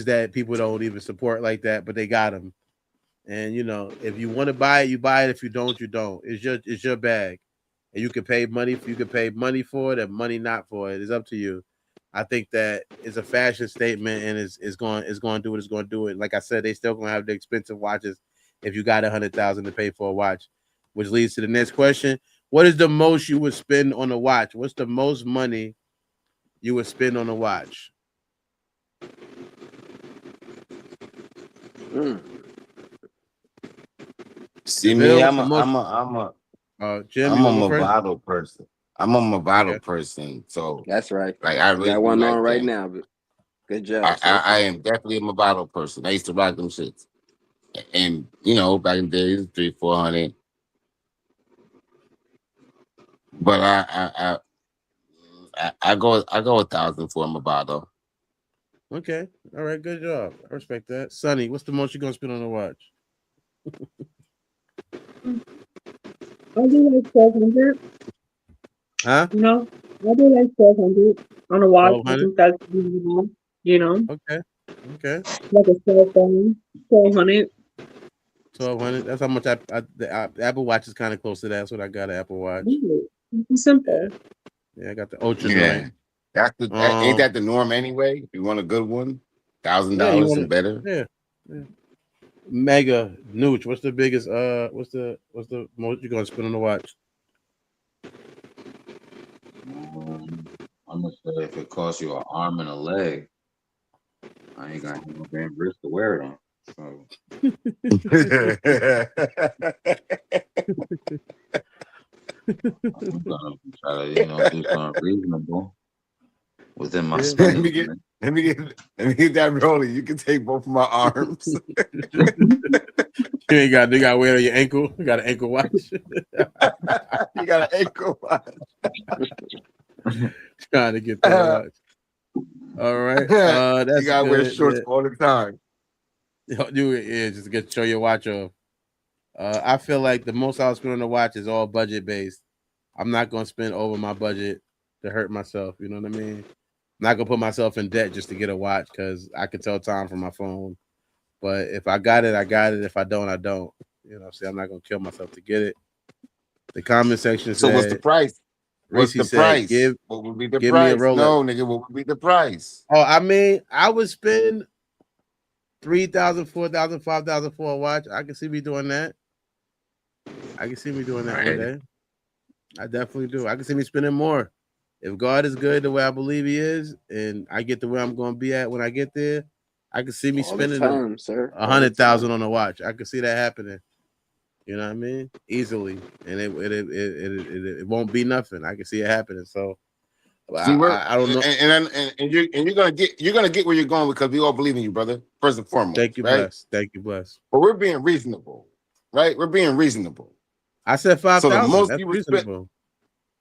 that people don't even support like that, but they got them. And you know, if you want to buy it, you buy it. If you don't, you don't. It's your bag, and you can pay money. You can pay money for it, and money not for it. It's up to you. I think that it's a fashion statement, and it's going to do what it's going to do. It. Like I said, they still going to have the expensive watches if you got $100,000 to pay for a watch, which leads to the next question. What is the most you would spend on a watch? What's the most money you would spend on a watch? See me, I'm a Movado person. I'm a Movado person, so that's right. Like I really got one like on right them. now, but good job. I am definitely a Movado person. I used to rock them shits, and you know, back in the days, $300-400. But I go 1,000 for a Movado. Okay, all right, good job. I respect that. Sonny, what's the most you're gonna spend on a watch? I do like 1,200. Huh? You know, I do like 1,200 on a watch. I 1,200? think that's reasonable. You know. Okay. Like a cell phone, 1,200. 1,200. That's how much the Apple Watch is kind of close to that. That's what I got. An Apple Watch. It's simple. Yeah, I got the Ultra. Yeah, Joint. ain't that the norm anyway? If you want a good one, $1,000 and better. Yeah. Mega Nooch, what's the biggest? What's the most you're gonna spend on the watch? I'm gonna say if it costs you an arm and a leg, I ain't got no damn wrist to wear it on. So. I'm gonna try to, do something reasonable within my Yeah. spending Let me get limit. that rolling. You can take both of my arms. You ain't got. They got weight on your ankle. You got an ankle watch. You got an ankle watch. Trying to get that watch. All right. That's You gotta wear good. shorts Yeah. all the time. Do it. Yeah, just to show your watch off. I feel like the most I'll spend on the watch is all budget based. I'm not gonna spend over my budget to hurt myself. You know what I mean? I'm not gonna put myself in debt just to get a watch because I can tell time from my phone. But if I got it, I got it. If I don't, I don't. See, I'm not gonna kill myself to get it. The comment section So said, what's the price? What's the Reese said, price? What would be the give me a price? Rolex. No, nigga, what would be the price? Oh, I mean, I would spend 3,000, 4,000, 5,000 for a watch. I can see me doing that. I can see me doing that one day. I definitely do. I can see me spending more. If God is good the way I believe He is, and I get to where I'm going to be at when I get there, I can see me All the spending time, sir. 100,000 on a watch. I can see that happening. You know what I mean? Easily, and it won't be nothing. I can see it happening. So See, I don't know. And you're gonna get where you're going because we all believe in you, brother. First and foremost. Thank you, right? bless. Thank you, bless. But we're being reasonable, right? We're being reasonable. I said 5,000. So the most That's you would reasonable.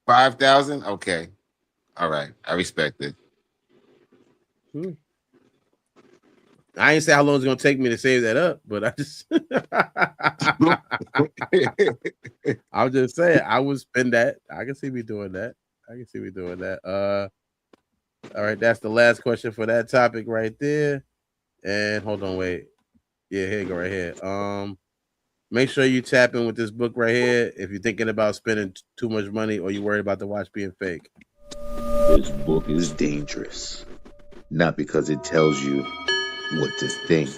spend 5,000. Okay, all right, I respect it. I ain't say how long it's gonna take me to save that up, but I just I'll just say I would spend that. I can see me doing that. All right, that's the last question for that topic right there. And hold on, wait. Yeah, here you go, right here. Make sure you tap in with this book right here if you're thinking about spending too much money or you worried about the watch being fake. This book is dangerous, not because it tells you what to think,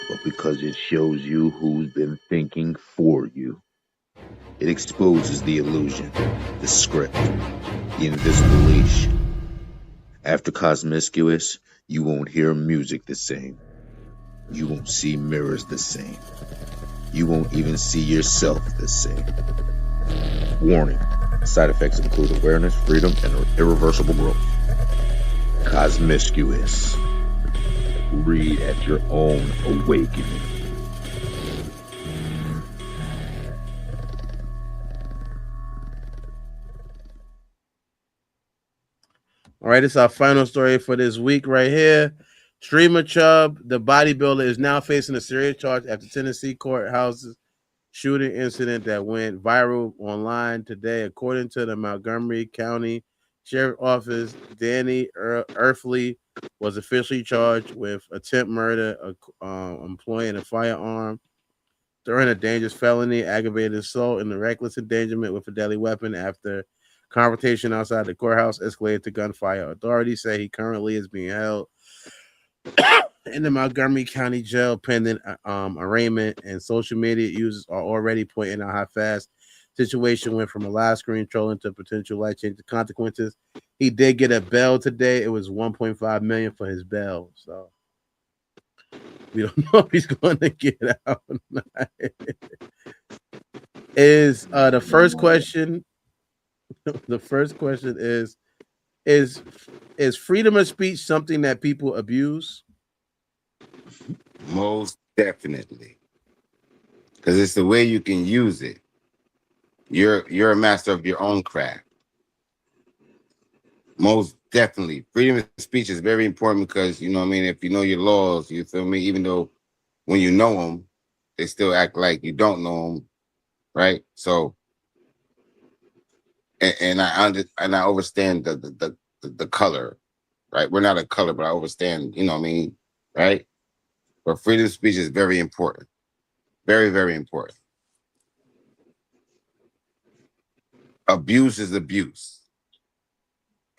but because it shows you who's been thinking for you. It exposes the illusion, the script, the invisible leash. After Cosmiscuous, you won't hear music the same. You won't see mirrors the same. You won't even see yourself the same. Warning, side effects include awareness, freedom, and irreversible growth. Cosmiscuous. Read at your own awakening. All right, this is our final story for this week right here. Streamer Chubb, the bodybuilder, is now facing a serious charge after Tennessee courthouse's shooting incident that went viral online today. According to the Montgomery County Sheriff's Office, Danny Earthly was officially charged with attempt murder, employing a firearm, throwing a dangerous felony, aggravated assault, and the reckless endangerment with a deadly weapon after confrontation outside the courthouse escalated to gunfire. Authorities say he currently is being held in the Montgomery County Jail pending arraignment, and social media users are already pointing out how fast situation went from a live screen trolling to potential life-changing consequences. He did get a bail today. It was $1.5 million for his bail, so we don't know if he's going to get out or not. Is the first question? The first question is freedom of speech something that people abuse? Most definitely, because it's the way you can use it. You're a master of your own craft. Most definitely, freedom of speech is very important because you know what I mean. If you know your laws, you feel me. Even though when you know them, they still act like you don't know them, right? So. And I understand the color, right? We're not a color, but I understand, you know what I mean, right? But freedom of speech is very important. Very, very important. Abuse is abuse.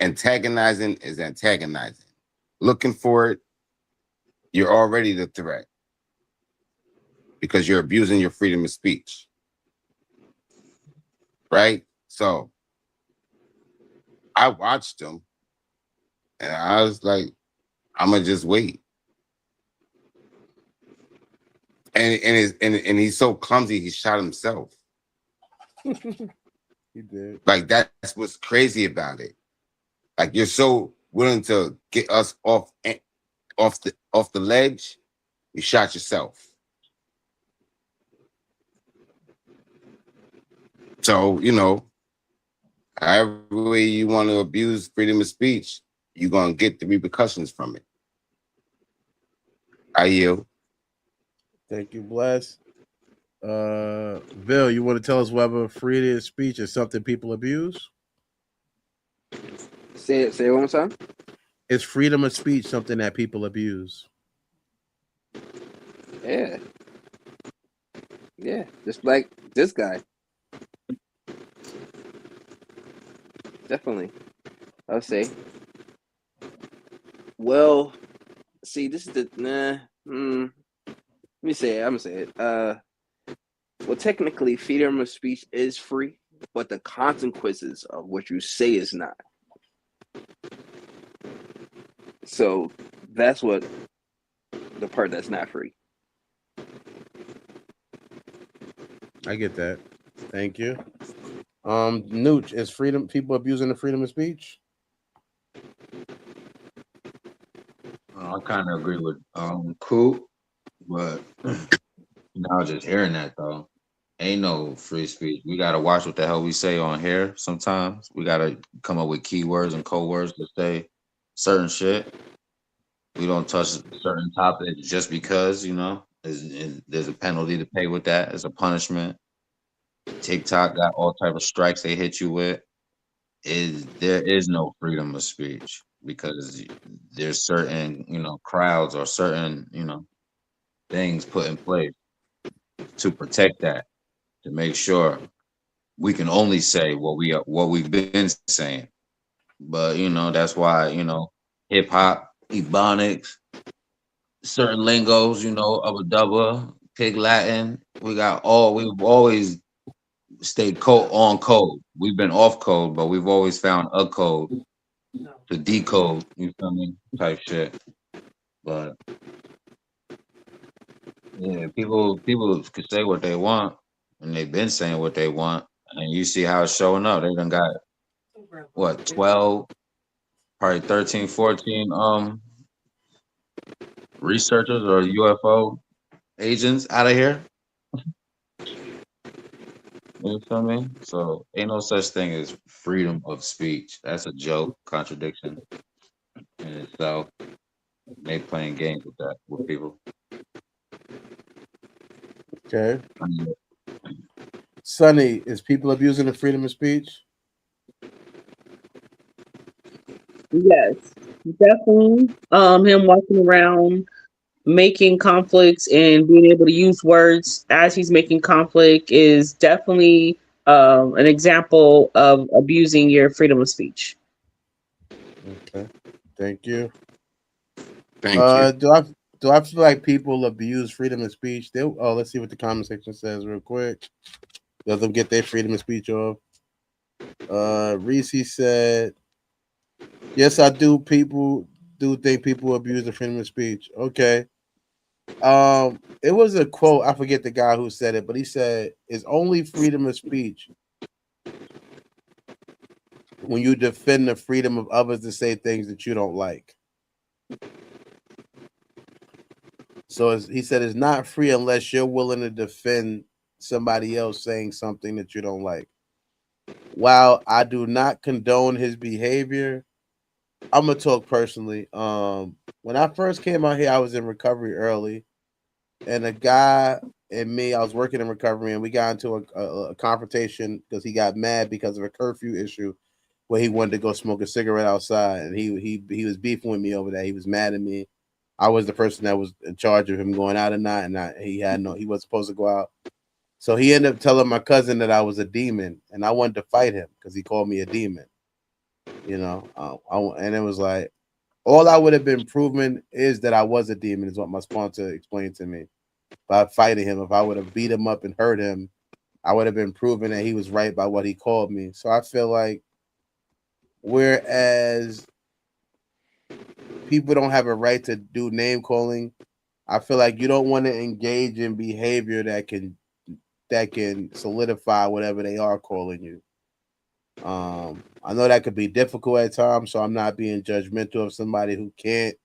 Antagonizing is antagonizing. Looking for it, you're already the threat because you're abusing your freedom of speech, right? So I watched him and I was like, I'm gonna just wait. And he's so clumsy, he shot himself. He did. Like that's what's crazy about it. Like you're so willing to get us off the ledge, you shot yourself. So, however way you want to abuse freedom of speech, you're gonna get the repercussions from it. I yield. Thank you, Bless. Bill, you want to tell us whether freedom of speech is something people abuse? Say it one more time. Is freedom of speech something that people abuse? Yeah. Yeah. Just like this guy. Definitely. I'll say. Well, see, this is the let me say it. I'm gonna say it. Well, technically, freedom of speech is free, but the consequences of what you say is not. So that's what the part that's not free. I get that. Thank you. Nooch, is people abusing the freedom of speech? I kind of agree with Coop, but now just hearing that though, ain't no free speech. We gotta watch what the hell we say on here. Sometimes we gotta come up with keywords and code words to say certain shit. We don't touch certain topics just because there's a penalty to pay with that as a punishment. TikTok got all type of strikes they hit you with. There is no freedom of speech because there's certain crowds or certain things put in place to protect that, to make sure we can only say what we've been saying. But that's why hip hop, ebonics, certain lingos, Ubba Dubba, Pig Latin, we've always stayed on code. We've been off code, but we've always found a code to decode, you feel me? Type shit. But yeah, people could say what they want, and they've been saying what they want, and you see how it's showing up. They done got what 12, probably 13, 14 researchers or UFO agents out of here. You feel me? So ain't no such thing as freedom of speech. That's a joke, contradiction in itself. They playing games with that with people. Okay. Sonny, is people abusing the freedom of speech? Yes, definitely. Him walking around making conflicts and being able to use words as he's making conflict is definitely an example of abusing your freedom of speech. Okay. Thank you. Thank you. Do I feel like people abuse freedom of speech? Let's see what the comment section says real quick. Let them get their freedom of speech off. Reese said, "Yes, I do. People do think people abuse the freedom of speech." Okay. It was a quote. I forget the guy who said it, but he said, "It's only freedom of speech when you defend the freedom of others to say things that you don't like." So he said it's not free unless you're willing to defend somebody else saying something that you don't like. While I do not condone his behavior, I'm gonna talk personally. When I first came out here, I was in recovery early, and a guy and me, I was working in recovery, and we got into a confrontation because he got mad because of a curfew issue where he wanted to go smoke a cigarette outside, and he was beefing with me over that. He was mad at me. I was the person that was in charge of him going out or not, and he wasn't supposed to go out. So he ended up telling my cousin that I was a demon, and I wanted to fight him because he called me a demon. And it was like all I would have been proven is that I was a demon, is what my sponsor explained to me. By fighting him, if I would have beat him up and hurt him, I would have been proven that he was right by what he called me. So I feel like, whereas people don't have a right to do name calling, I feel like you don't want to engage in behavior that can that can solidify whatever they are calling you. I know that could be difficult at times, so I'm not being judgmental of somebody who can't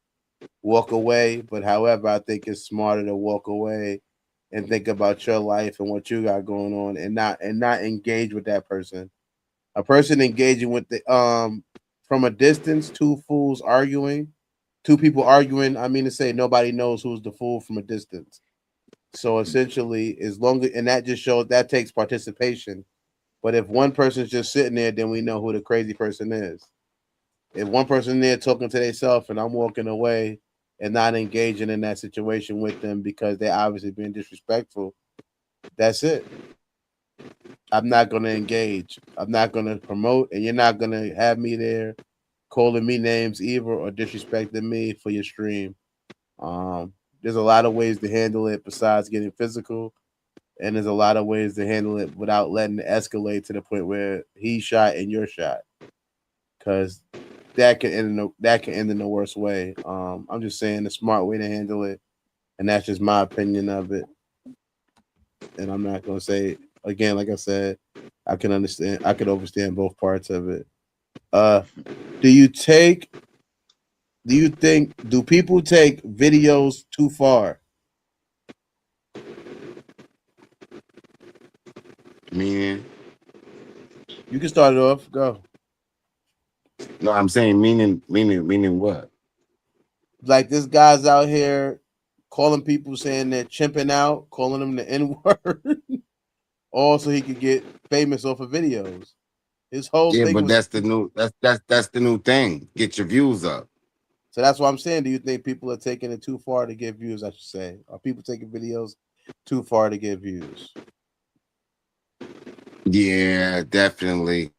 walk away. But however, I think it's smarter to walk away and think about your life and what you got going on, and not engage with that person. A person engaging with the from a distance, two fools arguing, two people arguing. I mean to say, nobody knows who's the fool from a distance. So essentially, as long as, and that just shows that takes participation. But if one person's just sitting there, then we know who the crazy person is. If one person there talking to themselves and I'm walking away and not engaging in that situation with them because they're obviously being disrespectful, that's it. I'm not going to engage. I'm not going to promote, and you're not going to have me there calling me names either or disrespecting me for your stream. There's a lot of ways to handle it besides getting physical, and there's a lot of ways to handle it without letting it escalate to the point where he shot and you're shot, because that can end in the worst way. I'm just saying the smart way to handle it, and that's just my opinion of it. And I'm not gonna say again, like I said, I can understand both parts of it. Do people take videos too far? Meaning? You can start it off. Go. No, I'm saying meaning what? Like this guy's out here calling people saying they're chimping out, calling them the N-word, all so he could get famous off of videos. His whole Yeah, thing but was, that's the new thing. Get your views up. so that's what I'm saying. Do you think people are taking it too far to get views? I should say, are people taking videos too far to get views? Yeah, definitely.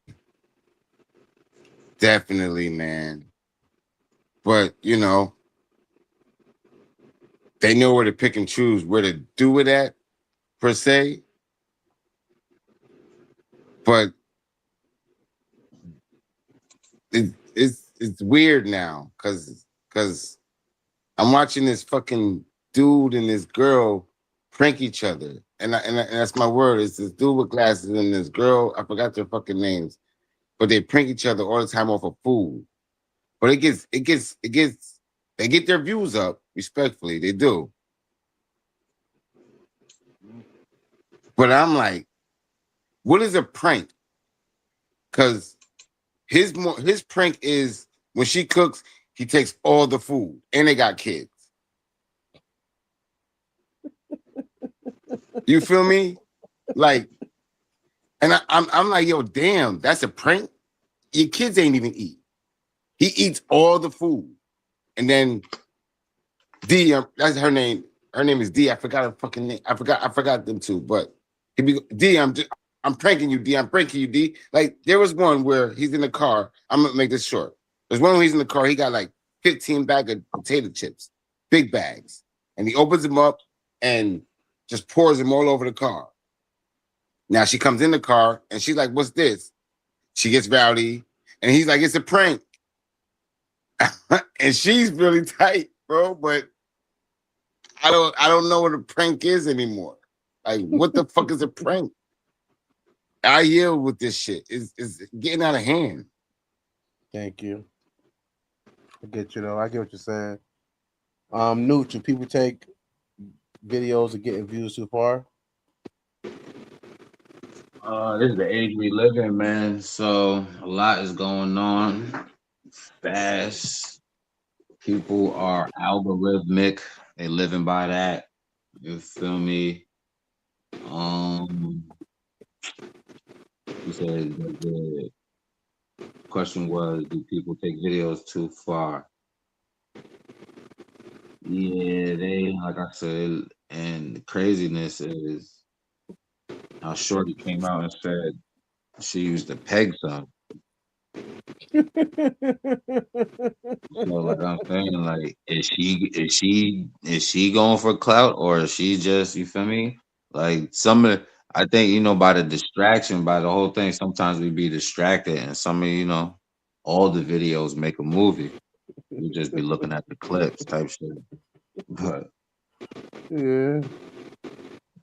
Definitely, man. But you know, they know where to pick and choose where to do it at, per se. But it's weird now because I'm watching this fucking dude and this girl prank each other, and that's my word. It's this dude with glasses and this girl. I forgot their fucking names, but they prank each other all the time off of food. But it gets. They get their views up, respectfully. They do. But I'm like, what is a prank? Because his prank is when she cooks, he takes all the food, and they got kids. You feel me? Like, and I'm like, yo, damn, that's a prank. Your kids ain't even eat. He eats all the food, and then D, that's her name. Her name is D. I forgot her fucking name. I forgot them two. But he be D. I'm pranking you, D. I'm pranking you, D. Like there was one where he's in the car. I'm gonna make this short. There's one where he's in the car. He got like 15 bags of potato chips, big bags, and he opens them up and just pours them all over the car. Now she comes in the car and she's like, "What's this?" She gets rowdy, and he's like, "It's a prank." And she's really tight, bro. But I don't know what a prank is anymore. Like, what the fuck is a prank? I yield with this shit. It's getting out of hand. Thank you. I get you though. I get what you're saying. Nooch, do people take videos of getting views too far? This is the age we live in, man. So a lot is going on fast. People are algorithmic. They living by that. You feel me? You said the question was, do people take videos too far? Yeah, they, like I said, and the craziness is how Shorty came out and said she used to peg some. So like I'm saying, like, is she going for clout, or is she just, you feel me? Like I think, by the distraction, by the whole thing, sometimes we be distracted, and all the videos make a movie. We just be looking at the clips type shit. But yeah.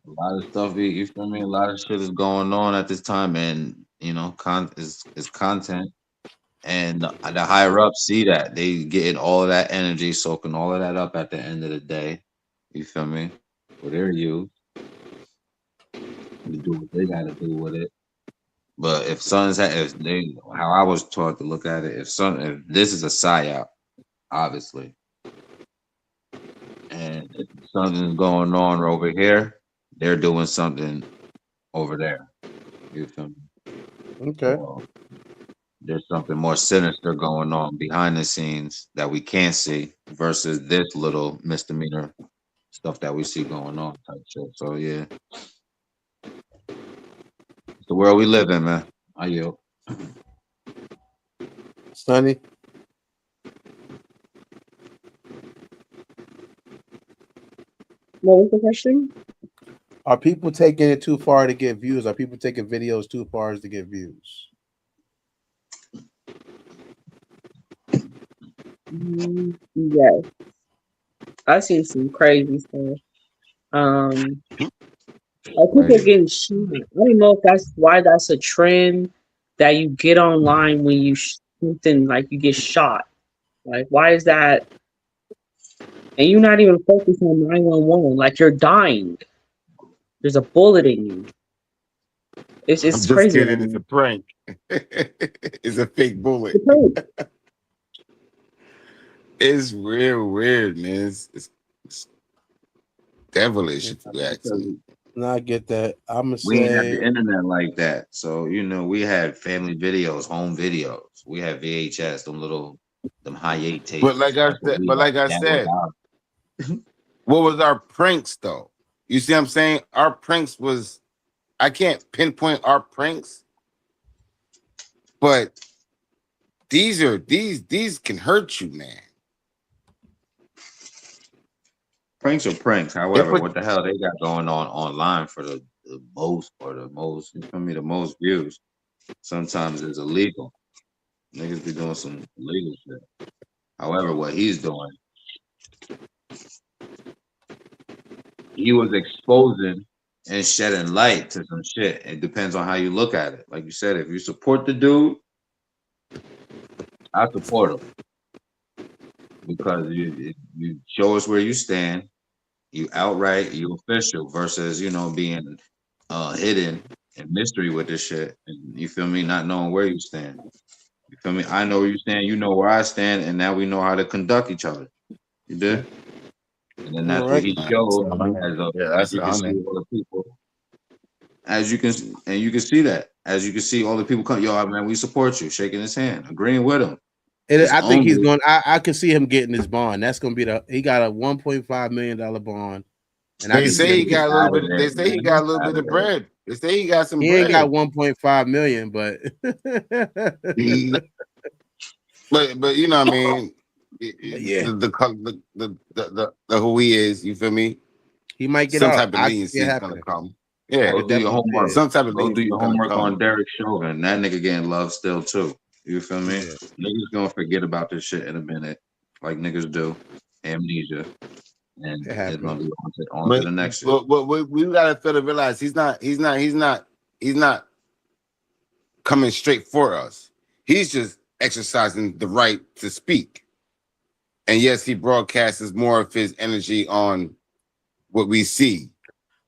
A lot of stuff, you feel me? A lot of shit is going on at this time, and you know, is content, and the higher ups see that they getting all of that energy, soaking all of that up at the end of the day. You feel me? For their youth, to do what they got to do with it. But if if they, how I was taught to look at it, if this is a psyop, obviously, and if something's going on over here, they're doing something over there. You feel me? Okay. So there's something more sinister going on behind the scenes that we can't see versus this little misdemeanor stuff that we see going on type shit. So yeah, it's the world we live in, man. I yield. Sonny. What was the question? Are people taking it too far to get views? Are people taking videos too far to get views? Yes, I've seen some crazy stuff. Like people getting shot. I don't know if that's why that's a trend that you get online when you something like you get shot. Like, why is that? And you're not even focused on 911. Like you're dying. There's a bullet in you. It's I'm just crazy. kidding. It's a prank. It's a fake bullet. It's real weird, man. It's devilish if you ask me. No, I get that. I'm gonna We ain't have the say internet like that. So, you know, we had family videos, home videos. We had VHS, them high 8 tapes. But like I said, what was our pranks though? You see what I'm saying? Our pranks was, I can't pinpoint our pranks, but these can hurt you, man. Pranks are pranks. However, what the hell they got going on online for the most, you feel me, the most views, sometimes is illegal. Niggas be doing some illegal shit. However, what he's doing, he was exposing and shedding light to some shit. It depends on how you look at it. Like you said, if you support the dude, I support him because you show us where you stand. You outright, you official versus, you know, being hidden and mystery with this shit. And you feel me? Not knowing where you stand. You feel me? I know where you stand, you know where I stand, and now we know how to conduct each other. You did? And then that's what he showed as you can see all the people. As you can, and you can see that. As you can see all the people come, yo, man, we support you, shaking his hand, agreeing with him. I think he's going. I can see him getting his bond. That's going to be he got a $1.5 million bond. And they say he got a little bit. They say he got a little bit of bread. They say he got some. He ain't got 1.5 million, but but you know what I mean. Yeah, the who he is. You feel me? He might get some out. type of leniency is gonna come. Yeah, go do your homework. Some type of go do your homework come. on Derek Chauvin. That nigga getting love still too. You feel me? Yeah. Niggas gonna forget about this shit in a minute, like niggas do. Amnesia, and it's gonna be on to the next shit. But we gotta feel to realize he's not coming straight for us. He's just exercising the right to speak. And yes, he broadcasts more of his energy on what we see.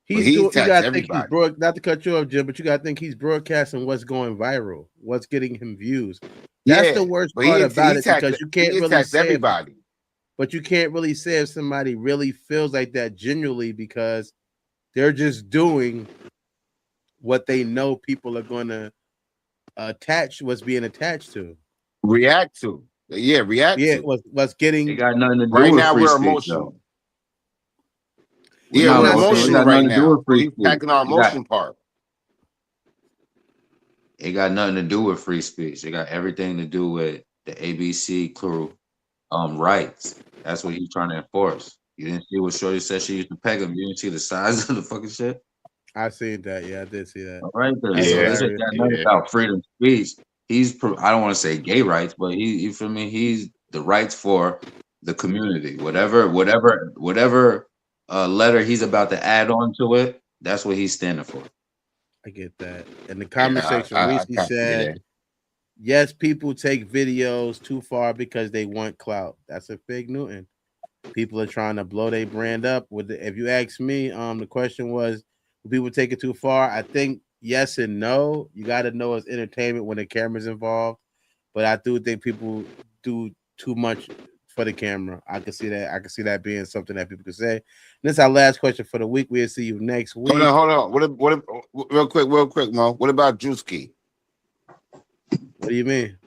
You gotta think he's not to cut you off, Jim, but you gotta think he's broadcasting what's going viral, what's getting him views. That's the worst part about it, because you can't really say everybody. But you can't really say if somebody really feels like that genuinely, because they're just doing what they know people are going to what's being attached to. React to. Yeah, react to. What's getting. It got nothing to do right with now, free we're speech, emotional. Though. Yeah, we're emotional right now. We're packing our emotion part. It got nothing to do with free speech. It got everything to do with the ABC crew rights. That's what he's trying to enforce. You didn't see what Shorty said she used to peg him. You didn't see the size of the fucking shit. I seen that. Yeah, I did see that. All right, so this ain't got nothing about freedom of speech. I don't want to say gay rights, but you feel me? He's the rights for the community. Whatever letter he's about to add on to it, That's what he's standing for. I get that. In the comment section, I Reese can't see said, that. yes, people take videos too far because they want clout. That's a Fig Newton. People are trying to blow their brand up. If you ask me, the question was, do people take it too far? I think yes and no. You got to know it's entertainment when the camera's involved, but I do think people do too much for the camera. I can see that. I can see that being something that people can say. And this is our last question for the week. We'll see you next week. Hold on. What? Real quick, Mo. What about Drewski? What do you mean?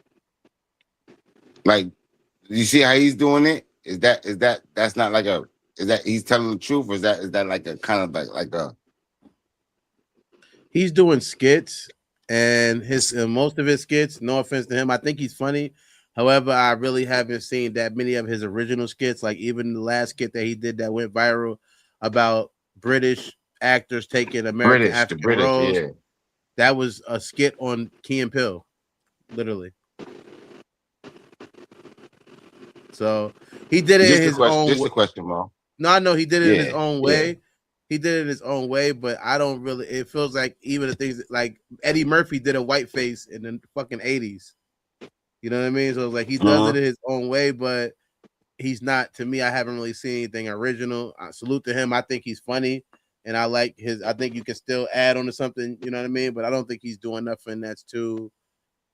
Like, you see how he's doing it? That's not like a, is that he's telling the truth, or is that like a kind of like a, he's doing skits, and his most of his skits, no offense to him, I think he's funny. However, I really haven't seen that many of his original skits. Like even the last skit that he did that went viral about British actors taking American African roles. yeah. That was a skit on Key and Peele, literally. So he did it in his own way. Just a question, Mo. No, I know he did it in his Yeah, own way. He did it in his own way, but I don't really. It feels like even the things like Eddie Murphy did a whiteface in the fucking 80s. You know what I mean? So it's like he does it in his own way, but he's not. To me, I haven't really seen anything original. I salute to him. I think he's funny, and I like his. I think you can still add on to something. You know what I mean? But I don't think he's doing nothing that's too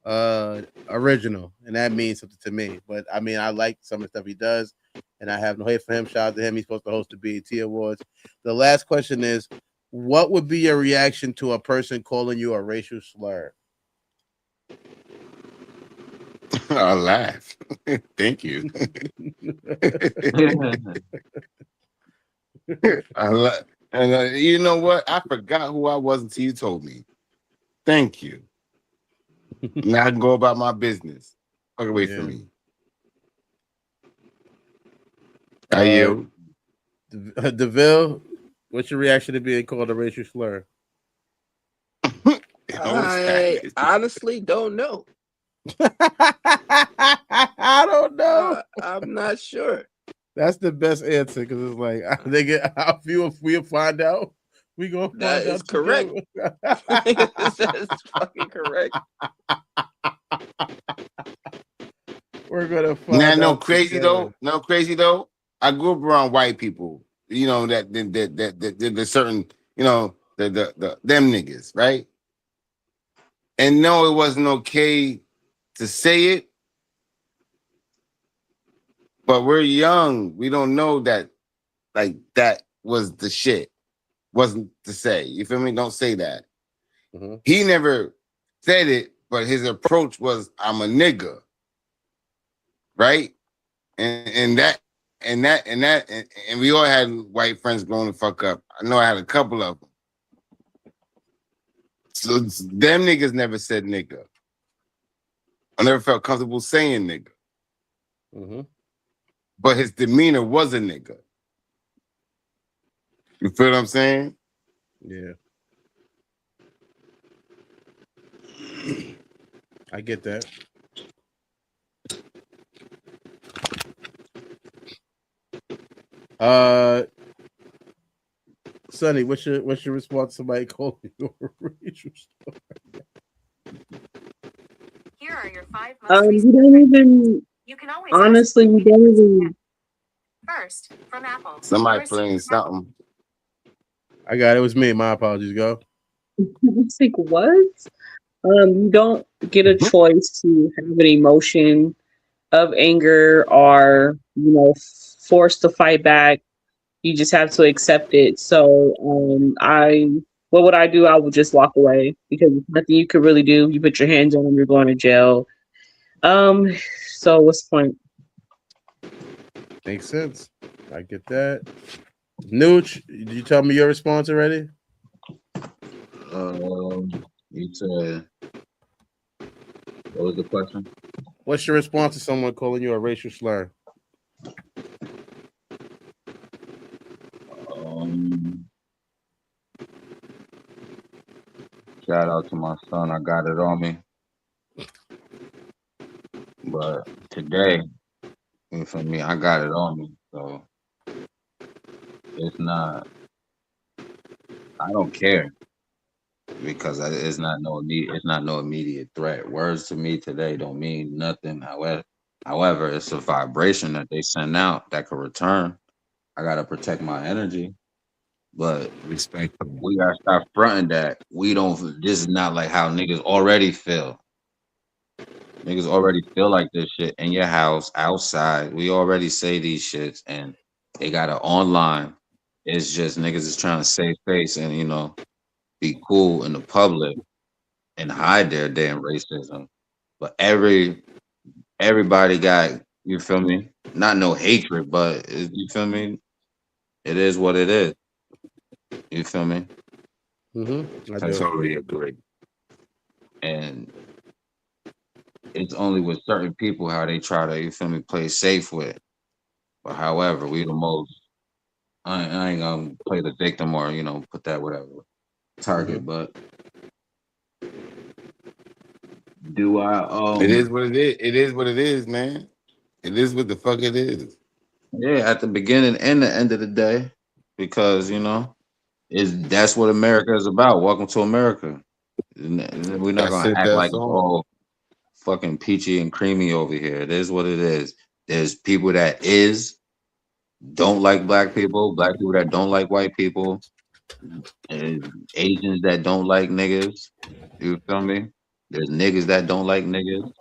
original, and that means something to me. But I mean, I like some of the stuff he does, and I have no hate for him. Shout out to him. He's supposed to host the BET Awards. The last question is, what would be your reaction to a person calling you a racial slur? I'll laugh. Thank you. And you know what? I forgot who I was until you told me. Thank you. Now I can go about my business. Fuck away from me. I yield. DeVille, what's your reaction to being called a racial slur? I honestly don't know. I don't know. I'm not sure. That's the best answer because it's like they get how few if we'll find out. We gonna find That out. is correct. That's fucking correct. We're gonna find Now, out. no crazy though. I grew up around white people. You know that the certain, you know, the them niggas, right? And no, it wasn't okay to say it, but we're young. We don't know that, like, that was the shit. Wasn't to say. You feel me? Don't say that. He never said it, but his approach was, "I'm a nigga," right? And we all had white friends growing the fuck up. I know I had a couple of them. So them niggas never said nigga. I never felt comfortable saying nigga. But his demeanor was a nigga. You feel what I'm saying? Yeah. I get that. Sonny, what's your response to somebody calling you a racial slur? Here are your 5 We don't even. You can always Honestly, we don't even. first from Apple. Somebody playing something. I got it. It was me. My apologies. Go. It's like what? You don't get a choice to have an emotion of anger or forced to fight back. You just have to accept it. So what would I do? I would just walk away because there's nothing you could really do. You put your hands on them, you're going to jail. So what's the point? Makes sense. I get that. Nooch, did you tell me your response already? You said, what was the question? What's your response to someone calling you a racial slur? Shout out to my son. I got it on me. But today, for me, I got it on me. So it's not I don't care because it's not no immediate threat. Words to me today don't mean nothing. However, it's a vibration that they send out that could return. I gotta protect my energy, but Respect. we gotta start fronting that we don't. This is not like how niggas already feel. Niggas already feel like this shit in your house, outside. We already say these shits, and they got it online. It's just niggas is trying to save face and be cool in the public and hide their damn racism. But everybody got, you feel me? Not no hatred, but you feel me? It is what it is. You feel me? Mm-hmm. I totally agree. And it's only with certain people how they try to, you feel me, play safe with. But however, we the most. I ain't gonna play the victim or put that whatever target, but do I It is what it is. It is what it is, man. It is what the fuck it is. yeah, at the beginning and the end of the day, because that's what America is about. Welcome to America. We're not That's gonna it. act like That's it's all. all fucking peachy and creamy over here. It is what it is. There's people that don't like black people that don't like white people, and Asians that don't like niggas. You feel me? There's niggas that don't like niggas.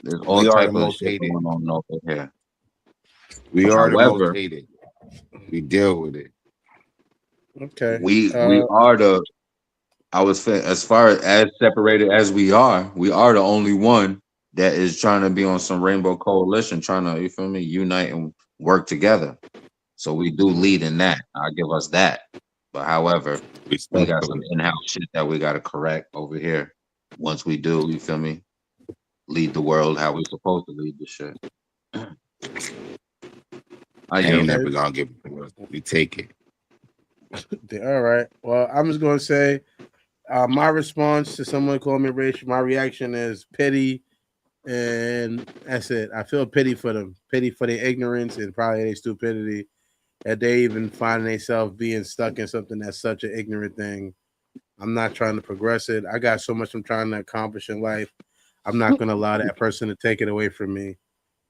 There's all We are the type of most shit hated. going on over here. We are the most However, hated. We deal with it. Okay. we are the. I was as far as separated as we are the only one that is trying to be on some rainbow coalition, trying to, you feel me, unite and work together. So we do lead in that. I'll give us that. But however, we got some in-house shit that we got to correct over here. Once we do, you feel me, lead the world how we supposed to lead the shit. I ain't never gonna give it to us. We take it. All right. Well, I'm just gonna say my response to someone calling me racist, my reaction is pity, and that's it. I feel pity for them, pity for their ignorance and probably their stupidity, that they even find themselves being stuck in something that's such an ignorant thing. I'm not trying to progress it. I got so much I'm trying to accomplish in life. I'm not going to allow that person to take it away from me,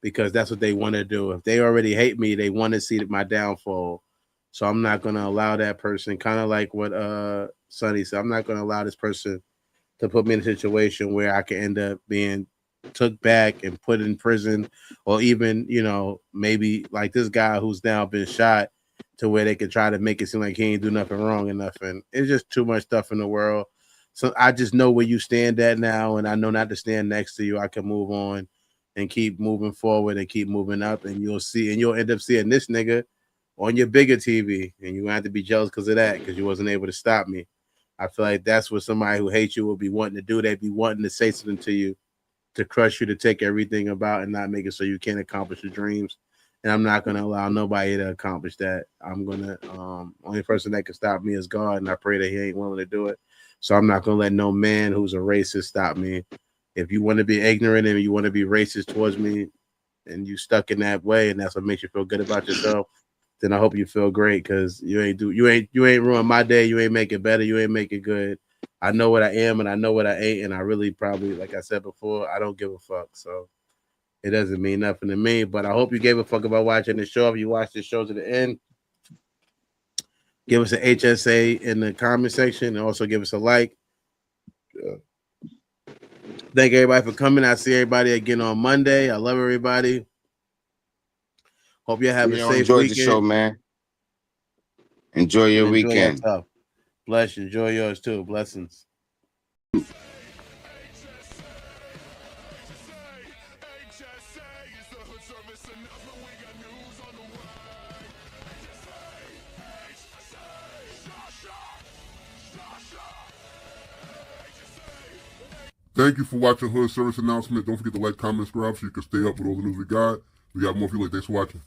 because that's what they want to do. If they already hate me, they want to see my downfall. So I'm not going to allow that person, kind of like what Sonny said, I'm not going to allow this person to put me in a situation where I can end up being took back and put in prison, or even, maybe like this guy who's now been shot, to where they could try to make it seem like he ain't do nothing wrong and nothing. It's just too much stuff in the world. So I just know where you stand at now, and I know not to stand next to you. I can move on and keep moving forward and keep moving up, and you'll end up seeing this nigga on your bigger TV, and you have to be jealous because of that, because you wasn't able to stop me. I feel like that's what somebody who hates you will be wanting to do. They'd be wanting to say something to you, to crush you, to take everything about and not make it so you can't accomplish your dreams. And I'm not going to allow nobody to accomplish that. I'm going to, only person that can stop me is God, and I pray that he ain't willing to do it. So I'm not going to let no man who's a racist stop me. If you want to be ignorant and you want to be racist towards me, and you stuck in that way, and that's what makes you feel good about yourself, then I hope you feel great, because you ain't ruin my day. You ain't make it better. You ain't make it good. I know what I am and I know what I ain't, and I really probably, like I said before, I don't give a fuck. So it doesn't mean nothing to me. But I hope you gave a fuck about watching the show. If you watched the show to the end, give us an HSA in the comment section, and also give us a like. Thank everybody for coming. I see everybody again on Monday. I love everybody. Hope you have a safe enjoyed weekend. the show, man. Enjoy your weekend. Yourself. Bless you. Enjoy yours too. Blessings. Thank you for watching Hood Service Announcement. Don't forget to like, comment, subscribe so you can stay up with all the news we got. We got more for you. Thanks for watching.